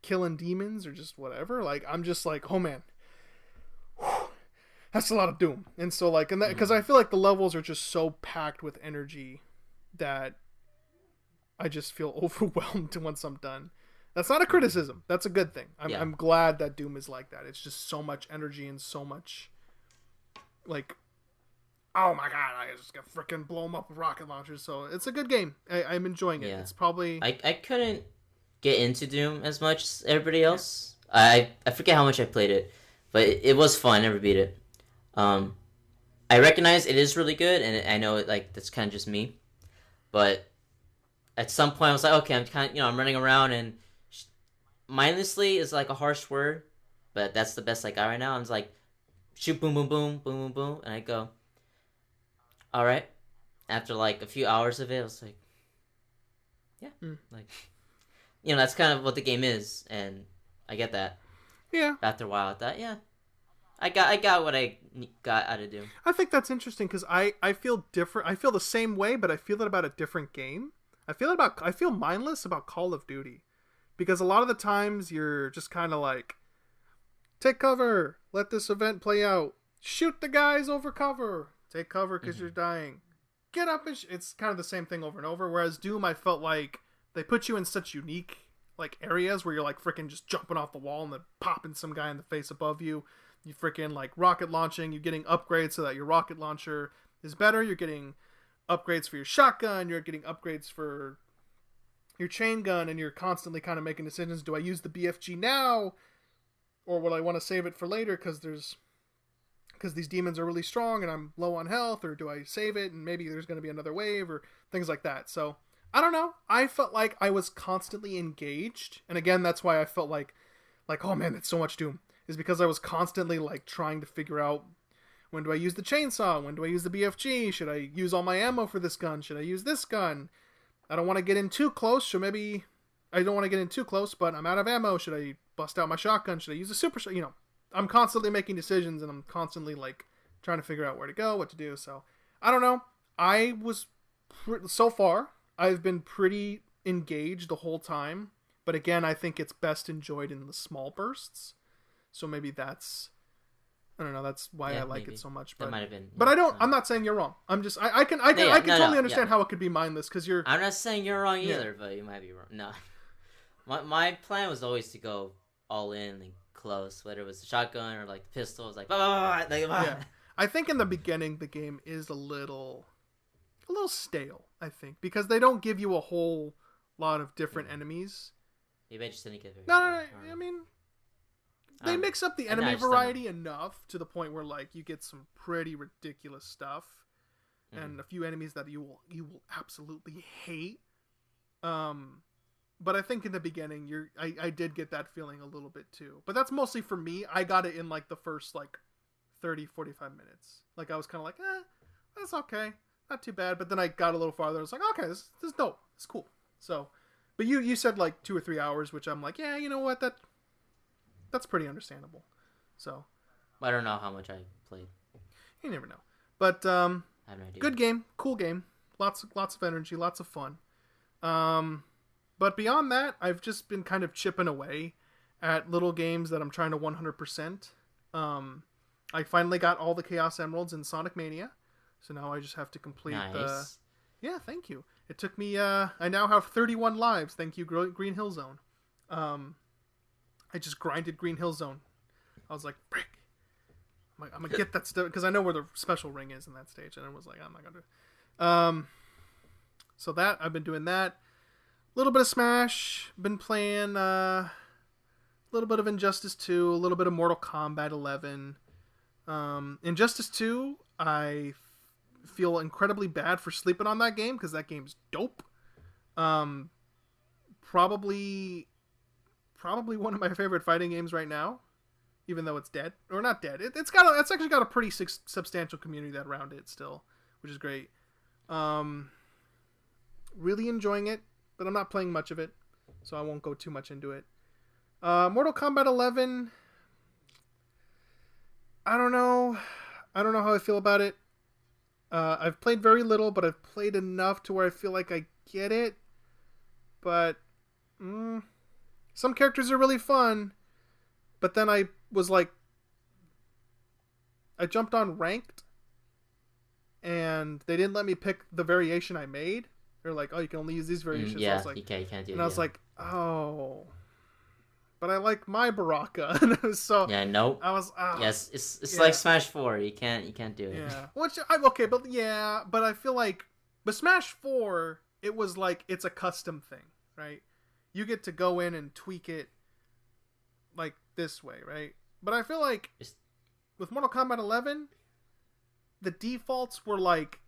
killing demons or just whatever. Like, I'm just like, oh man, whew, that's a lot of Doom. And so like, and that because I feel like the levels are just so packed with energy that I just feel overwhelmed once I'm done. That's not a criticism. That's a good thing. Yeah. I'm glad that Doom is like that. It's just so much energy and so much, like, oh my god, I just got freaking blow them up with rocket launchers. So it's a good game. I'm enjoying it. Yeah. It's probably I couldn't get into Doom as much as everybody else. Yeah. I forget how much I played it, but it was fun. I never beat it. I recognize it is really good, and I know like that's kind of just me. But at some point, I was like, okay, I'm kind of, I'm running around, and mindlessly is like a harsh word, but that's the best I got right now. I'm just like, shoot, boom, boom, boom, boom, boom, boom, and I go, all right. After like a few hours of it, I was like, yeah, like, that's kind of what the game is, and I get that. yeah. After a while, I thought, yeah, I got what I got out of Doom. I think that's interesting because I feel different. I feel the same way, but I feel it about a different game. I feel mindless about Call of Duty because a lot of the times you're just kind of like, take cover, let this event play out, shoot the guys over cover, take cover because you're dying, get up and it's kind of the same thing over and over. Whereas Doom, I felt like they put you in such unique like areas where you're like freaking just jumping off the wall and then popping some guy in the face above you. You freaking like rocket launching, you're getting upgrades so that your rocket launcher is better. You're getting upgrades for your shotgun, you're getting upgrades for your chain gun, and you're constantly kind of making decisions. Do I use the BFG now? Or will I want to save it for later because these demons are really strong and I'm low on health? Or do I save it and maybe there's going to be another wave or things like that? So I don't know. I felt like I was constantly engaged, and again, that's why I felt like oh man, that's so much Doom. Is because I was constantly like trying to figure out, when do I use the chainsaw? When do I use the BFG? Should I use all my ammo for this gun? Should I use this gun? I don't want to get in too close, so maybe I don't want to get in too close, but I'm out of ammo. Should I bust out my shotgun? Should I use a super shot? I'm constantly making decisions, and I'm constantly like trying to figure out where to go, what to do. So I don't know. So far, I've been pretty engaged the whole time, but again, I think it's best enjoyed in the small bursts. So maybe that's, I don't know, that's why I like it so much. But, that might have been. But I'm not saying you're wrong. I'm just, I can totally understand how it could be mindless, because you're. I'm not saying you're wrong either, but you might be wrong. No, my plan was always to go all in and close, whether it was the shotgun or like the pistol. It was like, yeah. I think in the beginning the game is a little stale. I think because they don't give you a whole lot of different enemies. Maybe I just didn't get very. No, I mean, they mix up the enemy variety enough to the point where like you get some pretty ridiculous stuff, and a few enemies that you will absolutely hate. But I think in the beginning I did get that feeling a little bit too. But that's mostly for me. I got it in like the first like 30-45 minutes. Like I was kind of like, that's okay, not too bad. But then I got a little farther. I was like, okay, this is dope. It's cool. So, but you said like 2 or 3 hours, which I'm like, yeah, you know what, that's pretty understandable. So, I don't know how much I played. You never know. But I have no idea. Good game, cool game, lots of energy, lots of fun. But beyond that, I've just been kind of chipping away at little games that I'm trying to 100%. I finally got all the Chaos Emeralds in Sonic Mania, so now I just have to complete the. Yeah, thank you. It took me. I now have 31 lives. Thank you, Green Hill Zone. I just grinded Green Hill Zone. I was like, frick. I'm gonna get that stuff because I know where the special ring is in that stage, and I was like, I'm not gonna do it. So that I've been doing that. A little bit of Smash. Been playing a little bit of Injustice 2. A little bit of Mortal Kombat 11. Injustice 2. I feel incredibly bad for sleeping on that game because that game's dope. Probably one of my favorite fighting games right now, even though it's dead or not dead. It's actually got a pretty substantial community that around it still, which is great. Really enjoying it, but I'm not playing much of it, so I won't go too much into it. Mortal Kombat 11. I don't know how I feel about it. I've played very little, but I've played enough to where I feel like I get it. But some characters are really fun. But then I was like, I jumped on ranked, and they didn't let me pick the variation I made. They're like, oh, you can only use these variations. Yeah, I was like, you can't do it. And I was like, oh. But I like my Baraka. And it was so. Yeah, nope. I was. Yes, it's like Smash 4. You can't do it. Yeah. Which I'm okay, but yeah, but I feel like, but Smash 4, it was like it's a custom thing, right? You get to go in and tweak it like this way, right? But I feel like with Mortal Kombat 11, the defaults were like,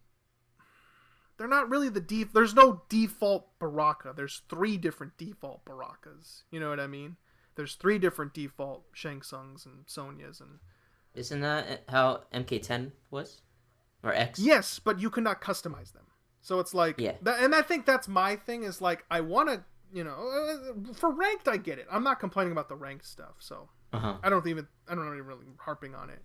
they're not really there's no default Baraka. There's 3 different default Barakas. You know what I mean? There's 3 different default Shang Tsungs and Sonyas and. Isn't that how MK10 was, or X? Yes, but you cannot customize them. So it's like, yeah. And I think that's my thing. Is like I want to, for ranked, I get it. I'm not complaining about the ranked stuff. So I don't even really harping on it.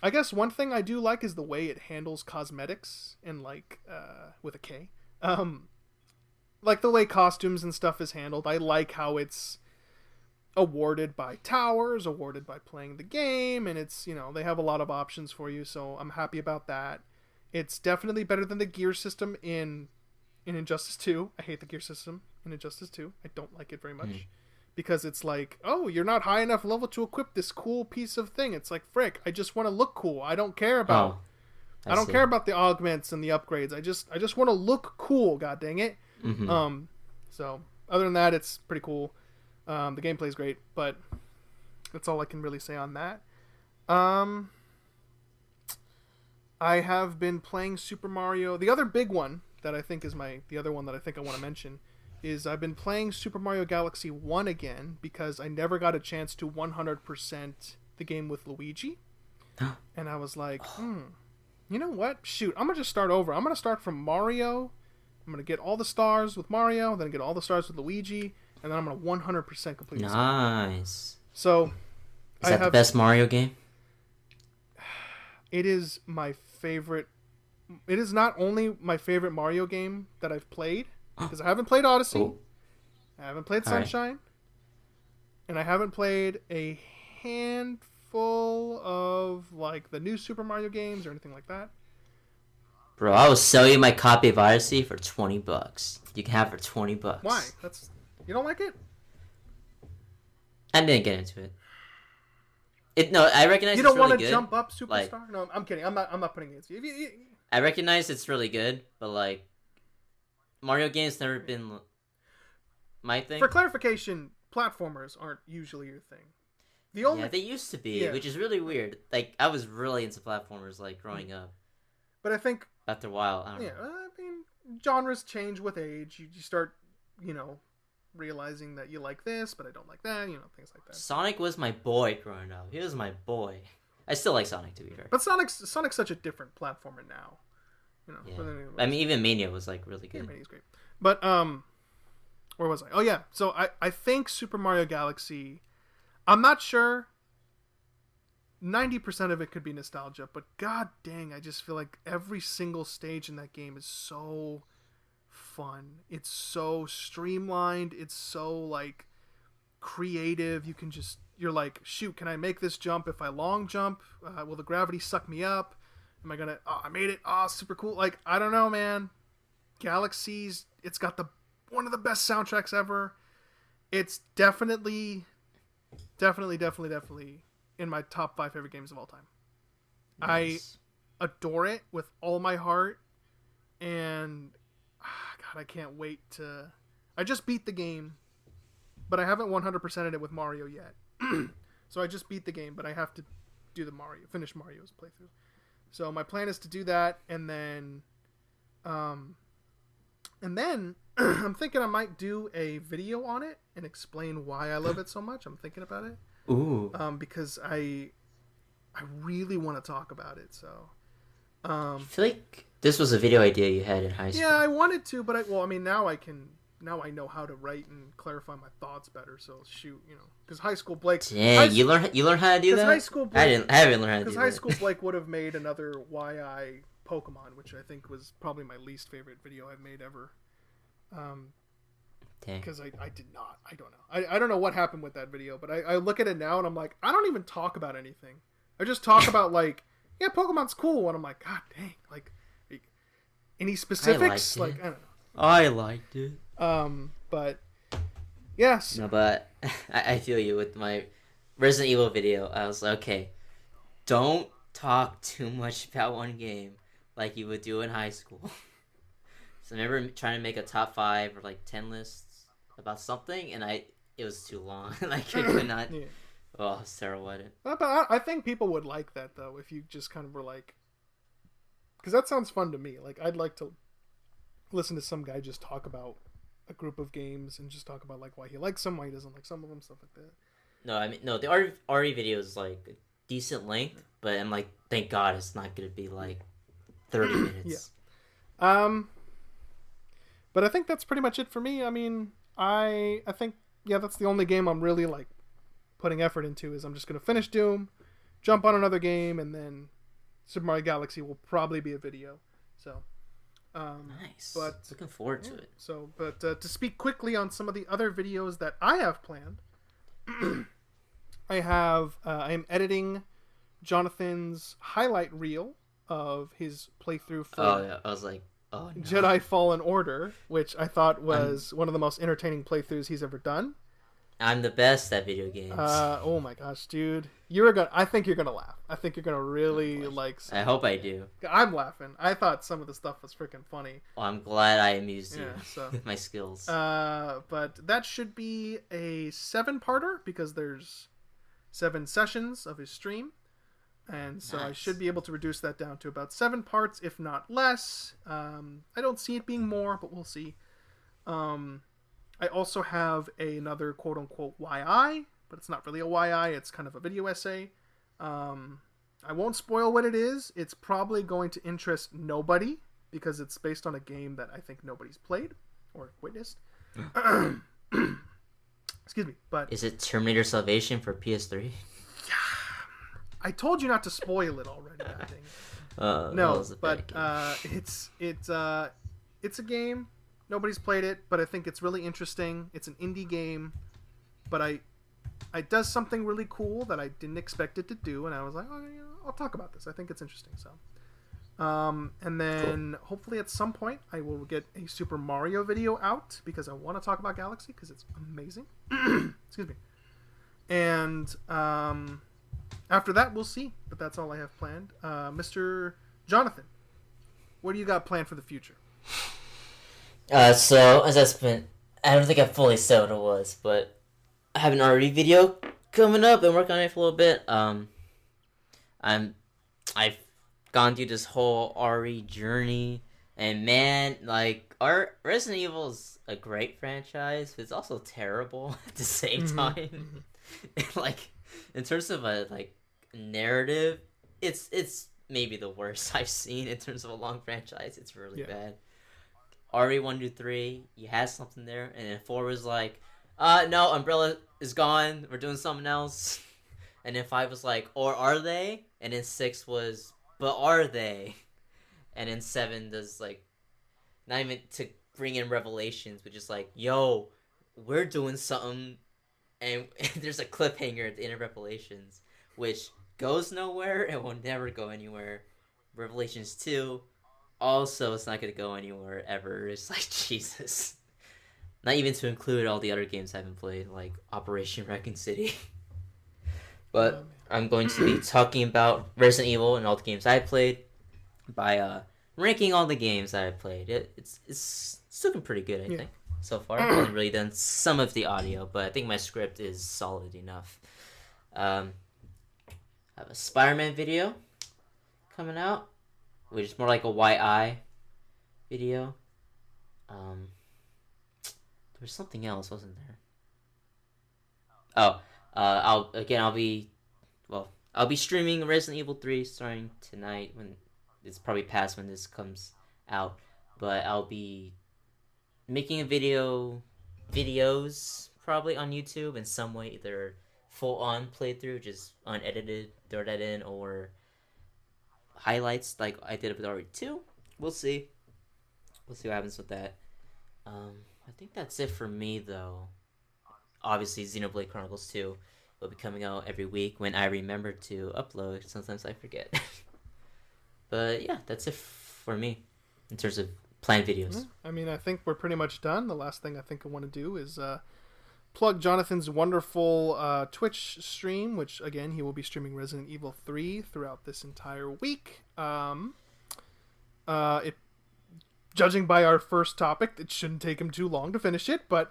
I guess one thing I do like is the way it handles cosmetics and like with a K. Like the way costumes and stuff is handled. I like how it's awarded by towers, awarded by playing the game, and it's, they have a lot of options for you, so I'm happy about that. It's definitely better than the gear system in Injustice 2. I hate the gear system in Injustice 2. I don't like it very much. Because it's like, oh, you're not high enough level to equip this cool piece of thing. It's like, frick, I just want to look cool. I don't care about I don't care about the augments and the upgrades. I just want to look cool, god dang it. So other than that, it's pretty cool. The gameplay's great, but that's all I can really say on that. I have been playing Super Mario. The other big one that I think is the other one that I think I want to mention is I've been playing Super Mario Galaxy 1 again because I never got a chance to 100% the game with Luigi. And I was like, you know what? Shoot, I'm going to just start over. I'm going to start from Mario. I'm going to get all the stars with Mario, then get all the stars with Luigi, and then I'm going to 100% complete this game. Nice. So, is that the best Mario game? It is my favorite. It is not only my favorite Mario game that I've played, because I haven't played Odyssey, I haven't played Sunshine, and I haven't played a handful of like the new Super Mario games or anything like that. Bro, I will sell you my copy of Odyssey for $20. You can have it for $20. Why? You don't like it? I didn't get into it. No, I recognize you it's don't really want to good. Jump up Superstar? No, I'm kidding. I'm not putting it against you. I recognize it's really good, but like Mario games never been my thing. For clarification, platformers aren't usually your thing. Yeah, they used to be, which is really weird. Like I was really into platformers like growing up. But I think after a while, I don't know. I mean, genres change with age. You start, realizing that you like this, but I don't like that. Things like that. Sonic was my boy growing up. He was my boy. I still like Sonic, to be fair. But Sonic's such a different platformer now. Yeah. I mean, even Mania was like really good. Yeah, Mania's great. But where was I? Oh yeah. So I think Super Mario Galaxy. I'm not sure. 90% of it could be nostalgia, but god dang, I just feel like every single stage in that game is so fun. It's so streamlined. It's so like creative. You're like, shoot, can I make this jump if I long jump? Will the gravity suck me up? Am I gonna? Oh, I made it. Oh, super cool. Like, I don't know, man. Galaxies. It's got one of the best soundtracks ever. It's definitely in my top 5 favorite games of all time. Nice. I adore it with all my heart, and God, I can't wait to. I just beat the game, but I haven't 100%ed it with Mario yet. So I just beat the game, but I have to do finish Mario's playthrough. So my plan is to do that, and then I'm thinking I might do a video on it and explain why I love it so much. I'm thinking about it. Ooh. Because I really want to talk about it. So. I feel like this was a video idea you had in high school. Yeah, I wanted to, but now I can. Now I know how to write and clarify my thoughts better. So shoot, because high school Blake. Dang, you learn how to do that. High school Blake, I haven't learned how to do that. Because high school Blake would have made another Why I Pokemon, which I think was probably my least favorite video I've made ever. Because I did not. I don't know. I don't know what happened with that video, but I look at it now and I'm like, I don't even talk about anything. I just talk about like, yeah, Pokemon's cool, and I'm like, god dang, like any specifics? I don't know. I liked it. But yes. No, but I feel you with my Resident Evil video. I was like, okay, don't talk too much about one game like you would do in high school. So I remember trying to make a top 5 or like 10 lists about something, and it was too long. Like I could not. Yeah. Oh, I was terrible at it. But I think people would like that though if you just kind of were like, because that sounds fun to me. Like I'd like to listen to some guy just talk about a group of games and just talk about like why he likes them, why he doesn't like some of them, stuff like that. No, I mean the RE video is like a decent length, but I'm like, thank God it's not gonna be like 30 minutes. Yeah. But I think that's pretty much it for me. I mean, I think that's the only game I'm really like putting effort into. Is I'm just gonna finish Doom, jump on another game, and then Super Mario Galaxy will probably be a video. So. Nice. But looking forward to it. So, but to speak quickly on some of the other videos that I have planned, I am editing Jonathan's highlight reel of his playthrough for. Oh yeah, I was like, oh no. Jedi Fallen Order, which I thought was one of the most entertaining playthroughs he's ever done. I'm the best at video games. Oh my gosh, dude. I think you're gonna laugh. I think you're gonna really like I hope I do. I'm laughing. I thought some of the stuff was freaking funny. Well, I'm glad I amused you with my skills. But that should be a 7-parter because there's 7 sessions of his stream. And so Nice. I should be able to reduce that down to about 7 parts, if not less. I don't see it being more, but we'll see. I also have another quote-unquote YI, but it's not really a YI. It's kind of a video essay. I won't spoil what it is. It's probably going to interest nobody because it's based on a game that I think nobody's played or witnessed. Excuse me, but Is it Terminator Salvation for PS3? I told you not to spoil it already. I think. No, but it's a game. Nobody's played it, but I think it's really interesting. It's an indie game, but it does something really cool that I didn't expect it to do, and I was like, oh, yeah, I'll talk about this. I think it's interesting. So, and then hopefully at some point I will get a Super Mario video out because I want to talk about Galaxy because it's amazing. Excuse me. And after that, we'll see. But that's all I have planned. Mr. Jonathan, what do you got planned for the future? So as I don't think I fully said what it was, but I have an RE video coming up and working on it for a little bit. I've gone through this whole RE journey, and man, like Resident Evil is a great franchise, but it's also terrible at the same time. Like in terms of a narrative, it's maybe the worst I've seen in terms of a long franchise. It's really bad. RE 1 to 3, you had something there, and then 4 was like, no, Umbrella is gone, we're doing something else. And then 5 was like, or are they? And then 6 was, but are they? And then 7 does like, not even to bring in Revelations, but just like, yo, we're doing something, and there's a cliffhanger at the end of Revelations, which goes nowhere and will never go anywhere. Revelations 2, also, it's not going to go anywhere ever. It's like, Jesus. Not even to include all the other games I haven't played, like Operation Raccoon City. But I'm going to be talking about Resident Evil and all the games I played by ranking all the games that I played. It's looking pretty good, I think, so far. I've only really done some of the audio, but I think my script is solid enough. I have a Spider-Man video coming out, which is more like a YI video. There's something else, wasn't there? I'll be streaming Resident Evil 3 starting tonight. When it's probably past when this comes out, but I'll be making videos probably on YouTube in some way, either full on playthrough, just unedited, throw that in, or highlights like I did with RE2. We'll see what happens with that. I think that's it for me, though. Obviously, Xenoblade Chronicles 2 will be coming out every week when I remember to upload. Sometimes I forget. But yeah, that's it for me in terms of planned videos. I mean, I think we're pretty much done. The last thing I think I want to do is plug Jonathan's wonderful Twitch stream, which, again, he will be streaming Resident Evil 3 throughout this entire week. Judging by our first topic, it shouldn't take him too long to finish it, but...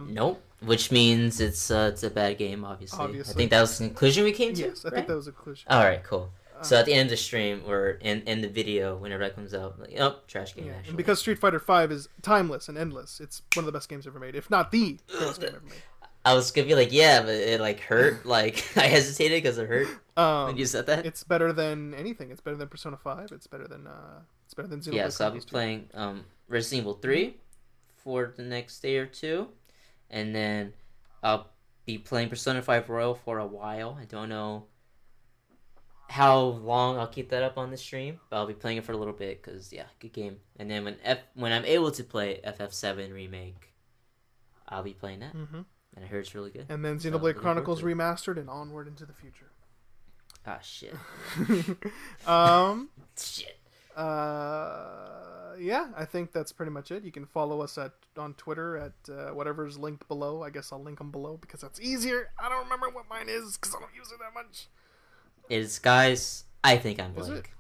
Nope. Which means it's a bad game, obviously. I think that was the conclusion we came to, Yes, I think that was a conclusion. Alright, cool. So at the end of the stream, or in the video, whenever that comes out, like, trash game, actually. And because Street Fighter V is timeless and endless, it's one of the best games ever made, if not the best game ever made. I was gonna be like, yeah, but it hurt. I hesitated because it hurt when you said that. It's better than anything. It's better than Persona 5. It's better than Xenoblade. Yeah, so I'll be playing Resident Evil 3 for the next day or two, and then I'll be playing Persona 5 Royal for a while. I don't know how long I'll keep that up on the stream, but I'll be playing it for a little bit because good game. And then when I'm able to play FF7 Remake, I'll be playing that. Mm-hmm. And I heard it's really good. And then Xenoblade Chronicles Remastered and onward into the future. Ah, shit. Shit. Yeah, I think that's pretty much it. You can follow us on Twitter at whatever's linked below. I guess I'll link them below because that's easier. I don't remember what mine is because I don't use it that much. It's guys. I think I'm blank.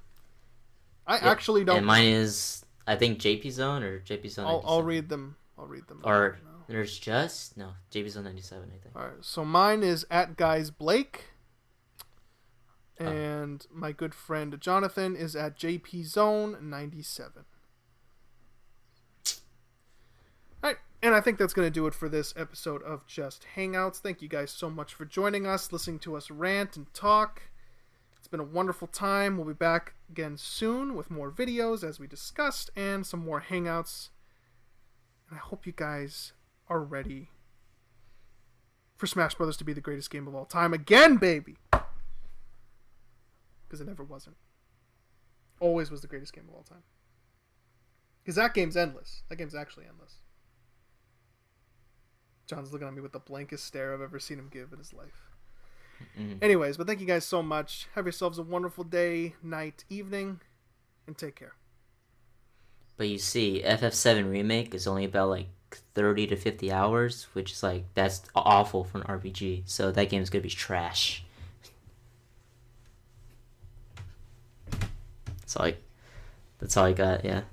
I actually don't. And mine is I think JP Zone or JP Zone. I'll read them. Or there's just JP Zone 97. I think. All right. So mine is at Guys Blake. And my good friend Jonathan is at JPZone97. Alright, and I think that's going to do it for this episode of Just Hangouts. Thank you guys so much for joining us, listening to us rant and talk. It's been a wonderful time. We'll be back again soon with more videos as we discussed and some more Hangouts. And I hope you guys are ready for Smash Brothers to be the greatest game of all time again, baby! Because it never wasn't. Always was the greatest game of all time. Because that game's endless. That game's actually endless. John's looking at me with the blankest stare I've ever seen him give in his life. Mm-mm. Anyways, but thank you guys so much. Have yourselves a wonderful day, night, evening, and take care. But you see, FF7 Remake is only about like 30 to 50 hours, which is like, that's awful for an RPG. So that game is going to be trash. That's all I got, yeah.